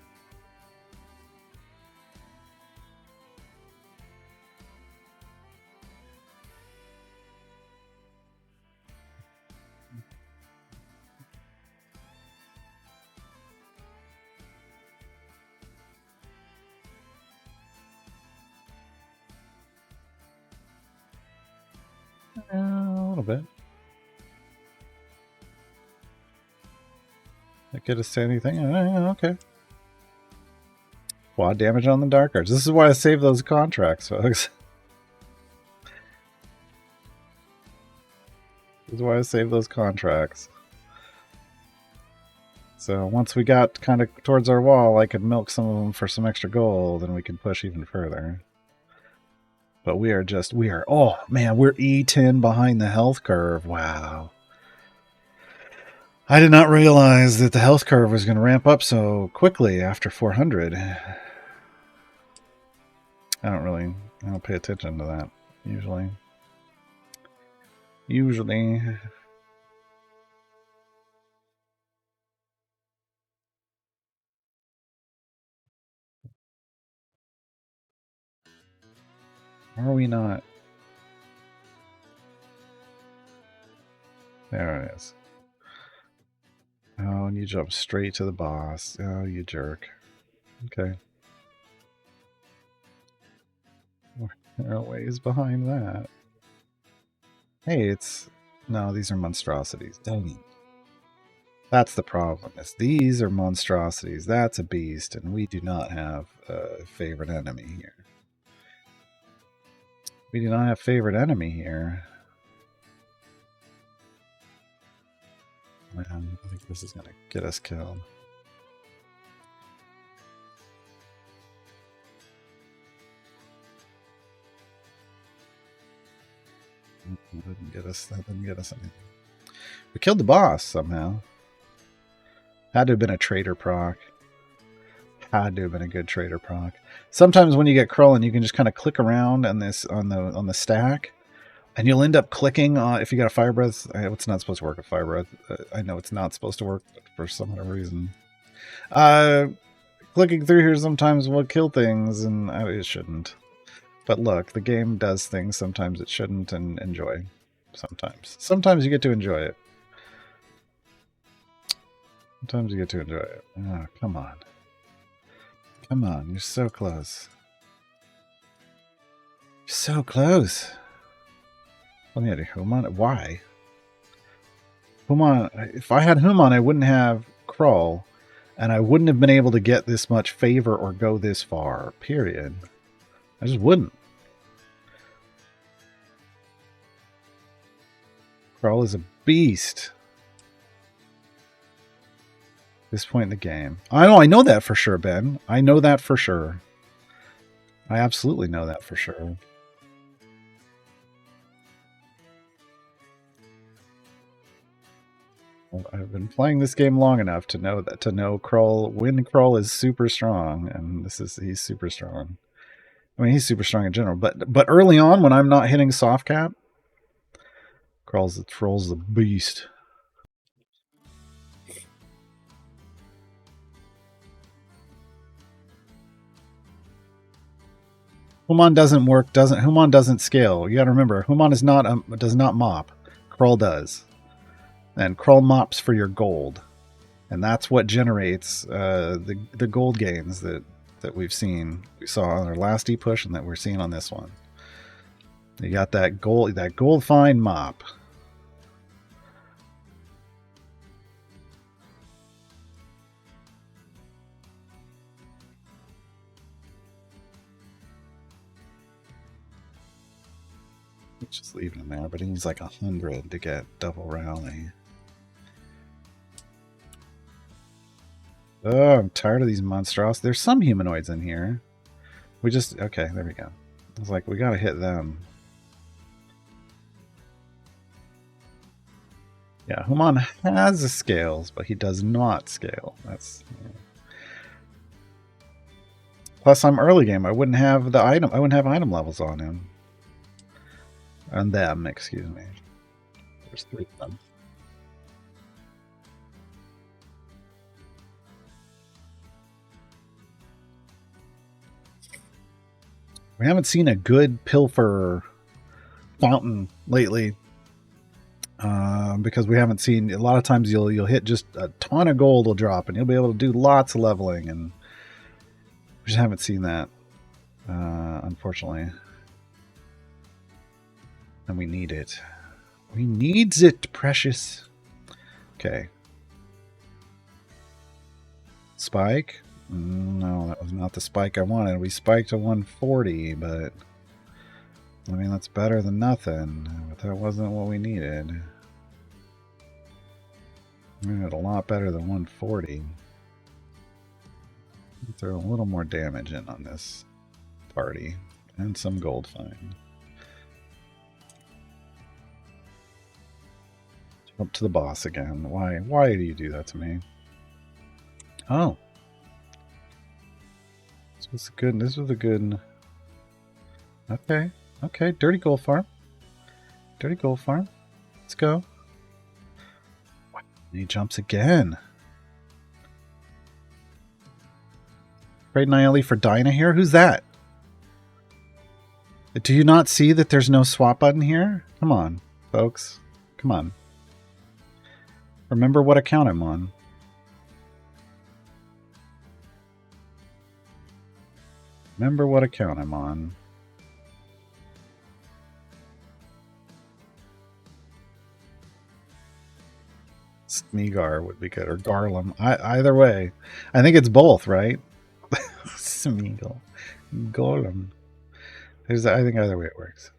A little bit. That get us to anything? Okay. Quad damage on the Dark Arts. This is why I saved those contracts, folks. This is why I saved those contracts. So once we got kind of towards our wall, I could milk some of them for some extra gold, and we could push even further. But oh man, we're E10 behind the health curve. Wow. I did not realize that the health curve was going to ramp up so quickly after 400. I don't pay attention to that, usually. Are we not? There it is. Oh, and you jump straight to the boss. Oh, you jerk. Okay. There are ways behind that. Hey, no, these are monstrosities. Dang it. That's the problem. These are monstrosities. That's a beast, and we do not have a favorite enemy here. We do not have favorite enemy here. Man, I think this is going to get us killed. That didn't get us anything. We killed the boss somehow. Had to have been a traitor proc. Had to have been a good traitor proc. Sometimes when you get crawling, you can just kind of click around on this on the stack, and you'll end up clicking on, if you got a fire breath. It's not supposed to work with fire breath. I know it's not supposed to work, but for some other reason. Clicking through here sometimes will kill things, and it shouldn't. But look, the game does things sometimes it shouldn't, and enjoy. Sometimes you get to enjoy it. Sometimes you get to enjoy it. Oh, come on. Come on, you're so close. You're so close. Let me add Human. Why? Human. If I had Human, I wouldn't have Crawl, and I wouldn't have been able to get this much favor or go this far. Period. I just wouldn't. Crawl is a beast. This point in the game. I know that for sure, Ben. I know that for sure. I absolutely know that for sure. I've been playing this game long enough to know Krull, when Krull is super strong, and he's super strong. I mean, he's super strong in general, but early on when I'm not hitting soft cap, Krull's the beast. Human doesn't work. Human doesn't scale. You got to remember, Human does not mop. Krull does, and Krull mops for your gold, and that's what generates the gold gains that we've seen. We saw on our last push, and that we're seeing on this one. You got that gold find mop. Just leaving him there, but he needs like 100 to get double rally. Oh, I'm tired of these monstrosities. There's some humanoids in here. Okay, there we go. I was like, we gotta hit them. Yeah, Human has the scales, but he does not scale. That's... Yeah. Plus, I'm early game. I wouldn't have item levels on him. On them, excuse me. There's 3 of them. We haven't seen a good pilfer fountain lately, because we haven't seen. A lot of times you'll hit just a ton of gold will drop, and you'll be able to do lots of leveling, and we just haven't seen that, unfortunately. And we need it. We needs it, precious. Okay. Spike? No, that was not the spike I wanted. We spiked to 140, but I mean, that's better than nothing. But that wasn't what we needed. We needed a lot better than 140. Throw a little more damage in on this party. And some gold fine. Up to the boss again. Why do you do that to me? Oh. This was a good... Okay. Okay, Dirty Gold Farm. Dirty Gold Farm. Let's go. And he jumps again. Trade Nayeli for Dinah here? Who's that? Do you not see that there's no swap button here? Come on, folks. Come on. Remember what account I'm on. Remember what account I'm on. Smeagol would be good, or Garlem. Either way. I think it's both, right? Smeagol. Golem. I think either way it works.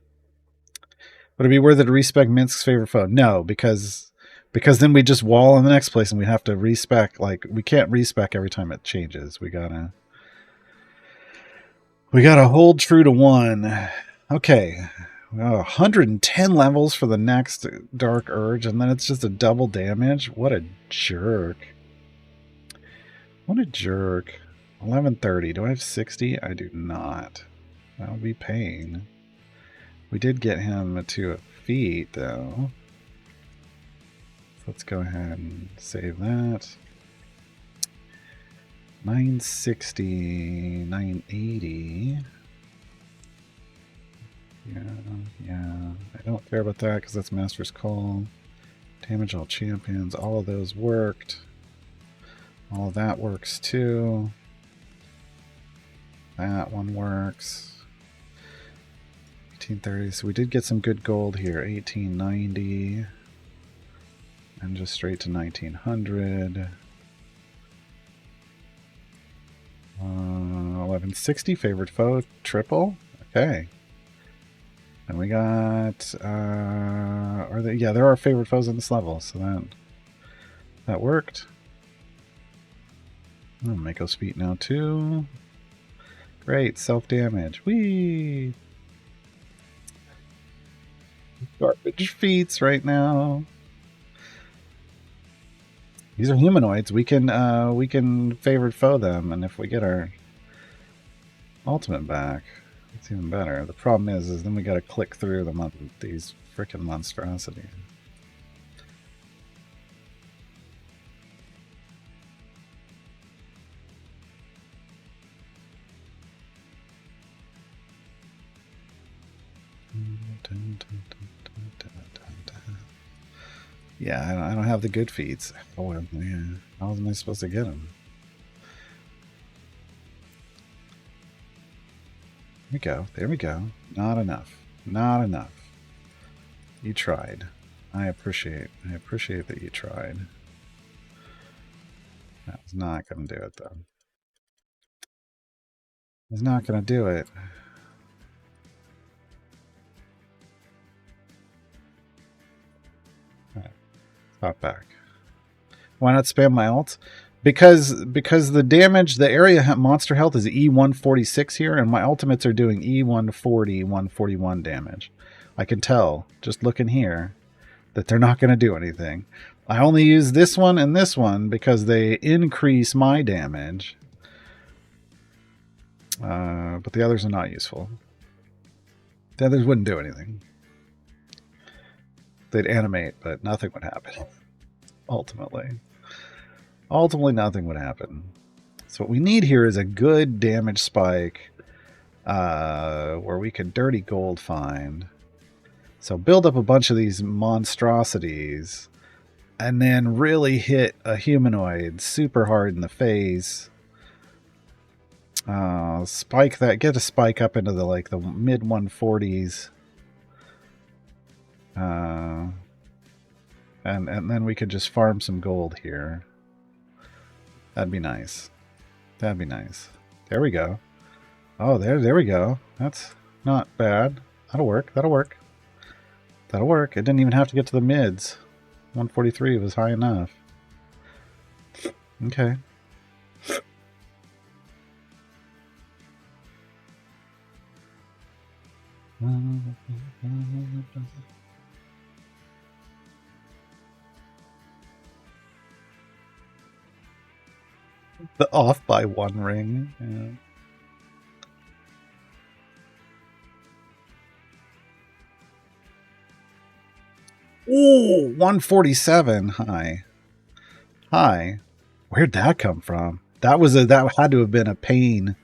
Would it be worth it to respec Minsk's favorite phone? No, because then we just wall in the next place and we have to respec. Like, we can't respec every time it changes. We gotta hold true to one. Okay. 110 levels for the next Dark Urge, and then it's just a double damage. What a jerk. What a jerk. 1130. Do I have 60? I do not. That would be pain. We did get him to a feat, though. So let's go ahead and save that. 960, 980. Yeah. I don't care about that because that's Master's Call. Damage all champions. All of those worked. All of that works too. That one works. 1830. So we did get some good gold here. 1890. And just straight to 1900. 1160. Favorite foe. Triple. Okay. And we got, yeah, there are favorite foes in this level, so that worked. Oh, Mako's feet now too. Great, self-damage. Whee! Garbage feats right now. These are humanoids. We can favorite foe them, and if we get our ultimate back, it's even better. The problem is then we got to click through these freaking monstrosities. Yeah, I don't have the good feats. Oh, yeah. How am I supposed to get them? There we go. There we go. Not enough. Not enough. You tried. I appreciate that you tried. That's not going to do it, though. It's not going to do it. All right. Stop back. Why not spam my ult? Because the damage, the area monster health is E146 here, and my ultimates are doing E140, 141 damage. I can tell, just looking here, that they're not going to do anything. I only use this one and this one because they increase my damage. But the others are not useful. The others wouldn't do anything. They'd animate, but nothing would happen. Ultimately, nothing would happen. So what we need here is a good damage spike where we can dirty gold find. So build up a bunch of these monstrosities and then really hit a humanoid super hard in the face. Spike that, get a spike up into the mid 140s. And then we could just farm some gold here. That'd be nice. That'd be nice. There we go. Oh, there we go. That's not bad. That'll work. That'll work. That'll work. It didn't even have to get to the mids. 143 was high enough. Okay. The off by 1 ring. Yeah. Ooh, 147. Hi. Hi. Where'd that come from? That had to have been a pain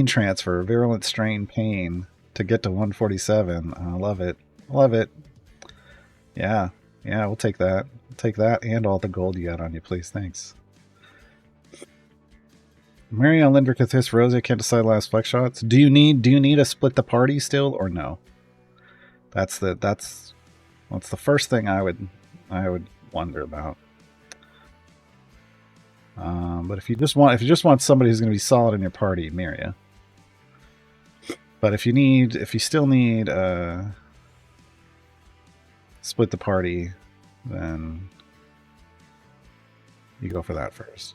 transfer, a virulent strain pain to get to 147. I love it. Love it. Yeah. Yeah, we'll take that. We'll take that and all the gold you got on you, please. Thanks. Marion Lindrick this Rose, I can't decide last flex shots. Do you need to split the party still or no? That's the first thing I would wonder about. But if you just want somebody who's going to be solid in your party, Miria. But if you still need split the party, then you go for that first.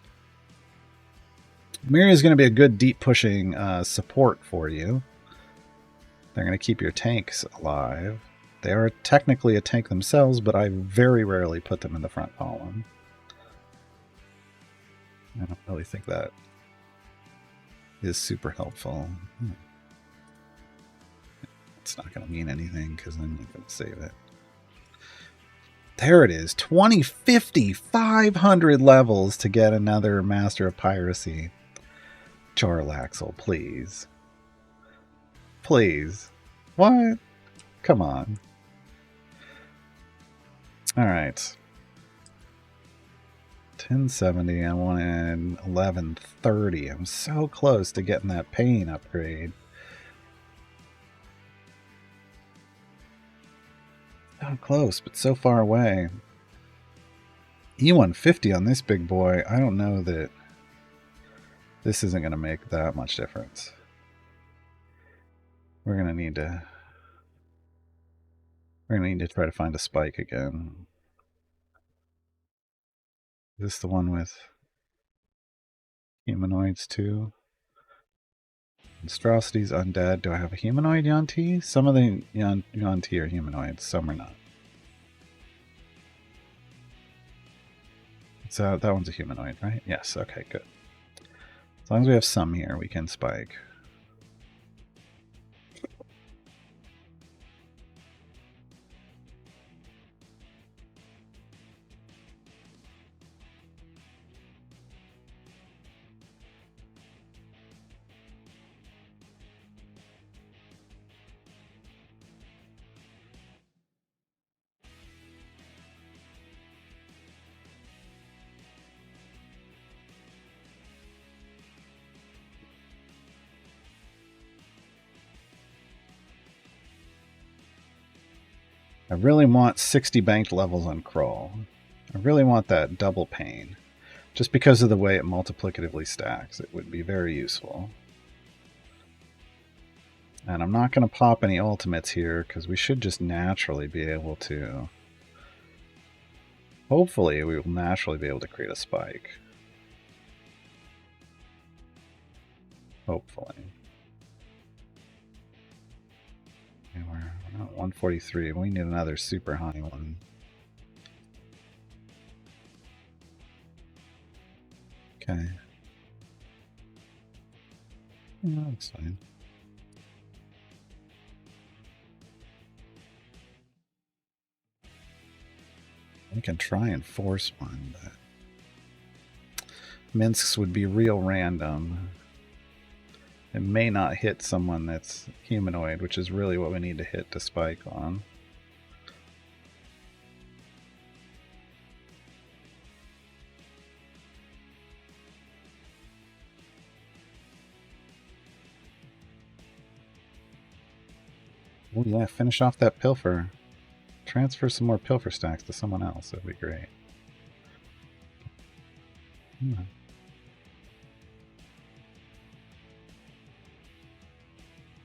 Miria is going to be a good deep pushing support for you. They're going to keep your tanks alive. They are technically a tank themselves, but I very rarely put them in the front column. I don't really think that is super helpful. It's not going to mean anything because I'm not going to save it. There it is. 2050, 500 levels to get another Master of Piracy. Jarlaxle, please. Please. What? Come on. Alright. 1070. I wanted 1130. I'm so close to getting that pain upgrade. So close, but so far away. E150 on this big boy. I don't know that this isn't going to make that much difference. We're going to need to try to find a spike again. Is this the one with humanoids too? Monstrosities, undead. Do I have a humanoid Yuan-Ti? Some of the Yuan-Ti are humanoids, some are not. So that one's a humanoid, right? Yes, okay, good. As long as we have some here, we can spike. I really want 60 banked levels on Crawl. I really want that double pain. Just because of the way it multiplicatively stacks, it would be very useful. And I'm not going to pop any ultimates here, because we should just naturally be able to... Hopefully, we will naturally be able to create a spike. Hopefully. Okay, we're at 143. We need another super high one. Okay. Yeah, that's fine. We can try and force one, but Minsk's would be real random. It may not hit someone that's humanoid, which is really what we need to hit to spike on. Oh yeah, finish off that pilfer. transfer some more pilfer stacks to someone else. That'd be great.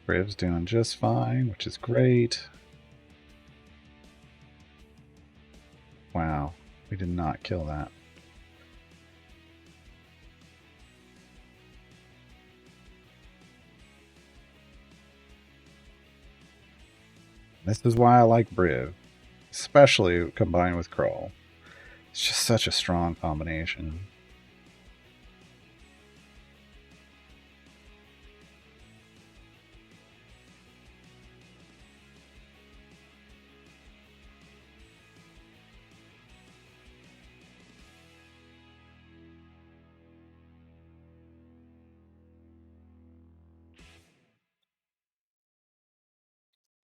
Briv's doing just fine, which is great. Wow, we did not kill that. This is why I like Briv, especially combined with Kroll. It's just such a strong combination.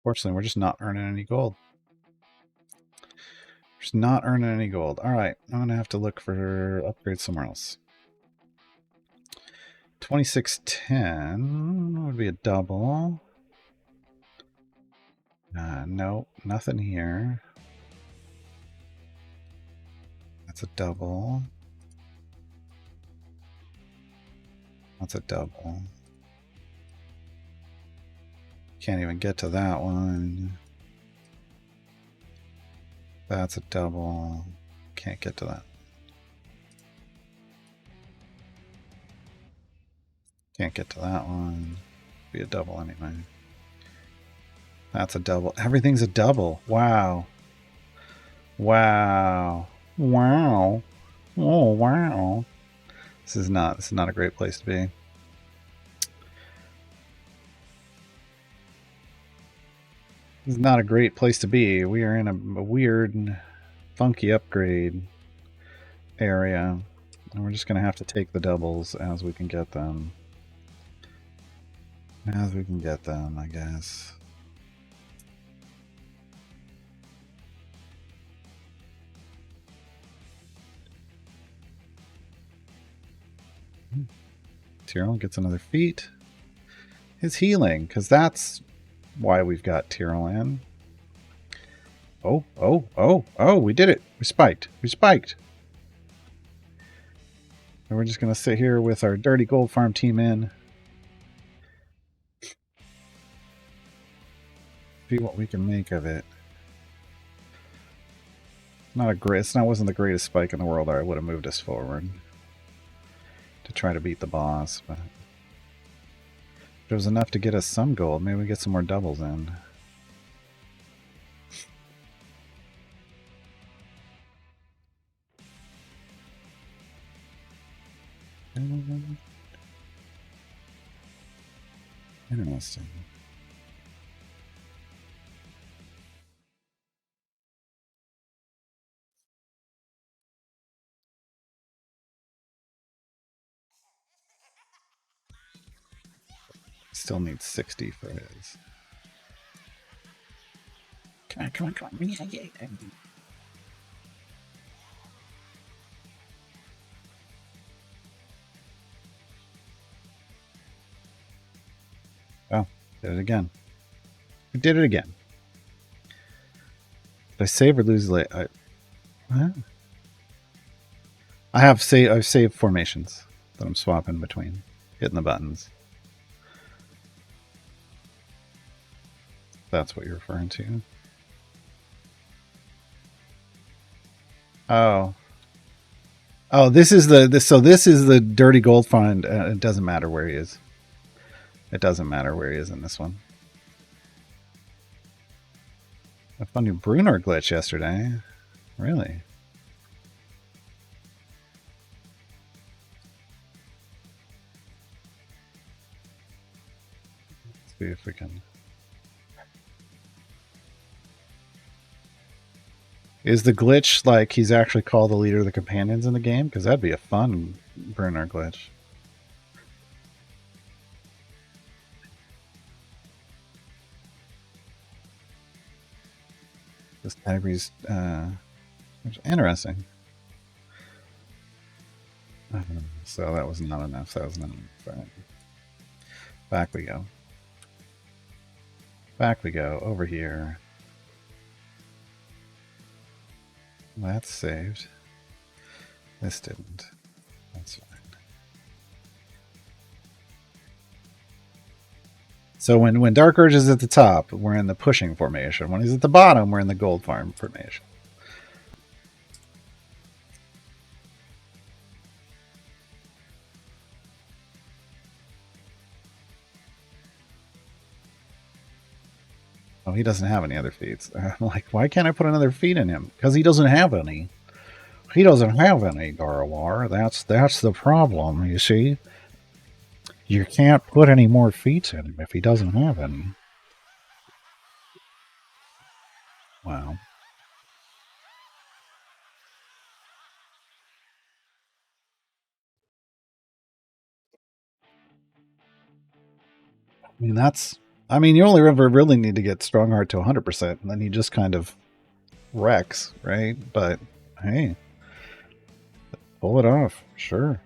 Fortunately, we're just not earning any gold. Just not earning any gold. All right, I'm going to have to look for upgrades somewhere else. 2610 would be a double. Nope, nothing here. That's a double. That's a double. Can't even get to that one. That's a double. Can't get to that. Can't get to that one. Be a double anyway. That's a double. Everything's a double. Wow. Wow. Wow. Oh, wow. This is not a great place to be. This is not a great place to be. We are in a weird, funky upgrade area. And we're just going to have to take the doubles as we can get them. As we can get them, I guess. Tyrell gets another feat. His healing, because that's why we've got Tyrell in. Oh, we did it. We spiked. And we're just going to sit here with our dirty gold farm team in. See what we can make of it. Wasn't the greatest spike in the world, or I would have moved us forward to try to beat the boss, but if it was enough to get us some gold, maybe we get some more doubles in. Interesting. Still needs 60 for his. Come on. Oh, did it again. We did it again. Did I save or lose late? I've saved formations that I'm swapping between, hitting the buttons. That's what you're referring to. Oh, this is the dirty gold find. It doesn't matter where he is. It doesn't matter where he is in this one. I found a new Brunner glitch yesterday. Really? Let's see if we can. Is the glitch like he's actually called the leader of the companions in the game? Because that'd be a fun Brunner glitch. This category's interesting. So that was not enough. Right. Back we go. Back we go. Over here. That's saved. This didn't. That's fine. So when Dark Urge is at the top, we're in the pushing formation. When he's at the bottom, we're in the gold farm formation. Oh, he doesn't have any other feats. I'm like, why can't I put another feat in him? Because he doesn't have any. He doesn't have any, Garwar. That's the problem, you see? You can't put any more feats in him if he doesn't have any. Wow. I mean, you only ever really need to get Strongheart to 100%, and then he just kind of wrecks, right? But hey, pull it off, sure.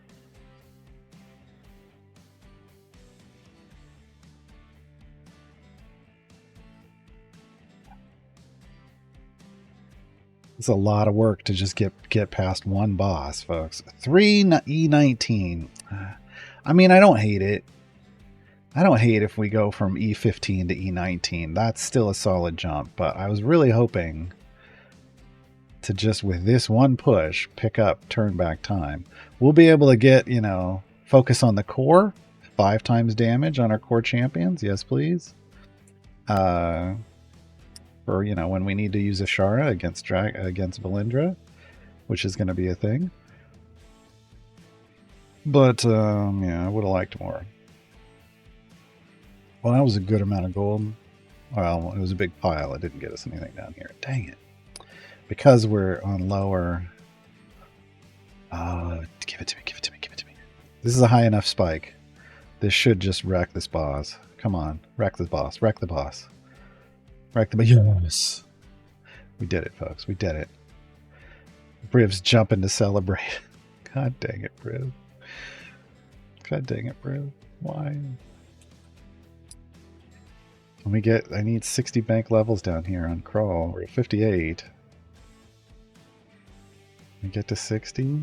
It's a lot of work to just get past one boss, folks. 3 E19. I mean, I don't hate it. I don't hate if we go from E15 to E19. That's still a solid jump, but I was really hoping to just, with this one push, pick up turn back time. We'll be able to get, focus on the core, 5 times damage on our core champions. Yes, please. For, when we need to use Ashara against Valindra, which is going to be a thing. But, yeah, I would have liked more. Well, that was a good amount of gold. Well, it was a big pile. It didn't get us anything down here. Dang it. Because we're on lower... give it to me, give it to me, give it to me. This is a high enough spike. This should just wreck this boss. Come on. Wreck the boss. Wreck the boss. Wreck the boss. Yes. We did it, folks. We did it. Briv's jumping to celebrate. God dang it, Briv. God dang it, Briv. Why? I need 60 bank levels down here on Crawl. We're at 58. We get to 60.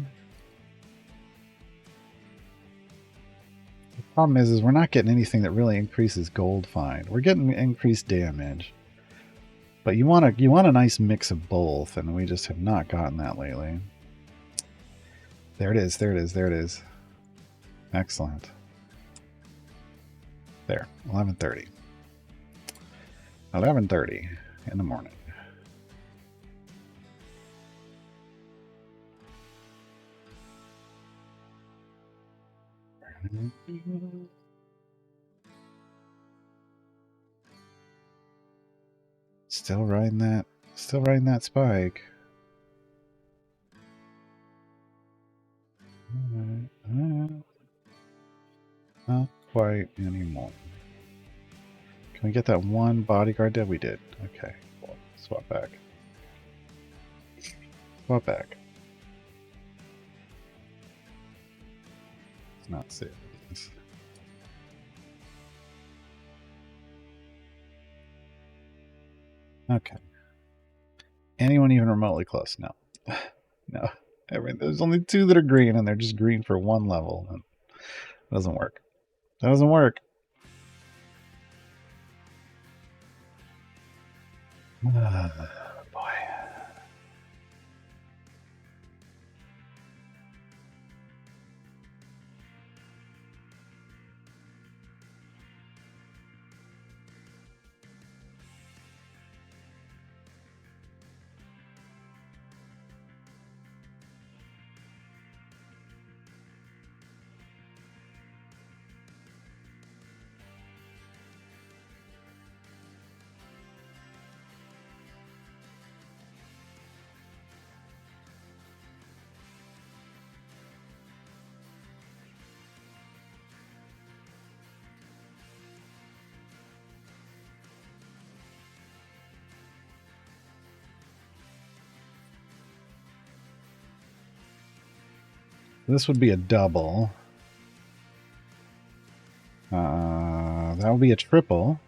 The problem is we're not getting anything that really increases gold find. We're getting increased damage. But you want a nice mix of both, and we just have not gotten that lately. There it is, there it is, there it is. Excellent. There, 11:30. 11:30 in the morning. Still riding that spike. Not quite anymore. Can we get that one bodyguard dead? We did. Okay, cool. Swap back. Swap back. Let's not save this. Okay. Anyone even remotely close? No. No. There's only 2 that are green, and they're just green for 1 level. And it doesn't work. That doesn't work. Boy. This would be a double. That would be a triple.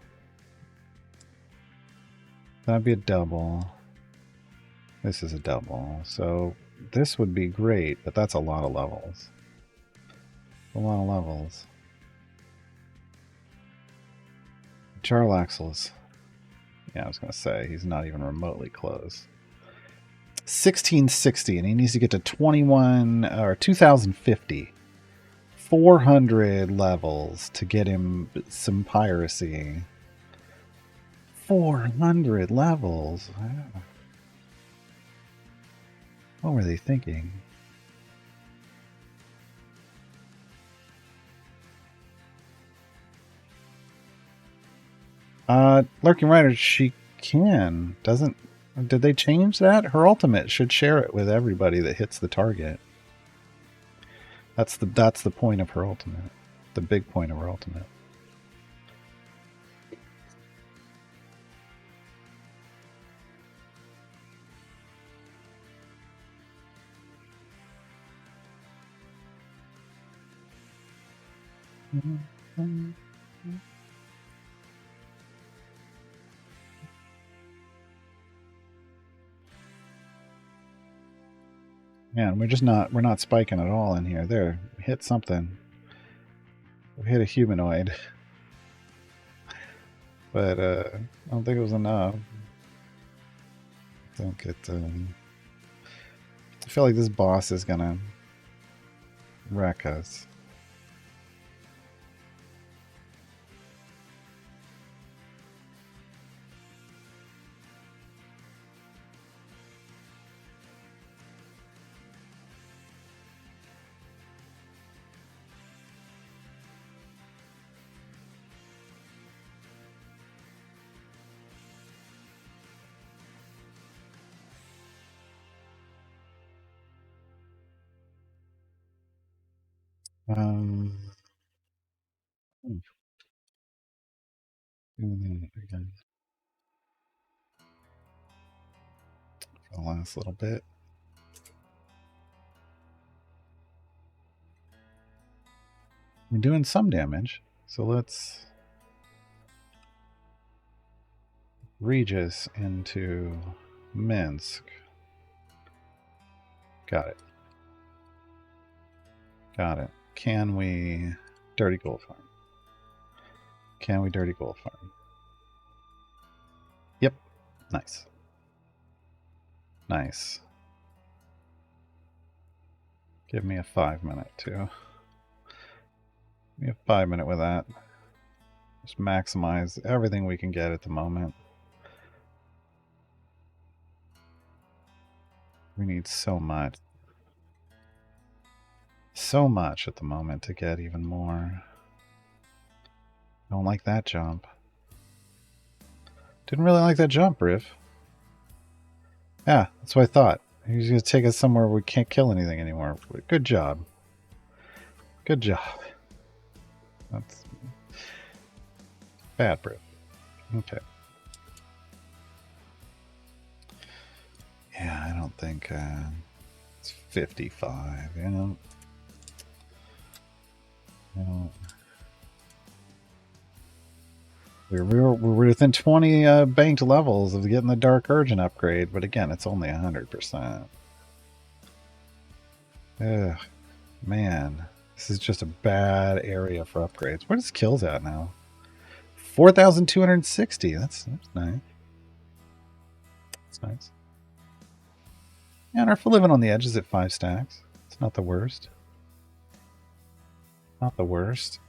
That'd be a double. This is a double. So this would be great, but that's a lot of levels. A lot of levels. Jarlaxle's. Yeah, I was going to say, he's not even remotely close. 1660, and he needs to get to 21 or 2050. 400 levels to get him some piracy. 400 levels. What were they thinking? Lurking Rider, she can. Did they change that? Her ultimate should share it with everybody that hits the target. That's the point of her ultimate. The big point of her ultimate. Man, we're not spiking at all in here. There, hit something. We hit a humanoid. But I don't think it was enough. Don't get I feel like this boss is gonna wreck us. Doing that again for the last little bit. We're doing some damage, so let's Regis into Minsk. Got it. Got it. Can we Dirty Gold Farm? Can we Dirty Gold Farm? Yep. Nice. Nice. Give me a 5-minute too. Give me a 5-minute with that. Just maximize everything we can get at the moment. We need so much. So much at the moment to get even more. Don't like that jump. Didn't really like that jump, Riff. Yeah, that's what I thought. He's going to take us somewhere we can't kill anything anymore. Good job. Good job. That's bad, Riff. Okay. Yeah, I don't think it's 55, you know. We're within 20 banked levels of getting the Dark Urgent upgrade, but again, it's only 100%. Ugh, man, this is just a bad area for upgrades. What is kills at now? 4,260. That's nice. That's nice. And our for living on the edge is at 5 stacks. It's not the worst. Not the worst.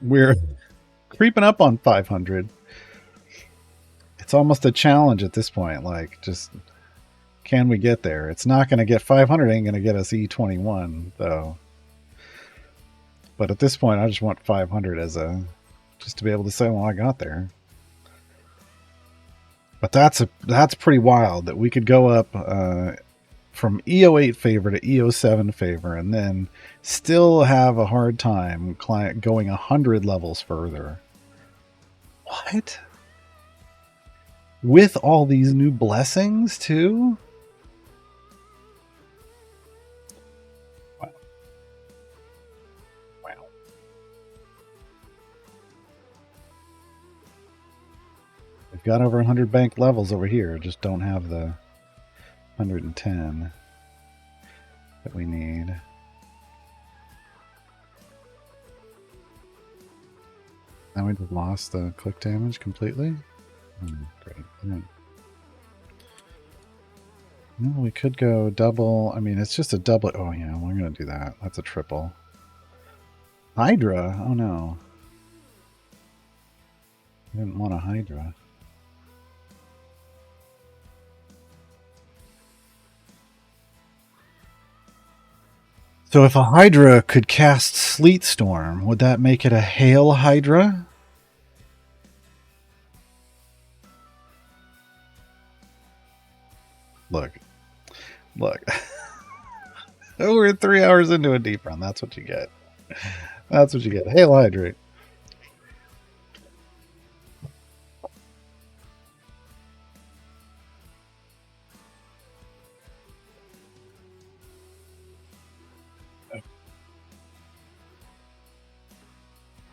We're creeping up on 500. It's almost a challenge at this point. Like, just can we get there? It's not going to get 500. Ain't going to get us E21 though. But at this point, I just want 500 as a just to be able to say, well, I got there. But that's pretty wild that we could go up from EO8 favor to EO7 favor and then still have a hard time going 100 levels further. What? With all these new blessings too? Wow. Wow. We've got over 100 bank levels over here, just don't have the 110 that we need. Now we just lost the click damage completely. Great. Yeah. Well, we could go double. I mean, it's just a double. Oh, yeah, we're going to do that. That's a triple. Hydra? Oh, no. I didn't want a Hydra. So if a Hydra could cast Sleet Storm, would that make it a Hail Hydra? Look. We're 3 hours into a deep run. That's what you get. That's what you get. Hail Hydrate.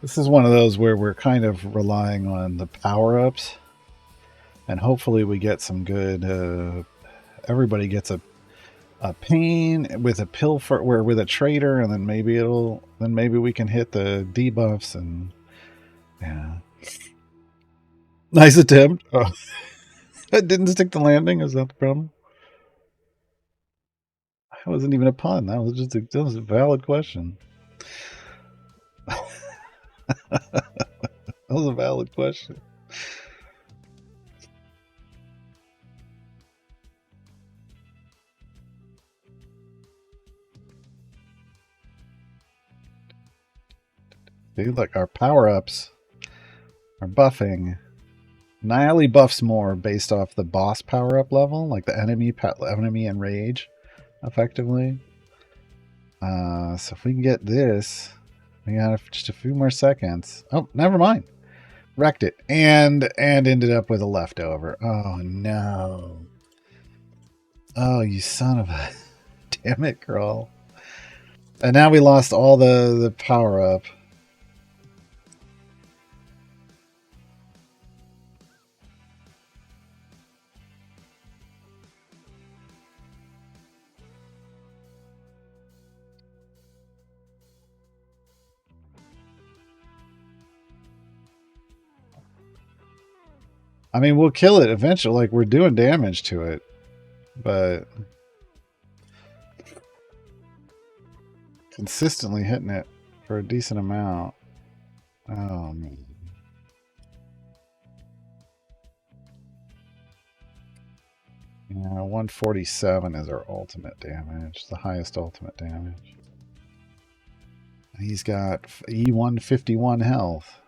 This is one of those where we're kind of relying on the power-ups. And hopefully we get some good... everybody gets a pain with a pilfer, where with a trader, and then maybe we can hit the debuffs and yeah. Nice attempt. Oh. It didn't stick the landing. Is that the problem? That wasn't even a pun. That was a valid question. That was a valid question. Dude, look, our power-ups are buffing. Nile buffs more based off the boss power-up level, like the enemy and rage, effectively. So if we can get this, we got just a few more seconds. Oh, never mind. Wrecked it and ended up with a leftover. Oh no. Oh, you son of a damn it, girl. And now we lost all the power up. I mean, we'll kill it eventually. Like, we're doing damage to it, but consistently hitting it for a decent amount. Oh, man. Yeah, 147 is our ultimate damage, the highest ultimate damage. He's got E151 health.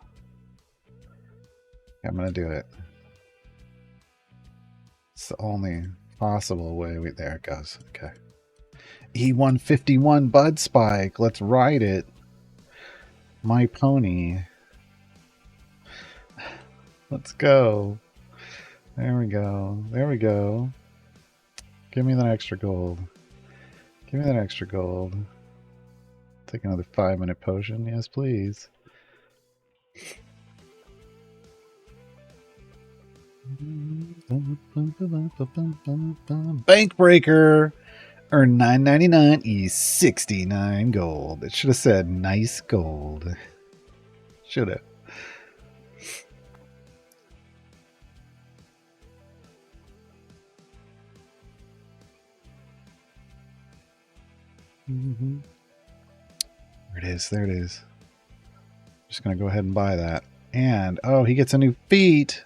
I'm going to do it. It's the only possible way. There it goes. Okay. E151 Bud Spike. Let's ride it. My pony. Let's go. There we go. There we go. Give me that extra gold. Give me that extra gold. Take another 5-minute potion. Yes, please. Bank breaker. Earn $9.99 E69 gold. It should have said nice gold. Should have. There it is. There it is. Just going to go ahead and buy that. And, oh, he gets a new feat.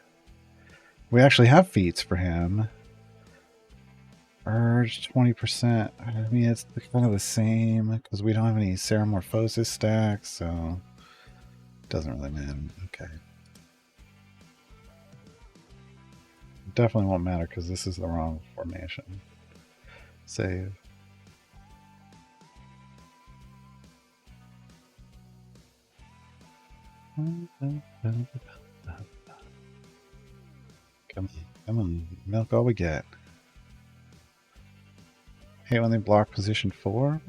We actually have feats for him. Urge 20%. I mean, it's kind of the same because we don't have any Ceramorphosis stacks, so it doesn't really matter. Okay. definitely won't matter because this is the wrong formation. Save. Come on, milk all we get. Hey, when they block position 4?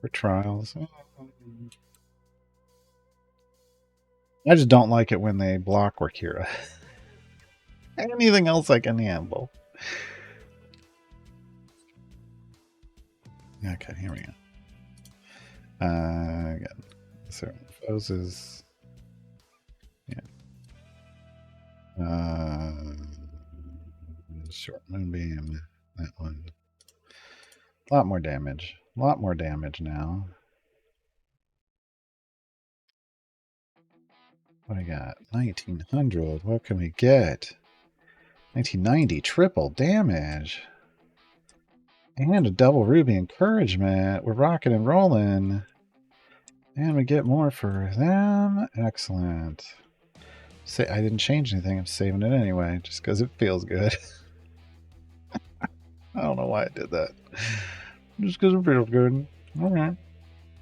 For trials. I just don't like it when they block Workira. Anything else I can handle. Okay, here we go. Again, certain foes is short moonbeam. That one. A lot more damage. A lot more damage now. What do I got? 1900. What can we get? 1990. Triple damage. And a double ruby encouragement. We're rocking and rolling. And we get more for them. Excellent. Say I didn't change anything. I'm saving it anyway, just because it feels good. I don't know why I did that. Just because it feels good. Alright.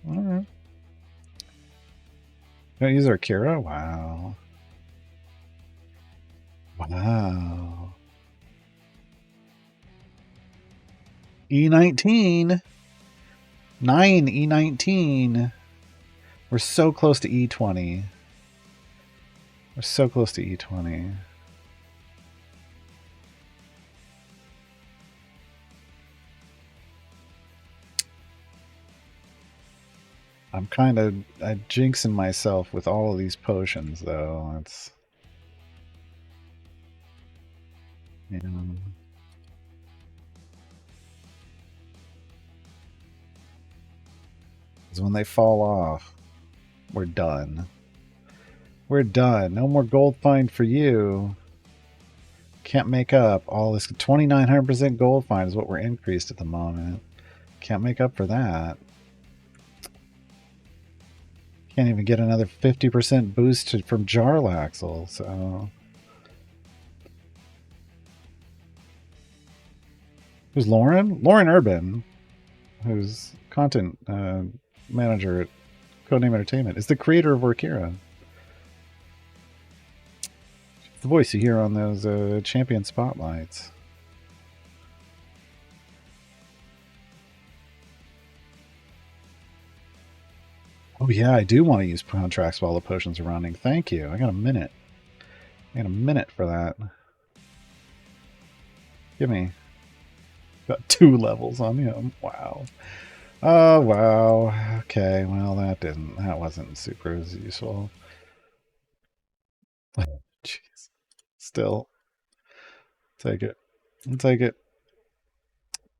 Alright. Don't use our Kira? Wow. Wow. E19. 9 E19. We're so close to E20. We're so close to E20. I'm kind of jinxing myself with all of these potions, though. It's, you know, because when they fall off, we're done. We're done. No more gold find for you. Can't make up all this. 2,900% gold find is what we're increased at the moment. Can't make up for that. Can't even get another 50% boost from Jarlaxle, so... Who's Lauren? Lauren Urban, who's content manager at Codename Entertainment, is the creator of Orkira. The voice you hear on those champion spotlights. Oh yeah, I do want to use contracts while the potions are running. Thank you. I got a minute. I got a minute for that. Give me. Got 2 levels on him. Wow. Oh wow. Okay. Well, that wasn't super as useful. Jeez. Still. Take it. I'll take it.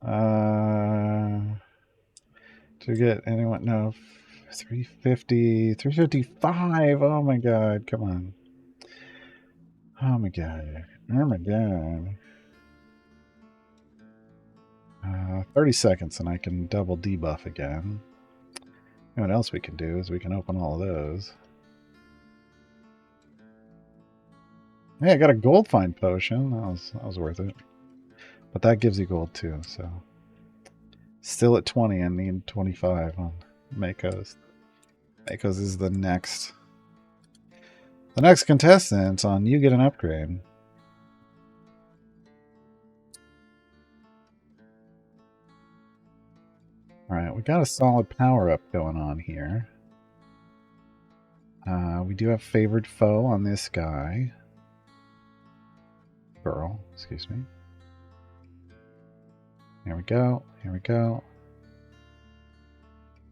To get anyone? No. 350. 355. Oh my god. Come on. Oh my god. Oh my god. 30 seconds and I can double debuff again. And what else we can do is we can open all of those. Hey, I got a gold find potion. That was worth it. But that gives you gold too, so. Still at 20 and need 25 on Mako's. Mako's is the next contestant on You Get an Upgrade. Alright, we got a solid power-up going on here. We do have favored foe on this guy. Girl, excuse me. Here we go. Here we go.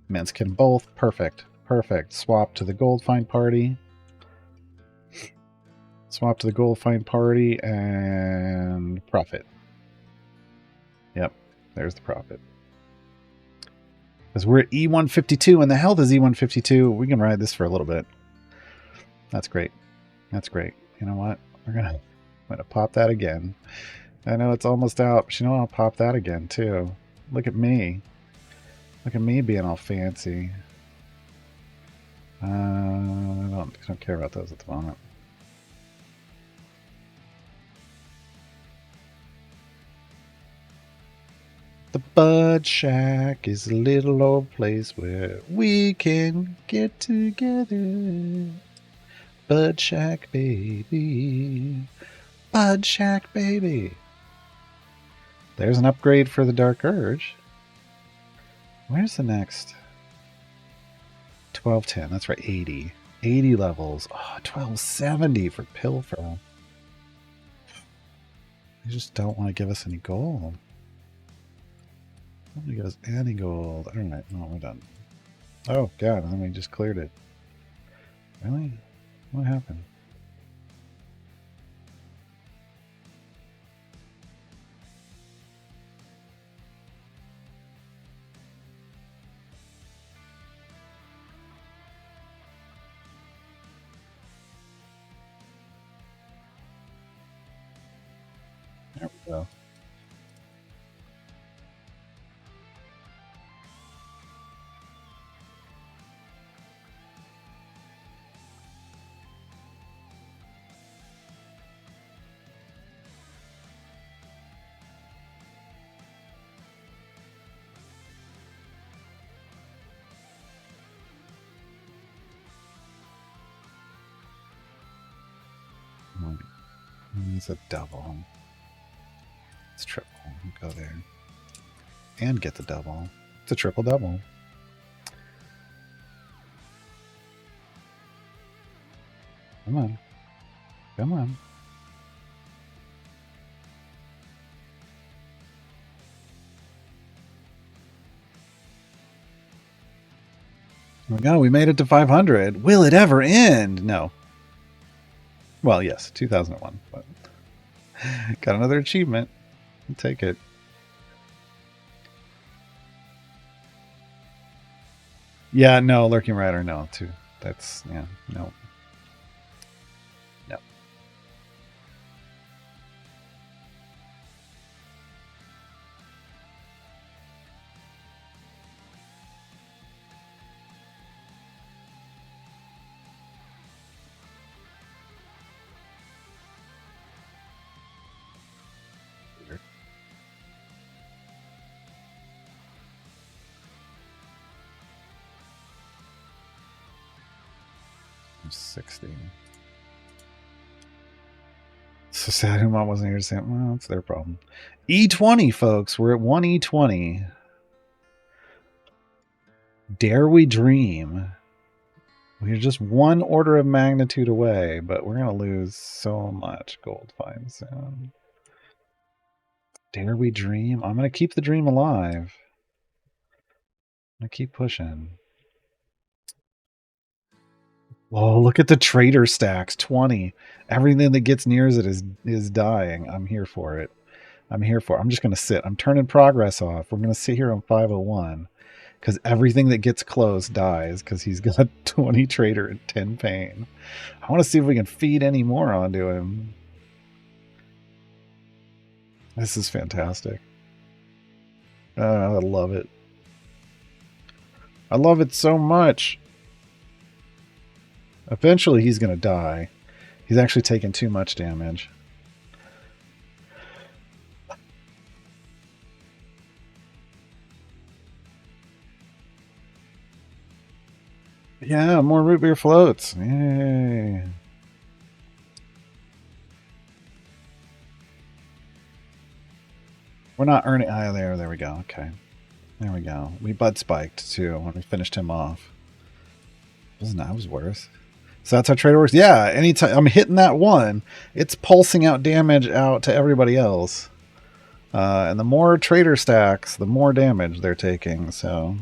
Men's can both. Perfect. Perfect. Swap to the gold find party. Swap to the gold find party and profit. Yep. There's the profit. Because we're at E152 and the health is E152. We can ride this for a little bit. That's great. That's great. You know what? I'm gonna pop that again. I know it's almost out, but you know what? I'll pop that again too. Look at me. Look at me being all fancy. I don't care about those at the moment. The Bud Shack is a little old place where we can get together. Bud Shack, baby. Bud Shack, baby. There's an upgrade for the Dark Urge. Where's the next? 1210. That's right, 80. 80 levels. Oh, 1270 for Pilfer. They just don't want to give us any gold. They don't want to give us any gold. All right, no, we're done. Oh, God, and then we just cleared it. Really? What happened? There we go. It's a double. It's triple. Go there. And get the double. It's a triple double. Come on. Come on. There we go. We made it to 500. Will it ever end? No. Well, yes, 2001. But got another achievement. I'll take it. Yeah, no, Lurking Rider, no, too. That's, yeah, no. No. I'm 60. So sad Humont wasn't here to say, well, it's their problem. E20, folks. We're at 1 E20. Dare we dream? We're just one order of magnitude away, but we're going to lose so much gold finds soon. Dare we dream? I'm going to keep the dream alive. I'm going to keep pushing. Oh, look at the trader stacks. 20. Everything that gets near it is dying. I'm here for it. I'm here for it. I'm just going to sit. I'm turning progress off. We're going to sit here on 501 because everything that gets close dies because he's got 20 trader and 10 pain. I want to see if we can feed any more onto him. This is fantastic. I love it. I love it so much. Eventually he's going to die. He's actually taken too much damage. Yeah, more root beer floats. Yay. We're not earning... Ah, there we go. Okay. There we go. We bud spiked, too, when we finished him off. That was worse. So that's how trader works? Yeah, anytime I'm hitting that one, it's pulsing out damage out to everybody else. And the more trader stacks, the more damage they're taking, so...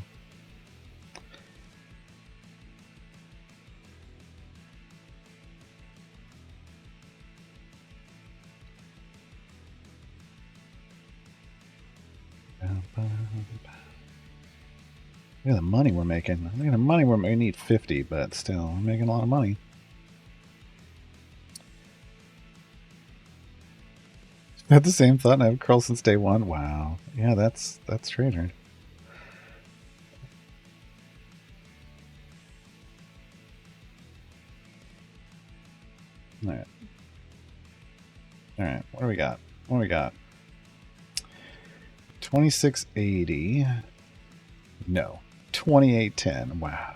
Look at the money we're making. Look at the money we're making. We need 50, but still, we're making a lot of money. Had the same thought, and I've curled since day one. Wow. Yeah, that's trader. Alright. Alright, what do we got? What do we got? 2680. No. 2810. Wow.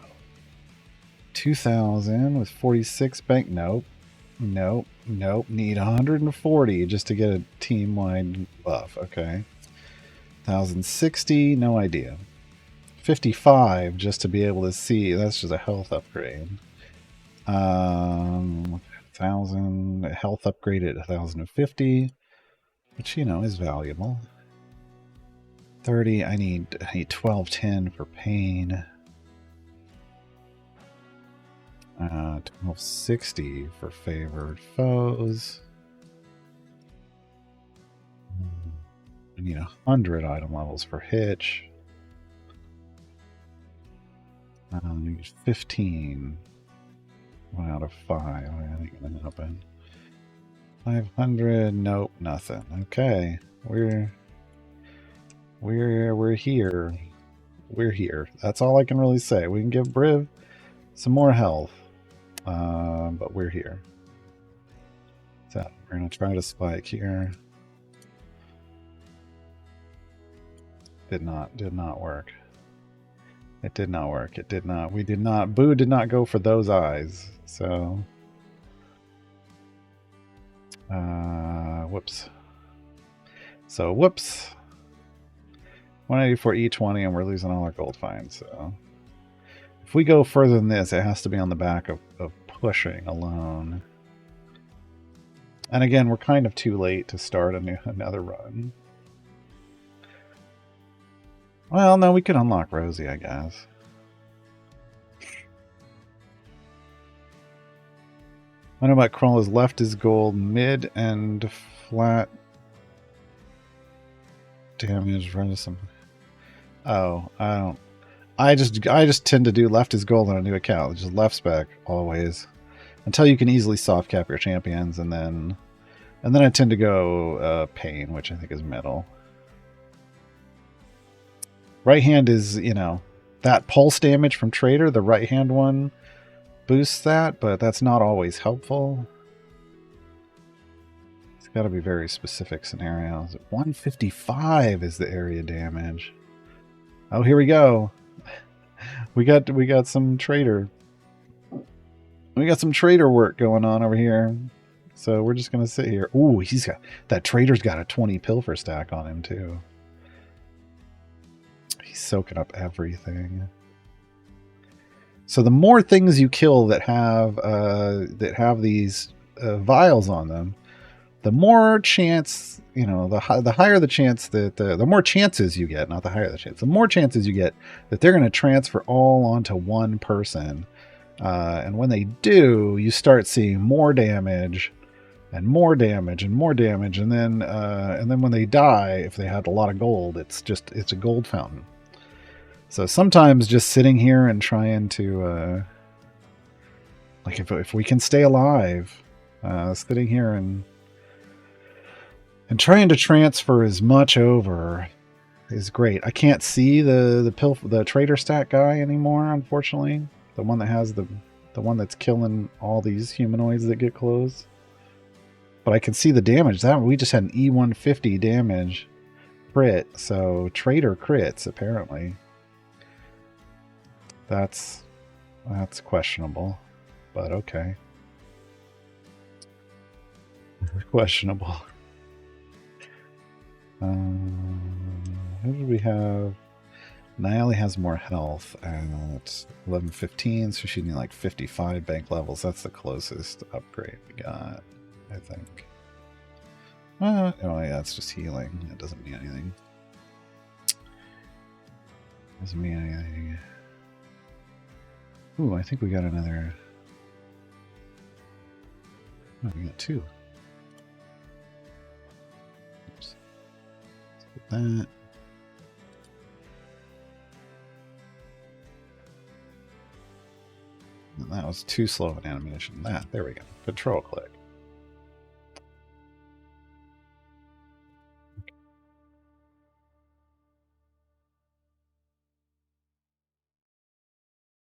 2000 with 46 bank. Nope. Nope. Nope. Need 140 just to get a team-wide buff. Okay. 1060. No idea. 55 just to be able to see. That's just a health upgrade. 1000 health upgrade at 1050, which is valuable. 30. I need 1210 for pain. 1260 for favored foes. I need 100 item levels for hitch. I need 15. 1 out of 5. I think gonna happen. 500. Nope, nothing. Okay, we're here. We're here. That's all I can really say. We can give Briv some more health, but we're here. So we're gonna try to spike here. Did not work. It did not work. It did not. We did not. Boo did not go for those eyes. So, whoops. So, whoops. 184 E20, and we're losing all our gold finds. So, if we go further than this, it has to be on the back of pushing alone. And again, we're kind of too late to start another run. Well, no, we could unlock Rosie, I guess. I know about Crawler's left is gold, mid and flat damage. Run some. Oh, I don't. I just tend to do left is gold on a new account. Just left spec always, until you can easily soft cap your champions, and then I tend to go pain, which I think is middle. Right hand is, that pulse damage from Trader, the right hand one boosts that, but that's not always helpful. It's got to be very specific scenarios. 155 is the area damage. Oh, here we go. We got some Trader. We got some Trader work going on over here. So we're just going to sit here. Ooh, that Trader's got a 20 pilfer stack on him too. He's soaking up everything. So the more things you kill that have these vials on them, the more chance, the higher the chance that the more chances you get, not the higher the chance, the more chances you get that they're going to transfer all onto one person. And when they do, you start seeing more damage and more damage and more damage, and then when they die, if they had a lot of gold, it's a gold fountain. So sometimes just sitting here and trying to, like if we can stay alive, sitting here and trying to transfer as much over is great. I can't see the Trader stat guy anymore, unfortunately. The one that has the one that's killing all these humanoids that get close. But I can see the damage. We just had an E150 damage crit, so Trader crits apparently. That's questionable, but okay. Questionable. Who do we have? Nayeli has more health at 1115, so she needs like 55 bank levels. That's the closest upgrade we got, I think. Oh yeah, that's just healing. It doesn't mean anything. Doesn't mean anything. Ooh, I think we got another. Oh, we got 2. Oops. Let's put that. And that was too slow an animation. There we go. Control click.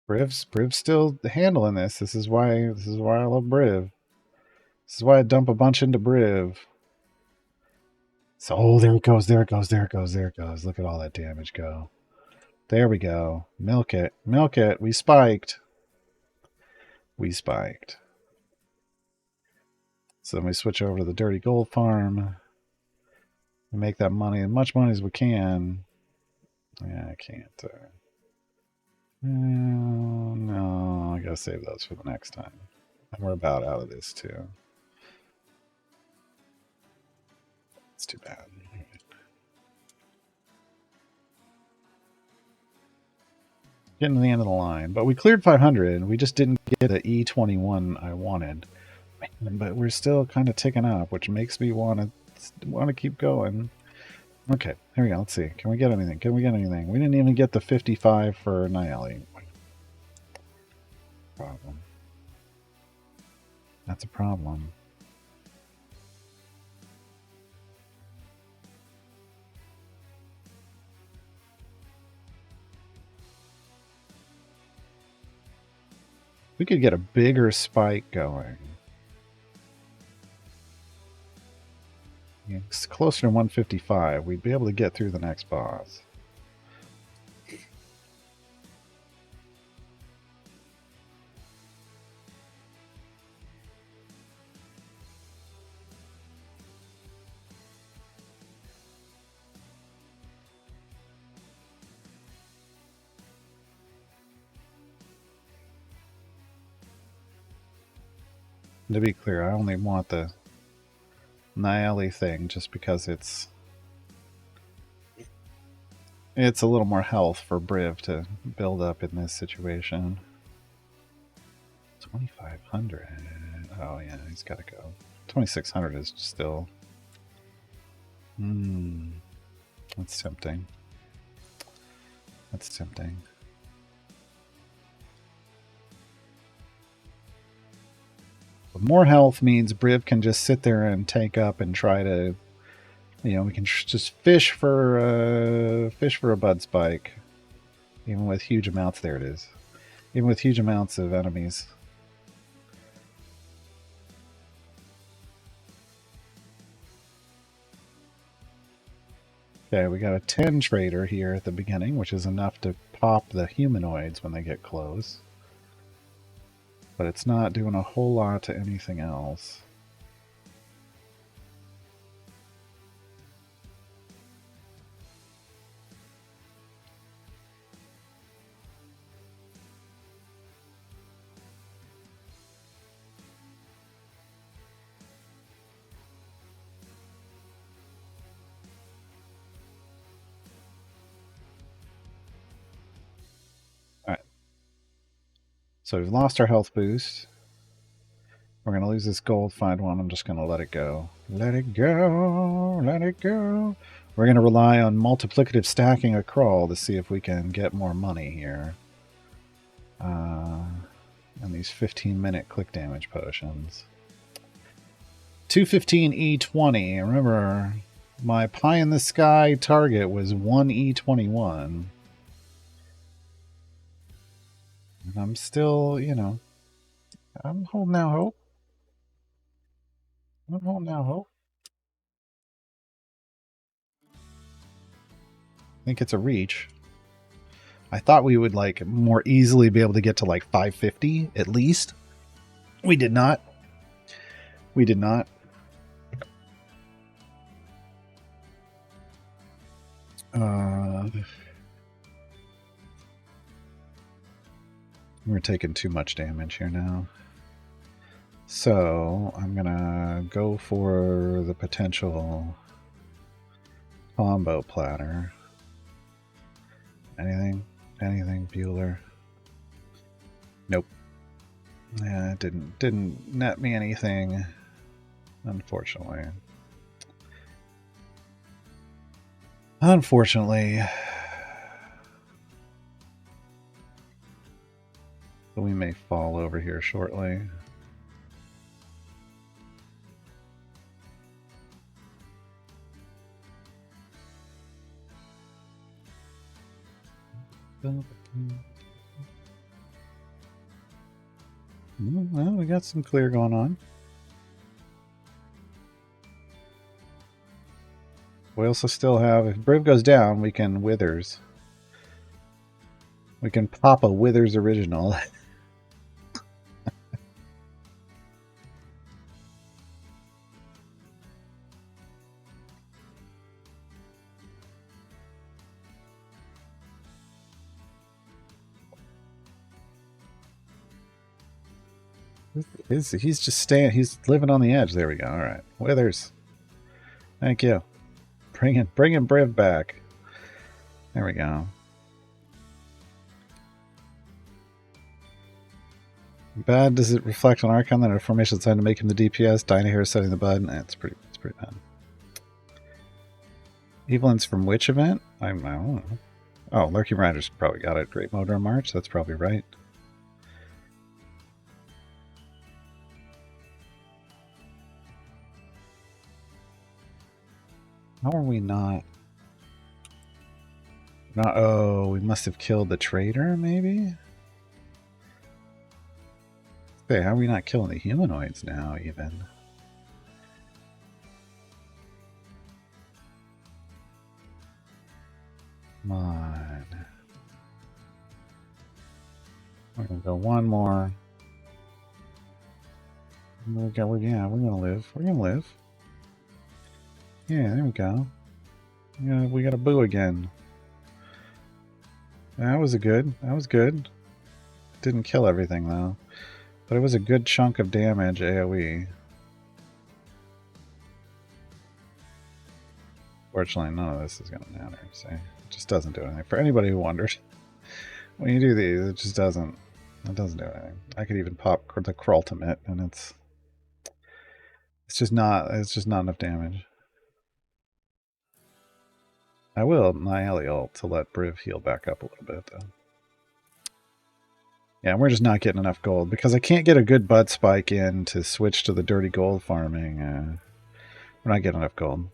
Briv's still handling this. This is why I love Briv. This is why I dump a bunch into Briv. So, oh, there it goes, there it goes, there it goes, there it goes. Look at all that damage go. There we go. Milk it. Milk it. We spiked. We spiked. So then we switch over to the dirty gold farm. We make that money, as much money as we can. Yeah, I can't. No, I gotta save those for the next time. And we're about out of this too. It's too bad. Getting to the end of the line, but we cleared 500. We just didn't get the E21 I wanted, but we're still kind of ticking up, which makes me want to keep going. Okay, here we go. Let's see. Can we get anything? Can we get anything? We didn't even get the 55 for Annihilation. Problem. That's a problem. We could get a bigger spike going. It's closer to 155. We'd be able to get through the next boss. To be clear, I only want the Niali thing just because it's a little more health for Briv to build up in this situation. 2,500. Oh yeah, he's got to go. 2,600 is still. That's tempting. That's tempting. But more health means Briv can just sit there and take up and try to, we can just fish for a bud spike, even with huge amounts. There it is, even with huge amounts of enemies. Okay, we got a 10 trader here at the beginning, which is enough to pop the humanoids when they get close. But it's not doing a whole lot to anything else. So we've lost our health boost. We're going to lose this gold find one. I'm just going to let it go. Let it go. Let it go. We're going to rely on multiplicative stacking a crawl to see if we can get more money here. And these 15-minute click damage potions. 215 E20. Remember, my pie in the sky target was 1 E21. And I'm still, I'm holding out hope. I'm holding out hope. I think it's a reach. I thought we would more easily be able to get to 550 at least. We did not. We did not. We're taking too much damage here now. So I'm gonna go for the potential combo platter. Anything? Anything, Bueller? Nope. Yeah, it didn't net me anything, unfortunately. Unfortunately. So we may fall over here shortly. Well, we got some clear going on. We also still have, if Briv goes down, we can Withers. We can pop a Withers original. He's just staying. He's living on the edge. There we go. All right, Withers. Thank you. Bring Briv back. There we go. Bad. Does it reflect on Archon that a formation designed to make him the DPS? Dynahair is setting the button. It's pretty bad. Evelyn's from which event? I don't know. Oh, Lurking Riders probably got it. Great Motor March. That's probably right. How are we not? Oh, we must have killed the traitor, maybe? Okay, how are we not killing the humanoids now, even? Come on. We're gonna go one more. We're gonna live. We're gonna live. Yeah, there we go. Yeah, we got a boo again. That was good. Didn't kill everything though. But it was a good chunk of damage AoE. Fortunately, none of this is going to matter. So it just doesn't do anything. For anybody who wonders, when you do these, it just doesn't. It doesn't do anything. I could even pop the Krultimate, and it's just not. It's just not enough damage. I will Annihilate to let Briv heal back up a little bit, though. Yeah, we're just not getting enough gold because I can't get a good bud spike in to switch to the dirty gold farming. We're not getting enough gold.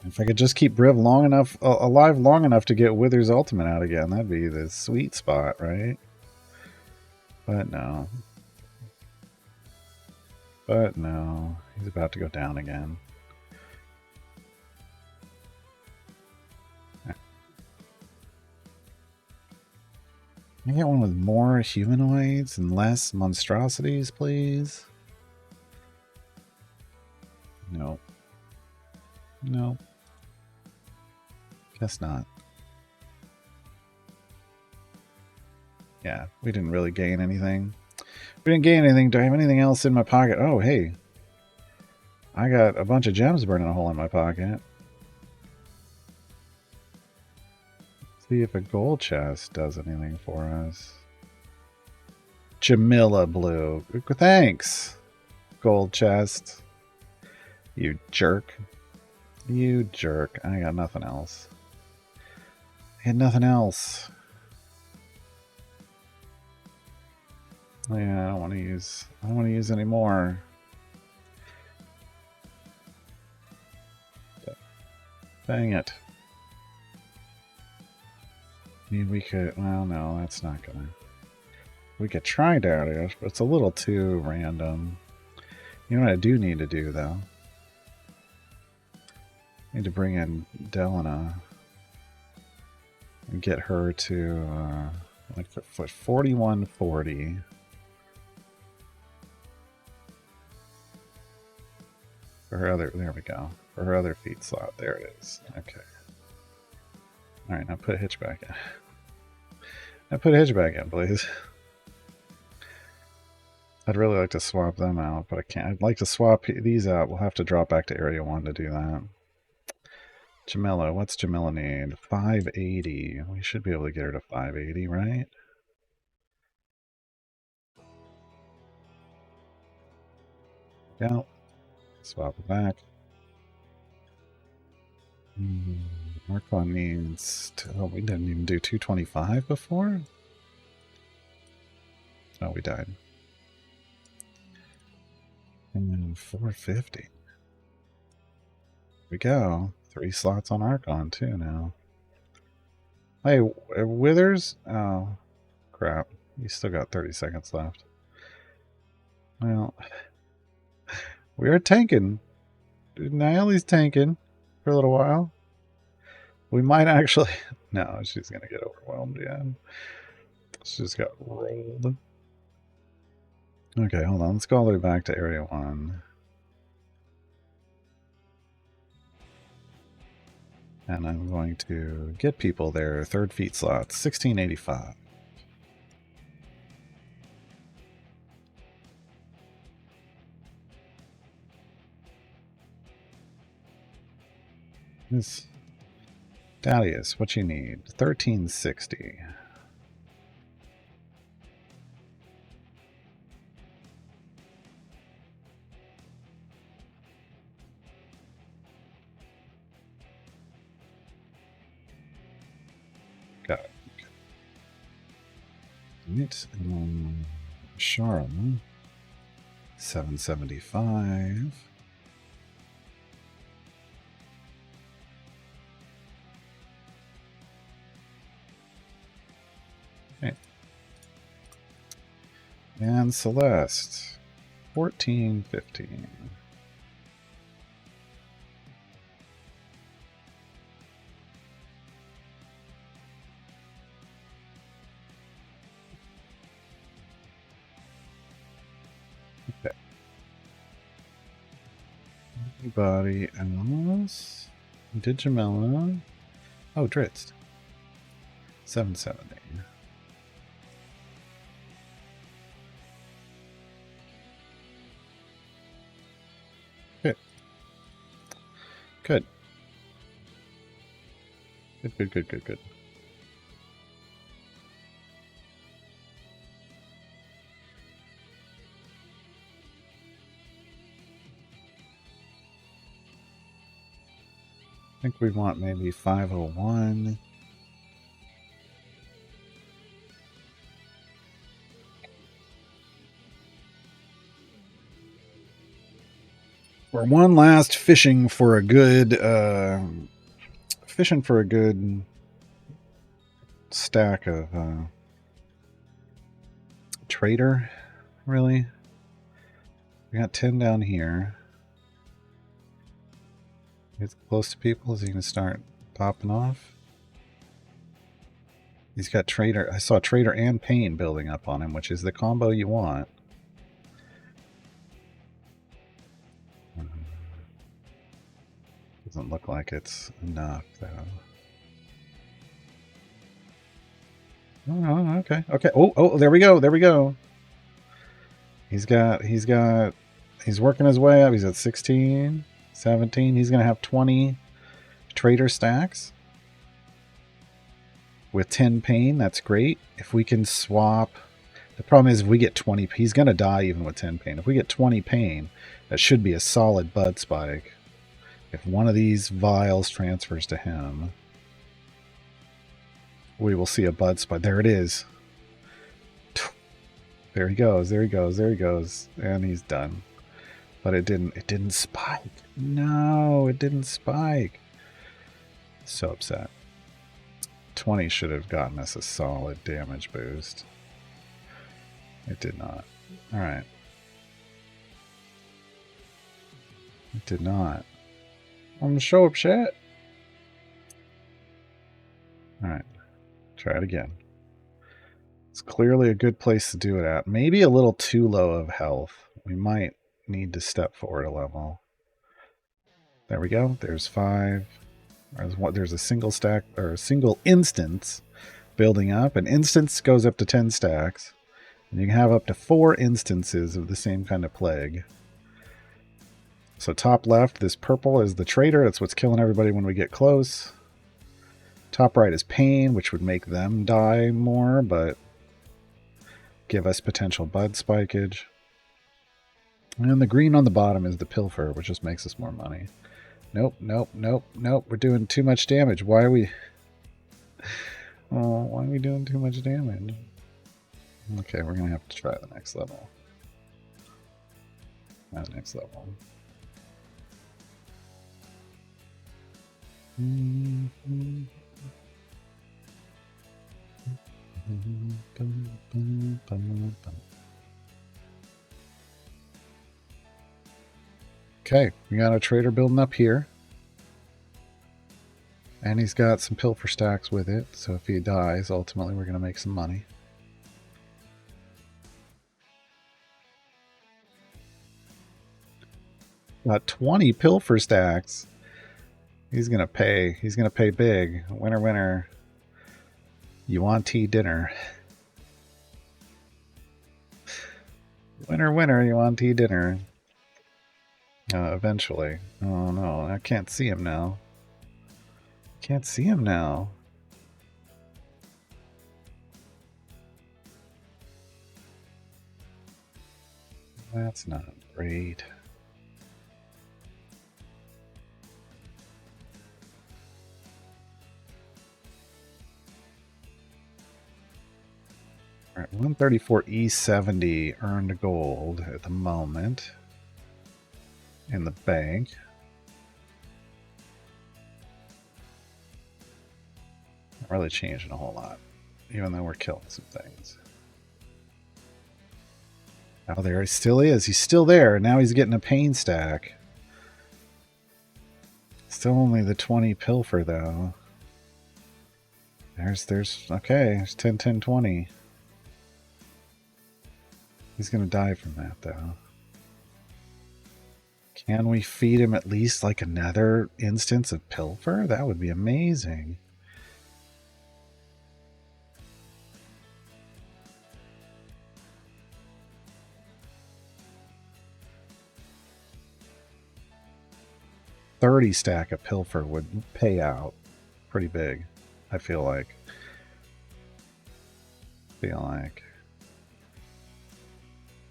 If I could just keep Briv long enough, alive long enough to get Wither's ultimate out again, that'd be the sweet spot, right? But no. He's about to go down again. Can I get one with more humanoids and less monstrosities, please? No. No. Guess not. Yeah, we didn't really gain anything. We didn't gain anything. Do I have anything else in my pocket? Oh, hey. I got a bunch of gems burning a hole in my pocket. See if a gold chest does anything for us. Jamila Blue. Thanks. Gold chest. You jerk. You jerk. I got nothing else. I had nothing else. Yeah, I don't want to use any more. Dang it. I mean, we could... Well, no, that's not gonna... We could try Darius, but it's a little too random. You know what I do need to do, though? I need to bring in Delana and get her to, like, 4140. For her other... There we go. For her other feet slot. There it is. Okay. Alright, now put Hitch back in. Now put Hitch back in, please. I'd really like to swap them out, but I can't. I'd like to swap these out. We'll have to drop back to Area 1 to do that. Jamila, what's Jamila need? 580. We should be able to get her to 580, right? Yeah. Swap it back. Archon needs... Oh, we didn't even do 225 before? Oh, we died. And 450. Here we go. 3 slots on Archon, too, now. Hey, Withers? Oh, crap. You still got 30 seconds left. Well, we are tanking. Naomi's tanking for a little while. We might actually... No, she's going to get overwhelmed, yeah. She just got rolled. Okay, hold on. Let's go all the way back to Area 1. And I'm going to get people their 3rd feet slots. 1685. Miss Darius, what you need? 1360. Got it. Right. Sharon. 775. Okay. And Celeste. 1450. Okay. Anybody else? Digimella. Oh, Dritz. 770. Good. Good. Good. I think we want maybe 501. For one last fishing for a good stack of trader, really. We got 10 down here. Get close to people. Is he gonna start popping off? He's got trader. I saw trader and pain building up on him, which is the combo you want. Doesn't look like it's enough though. Oh, okay. Oh, there we go. He's working his way up. He's at 16, 17. He's going to have 20 trader stacks with 10 pain. That's great. If we can swap, the problem is if we get 20, he's going to die even with 10 pain. If we get 20 pain, that should be a solid bud spike. If one of these vials transfers to him, we will see a bud spike. There it is. There he goes. And he's done. But it didn't spike. No, it didn't spike. So upset. 20 should have gotten us a solid damage boost. It did not. Alright. It did not. I'm gonna show up shit. Alright. Try it again. It's clearly a good place to do it at. Maybe a little too low of health. We might need to step forward a level. There we go. There's 5. There's a single stack or a single instance building up. An instance goes up to 10 stacks. And you can have up to 4 instances of the same kind of plague. So top left, this purple is the traitor. That's what's killing everybody when we get close. Top right is pain, which would make them die more, but give us potential bud spikage. And the green on the bottom is the pilfer, which just makes us more money. Nope. We're doing too much damage. Why are we... Oh, why are we doing too much damage? Okay, we're going to have to try the next level. at next level. Okay, we got a trader building up here. And he's got some pilfer stacks with it, so if he dies, ultimately we're going to make some money. Got 20 pilfer stacks. He's going to pay. He's going to pay big. Winner, winner. You want tea dinner. Winner, winner, you want tea dinner. Eventually. Oh no, I can't see him now. Can't see him now. That's not great. All right, 134 E70 earned gold at the moment in the bank. Not really changing a whole lot, even though we're killing some things. Oh, there he still is. He's still there. Now he's getting a pain stack. Still only the 20 pilfer, though. Okay, there's 10, 10, 20. He's going to die from that, though. Can we feed him at least like another instance of pilfer? That would be amazing. $30 stack of pilfer would pay out pretty big, I feel like. If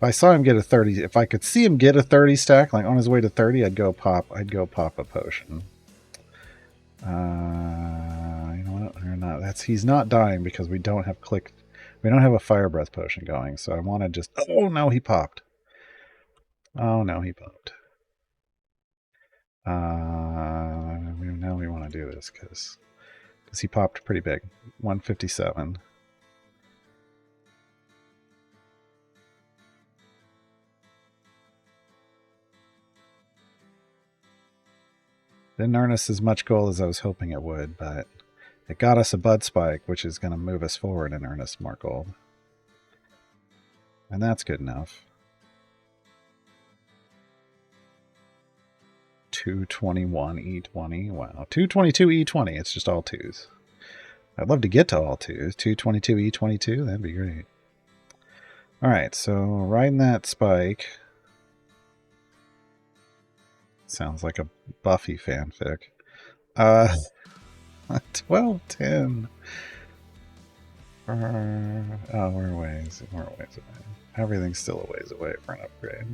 I saw him get a 30, if I could see him get a 30 stack, like on his way to 30, I'd go pop a potion. You know what? Or not. He's not dying because we don't have a fire breath potion going. So I want to just. Oh no, he popped. Oh no, he popped. Now we want to do this because he popped pretty big. 157. Didn't earn us as much gold as I was hoping it would, but it got us a bud spike, which is going to move us forward and earn us more gold. And that's good enough. 221 E20. Wow. 222 E20. It's just all twos. I'd love to get to all twos. 222 E22. That'd be great. All right. So riding that spike. Sounds like a Buffy fanfic. 1210. Oh, we're a ways away. Everything's still a ways away for an upgrade.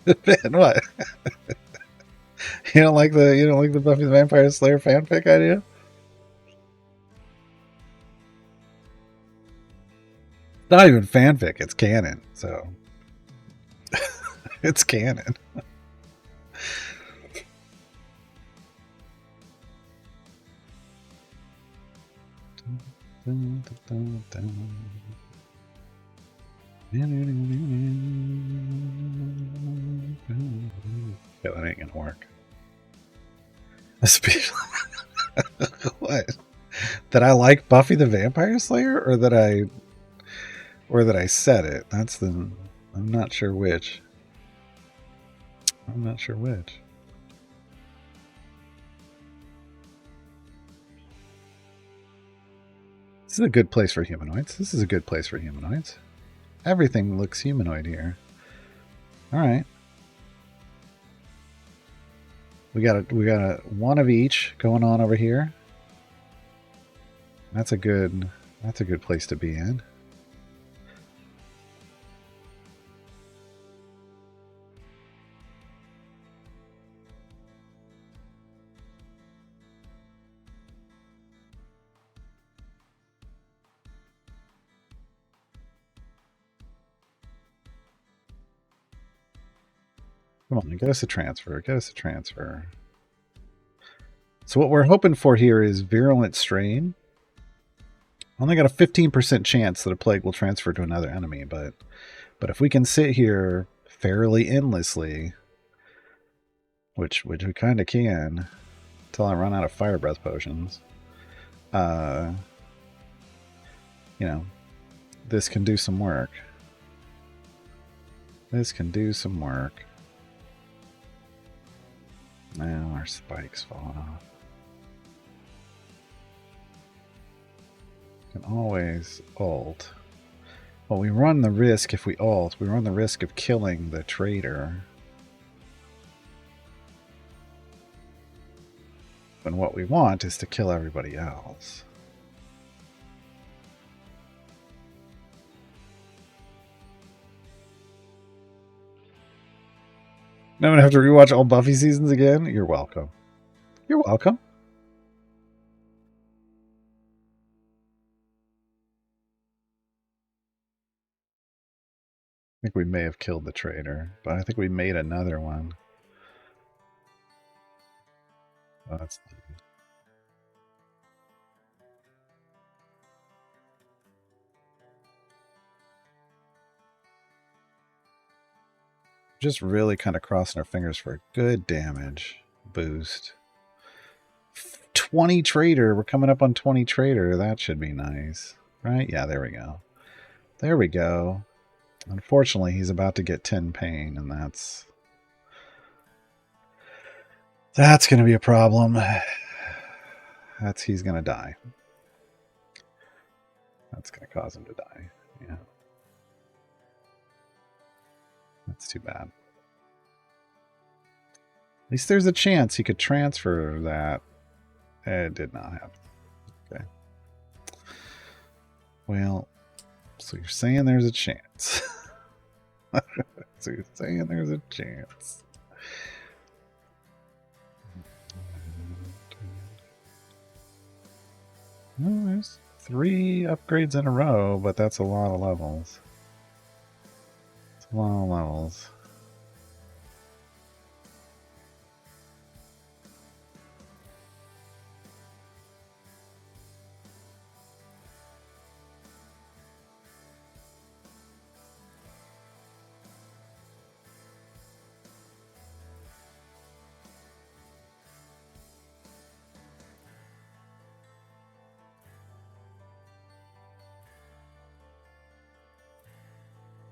Ben, what? You don't like the Buffy the Vampire Slayer fanfic idea? It's not even fanfic, it's canon, so it's canon. Yeah, that ain't gonna work. What? That I like Buffy the Vampire Slayer, or that I said it? I'm not sure which. This is a good place for humanoids. Everything looks humanoid here. All right. We got a one of each going on over here. That's a good place to be in. Come on, get us a transfer. Get us a transfer. So what we're hoping for here is Virulent Strain. Only got a 15% chance that a plague will transfer to another enemy, but if we can sit here fairly endlessly, which we kind of can, until I run out of Fire Breath potions, you know, this can do some work. This can do some work. Now our spike's falling off. Can always ult. Well, we run the risk if we ult. We run the risk of killing the traitor. And what we want is to kill everybody else. Now I'm going to have to rewatch all Buffy seasons again? You're welcome. You're welcome. I think we may have killed the traitor, but I think we made another one. Oh, that's... Just really kind of crossing our fingers for a good damage boost. 20 traitor. We're coming up on 20 traitor. That should be nice. Right? Yeah, there we go. There we go. Unfortunately, he's about to get 10 pain, and that's going to be a problem. He's going to die. That's going to cause him to die. Yeah. That's too bad. At least there's a chance he could transfer that. It did not happen. Okay. Well, so you're saying there's a chance. So you're saying there's a chance. Well, there's 3 upgrades in a row, but that's a lot of levels. It's a lot of levels.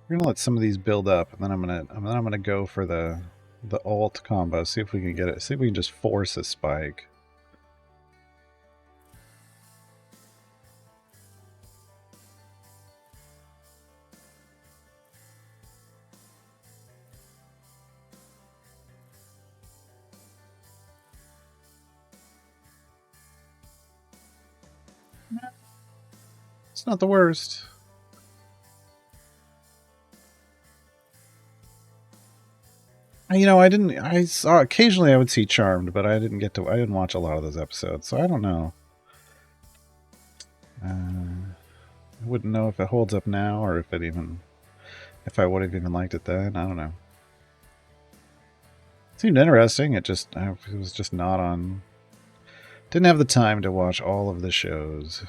We're gonna let some of these build up, and then I'm gonna go for the alt combo. See if we can get it. See if we can just force a spike. It's not the worst. I saw occasionally I would see Charmed, but I didn't watch a lot of those episodes, so I don't know. I wouldn't know if it holds up now or if I would have even liked it then. I don't know. It seemed interesting. It was just not on. Didn't have the time to watch all of the shows.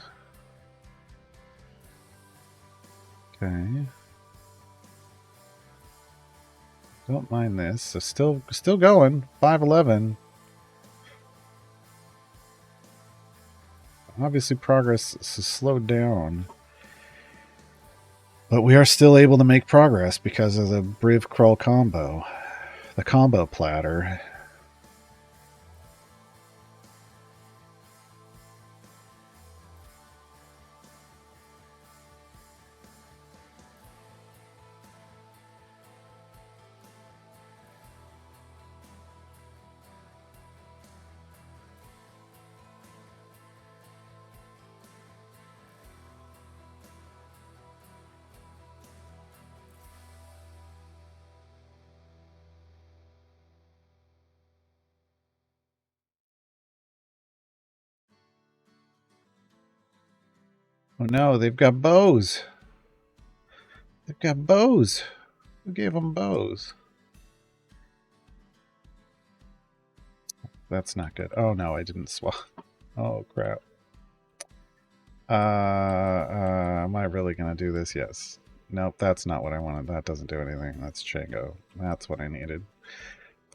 Okay. Don't mind this. So still going. 511. Obviously progress is slowed down. But we are still able to make progress because of the Briv Krull combo. The combo platter. Oh no, they've got bows. They've got bows. Who gave them bows? That's not good. Oh no, I didn't swap. Oh crap. Am I really gonna do this? Yes. Nope, that's not what I wanted. That doesn't do anything. That's Chango. That's what I needed.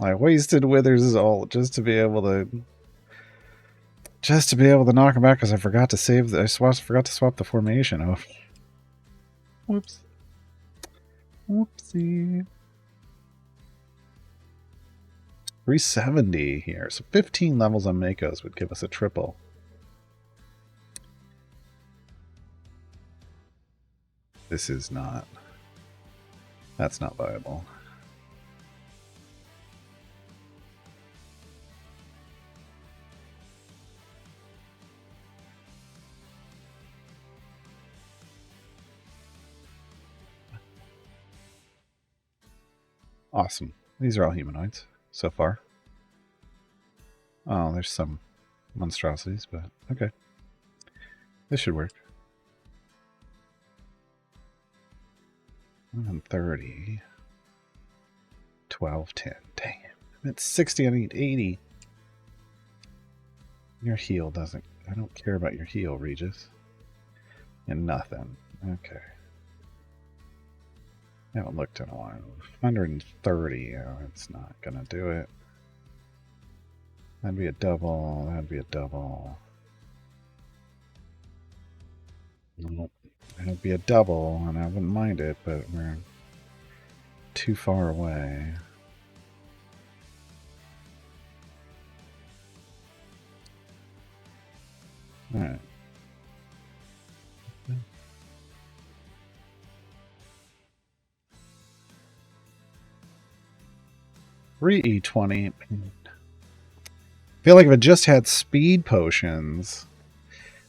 I wasted Withers' ult just to be able to knock him back because I forgot to save. Forgot to swap the formation. Oh, whoops. Whoopsie. 370 here. So 15 levels on Mako's would give us a triple. This is not. That's not viable. Awesome. These are all humanoids so far. Oh, there's some monstrosities, but okay. This should work. 130. 12, 10. Dang it. I'm at 60, I need 80. Your heal doesn't... I don't care about your heal, Regis. And nothing. Okay. I haven't looked in a while. 130. Oh, it's not gonna do it. That'd be a double. That'd be a double. Nope. That'd be a double, and I wouldn't mind it, but we're too far away. Alright. 3E20. I feel like if it just had speed potions,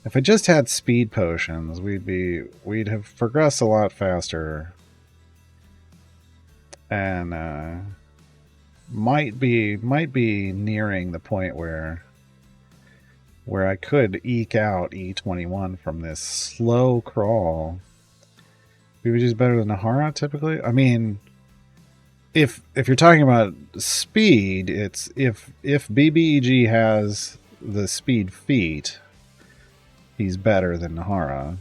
we'd have progressed a lot faster, and might be nearing the point where I could eke out E21 from this slow crawl. BBG is better than Nahara typically. I mean, if you're talking about speed, it's if BBEG has the speed feat, he's better than Nahara.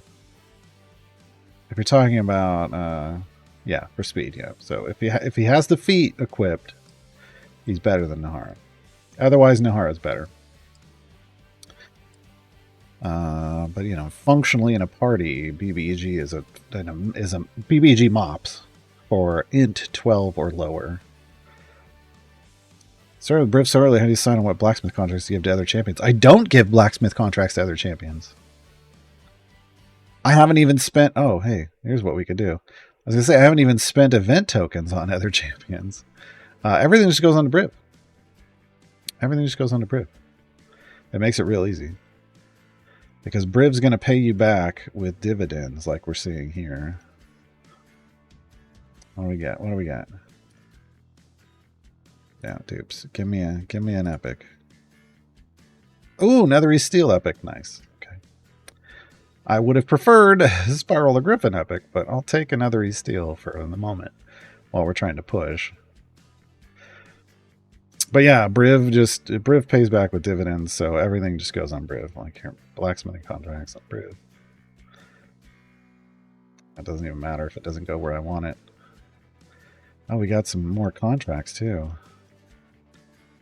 If you're talking about yeah, for speed, yeah. So if he has the feat equipped, he's better than Nahara. Otherwise, Nahara's better. But you know, functionally in a party, BBEG is a BBEG mops for int 12 or lower. Started with Briv so early. How do you sign on what blacksmith contracts do you give to other champions? I don't give blacksmith contracts to other champions. I haven't even spent. Oh, hey, here's what we could do. I was gonna say I haven't even spent event tokens on other champions. Everything just goes on to Briv. Everything just goes on to Briv. It makes it real easy. Because Briv's going to pay you back with dividends like we're seeing here. What do we got? What do we got? Yeah, dupes. Give me an epic. Ooh, Netherese Steel epic. Nice. Okay. I would have preferred Spiral the Griffin epic, but I'll take another Netherese Steel for the moment while we're trying to push. But yeah, Briv pays back with dividends, so everything just goes on Briv. Like here, blacksmithing contracts on Briv. It doesn't even matter if it doesn't go where I want it. Oh, we got some more contracts too.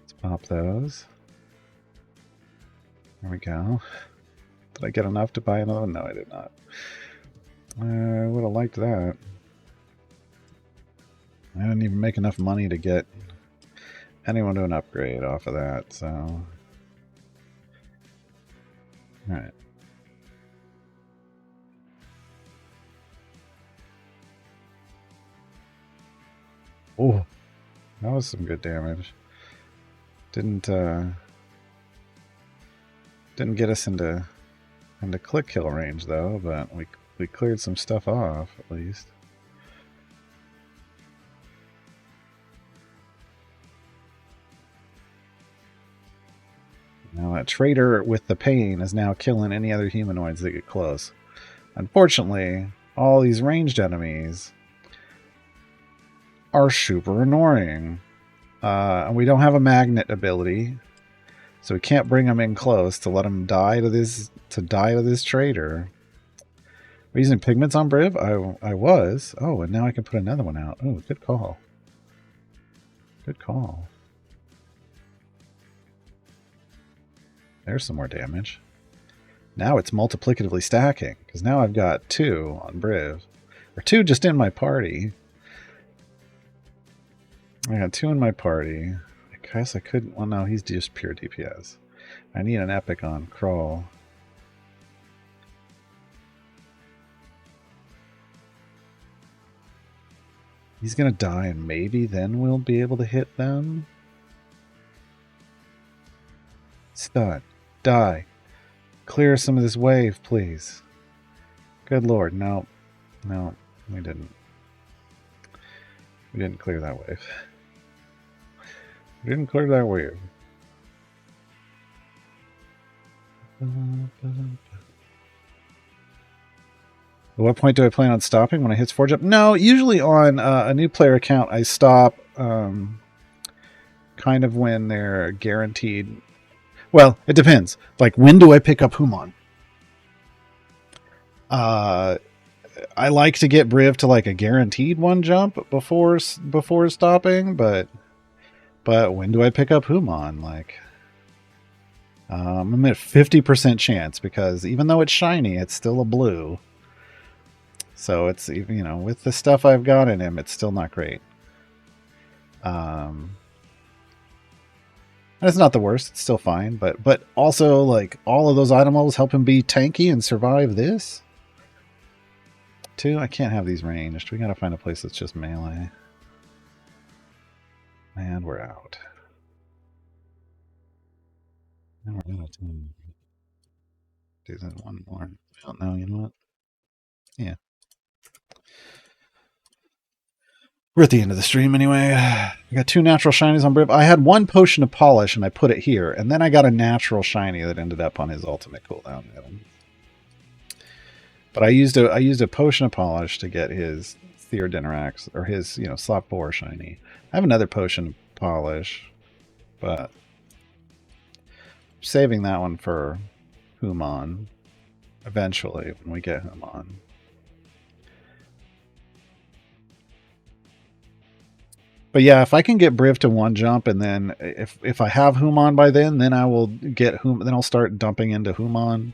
Let's pop those. There we go. Did I get enough to buy another one? No, I did not. I would have liked that. I didn't even make enough money to get anyone to an upgrade off of that, so. Alright. Oh, that was some good damage. Didn't get us into click kill range though, but we cleared some stuff off at least. Now that traitor with the pain is now killing any other humanoids that get close. Unfortunately, all these ranged enemies are super annoying. And we don't have a magnet ability. So we can't bring him in close to let him die to this trader. We're using pigments on Briv? I was. Oh, and now I can put another one out. Oh, good call. Good call. There's some more damage. Now it's multiplicatively stacking, because now I've got 2 on Briv. Or 2 just in my party. I got 2 in my party. I guess I couldn't... Well, no, he's just pure DPS. I need an epic on Crawl. He's going to die, and maybe then we'll be able to hit them. Stun. Die. Clear some of this wave, please. Good lord. No. No, we didn't. We didn't clear that wave. We didn't clear that wave. At what point do I plan on stopping? When it hits 4 jump? No, usually on a new player account, I stop kind of when they're guaranteed. Well, it depends. Like, when do I pick up Human? I like to get Briv to like a guaranteed 1 jump before stopping, but when do I pick up Human? Like, I'm at 50% chance, because even though it's shiny, it's still a blue. So it's, you know, with the stuff I've got in him, it's still not great. It's not the worst. It's still fine, but also, like, all of those item levels help him be tanky and survive this. 2, I can't have these ranged. We gotta find a place that's just melee. And we're out. And we're out. Do that one more. Oh, no, you know what? Yeah. We're at the end of the stream anyway. I got 2 natural shinies on Briv. I had 1 potion of polish and I put it here, and then I got a natural shiny that ended up on his ultimate cooldown. But I used a potion of polish to get his Theodynarax, or his, you know, Slop Boar shiny. I have another potion of polish, but I'm saving that one for Human eventually when we get Human. But yeah, if I can get Briv to 1 jump, and then if I have Human by then I will get then I'll start dumping into Human.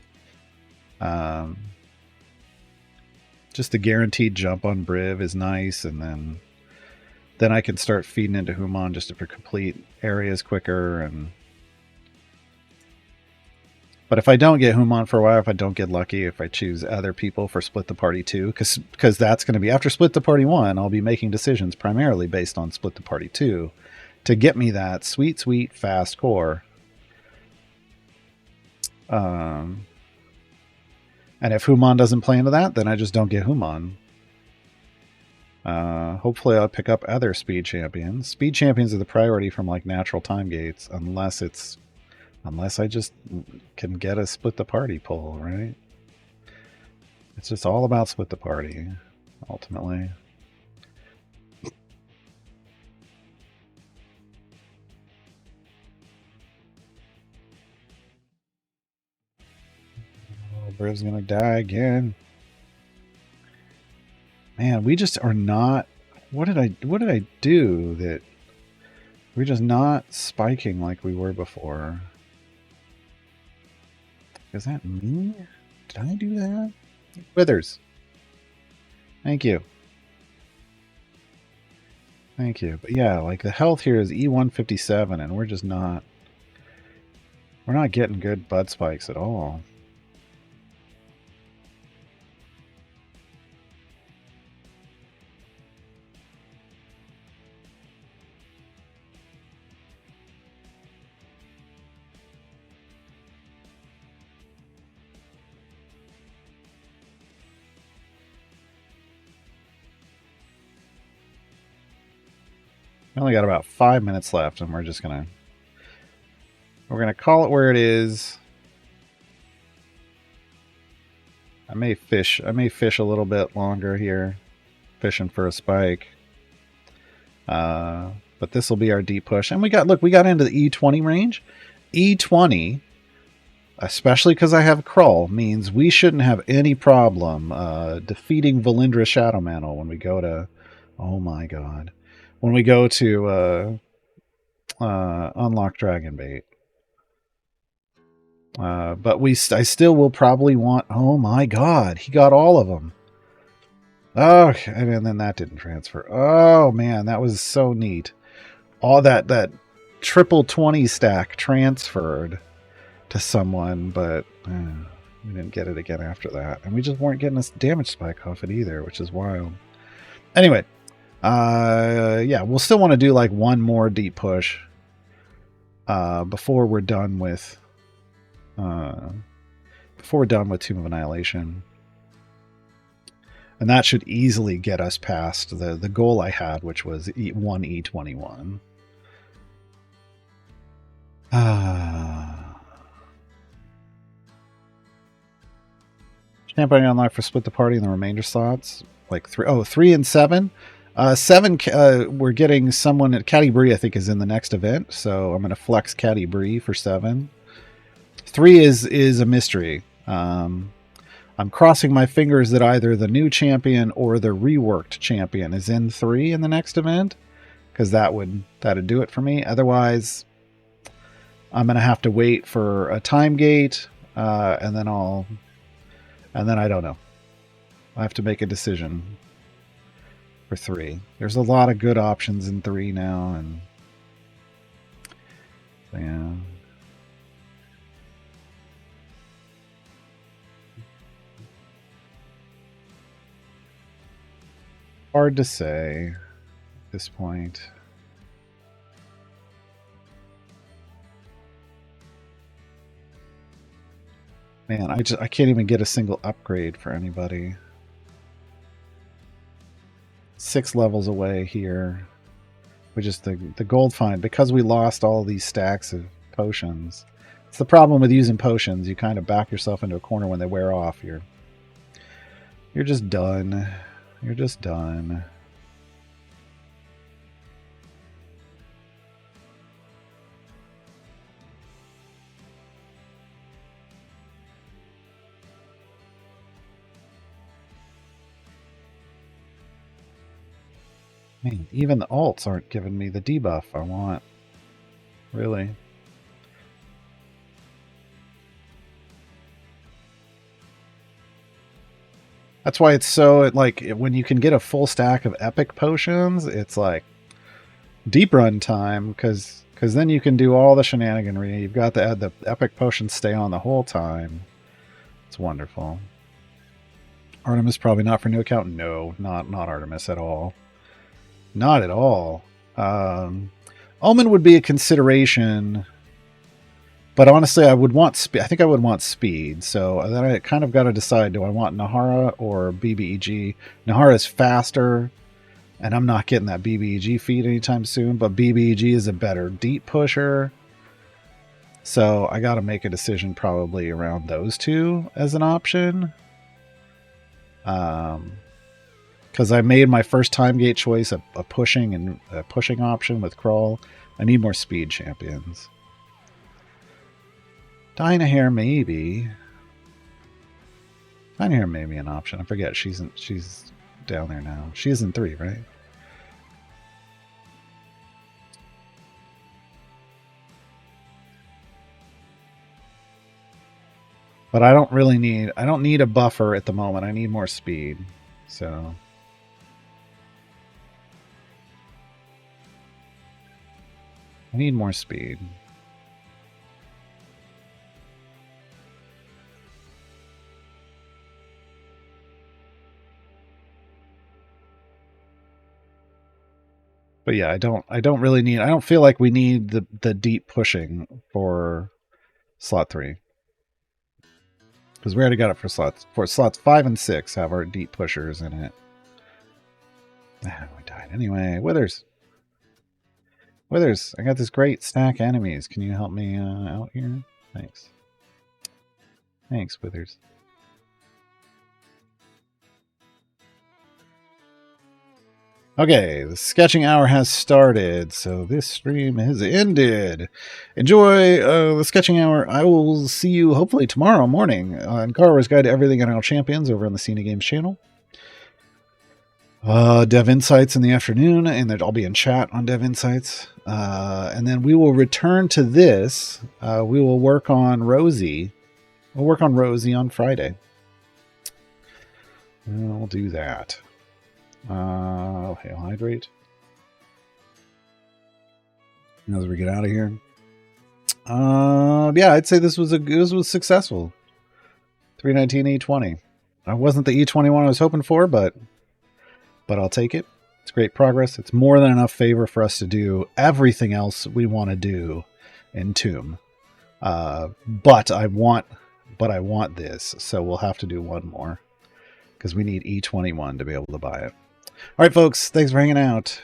Just a guaranteed jump on Briv is nice, and then I can start feeding into Human just to complete areas quicker. But if I don't get Human for a while, if I don't get lucky, if I choose other people for Split the Party 2, because that's going to be after Split the Party 1, I'll be making decisions primarily based on Split the Party 2 to get me that sweet, sweet, fast core. And if Human doesn't play into that, then I just don't get Human. Hopefully I'll pick up other speed champions. Speed champions are the priority from like natural time gates, unless I just can get a Split the Party pull, right? It's just all about Split the Party, ultimately. Oh, Briv's gonna die again. Man, we just are not... What did I do that... We're just not spiking like we were before. Is that me? Did I do that? Withers. Thank you. Thank you. But yeah, like the health here is E157, and we're just not... We're not getting good bud spikes at all. We only got about 5 minutes left, and we're gonna call it where it is. I may fish a little bit longer here, fishing for a spike. But this will be our deep push, and we got into the E20 range, E20, especially because I have Krull, means we shouldn't have any problem defeating Valindra Shadow Mantle when we go to... Oh my god. When we go to unlock Dragonbait. But I still will probably want... Oh my god, he got all of them. Oh, and then that didn't transfer. Oh man, that was so neat. All that triple 20 stack transferred to someone, but we didn't get it again after that. And we just weren't getting a damage spike off it either, which is wild. Anyway, yeah, we'll still want to do like one more deep push before we're done with Tomb of Annihilation. And that should easily get us past the goal I had, which was one E21. Champion unlocked for split the party in the remainder slots. Like 3 and 7. 7, we're getting someone at Caddy Bree, I think, is in the next event. So I'm going to flex Caddy Bree for 7. 3 is a mystery. I'm crossing my fingers that either the new champion or the reworked champion is in 3 in the next event, because that'd do it for me. Otherwise, I'm gonna have to wait for a time gate, and then I don't know. I have to make a decision for 3. There's a lot of good options in 3 now, and so, yeah. Hard to say at this point. Man, I can't even get a single upgrade for anybody. 6 levels away here. Which is the gold find. Because we lost all these stacks of potions. It's the problem with using potions. You kind of back yourself into a corner when they wear off. You're just done. You're just done. Man, even the alts aren't giving me the debuff I want. Really. That's why it's so, like, when you can get a full stack of epic potions, it's like deep run time, because then you can do all the shenaniganry. You've got the epic potions stay on the whole time. It's wonderful. Artemis probably not for new account. No, not Artemis at all. Not at all. Omen would be a consideration, but honestly, I would want speed. I think I would want speed. So then I kind of got to decide: do I want Nahara or BBEG? Nahara is faster, and I'm not getting that BBEG feed anytime soon. But BBEG is a better deep pusher, so I got to make a decision probably around those two as an option. Because I made my first time gate choice a pushing option with Krull. I need more speed champions. Dynahair maybe. Dynahair may be an option. I forget she's down there now. She is in 3, right? But I don't need a buffer at the moment. I need more speed. So I need more speed. But yeah, I don't feel like we need the deep pushing for slot 3. Because we already got it for slots 5 and 6 have our deep pushers in it. Ah, we died anyway. Withers, I got this great stack enemies. Can you help me out here? Thanks. Thanks, Withers. Okay, the sketching hour has started, so this stream has ended. Enjoy the sketching hour. I will see you hopefully tomorrow morning on Carver's Guide to Everything in Our Champions over on the Cena Games channel. Dev Insights in the afternoon, and I'll be in chat on Dev Insights. And then we will return to this. We will work on Rosie. We'll work on Rosie on Friday. We'll do that. Hail Hydrate. As we get out of here. Yeah, I'd say this was successful. 319 E20. I wasn't the E21 I was hoping for, but I'll take it. It's great progress. It's more than enough favor for us to do everything else we want to do in Tomb. But I want this, so we'll have to do one more because we need E21 to be able to buy it. All right, folks, thanks for hanging out.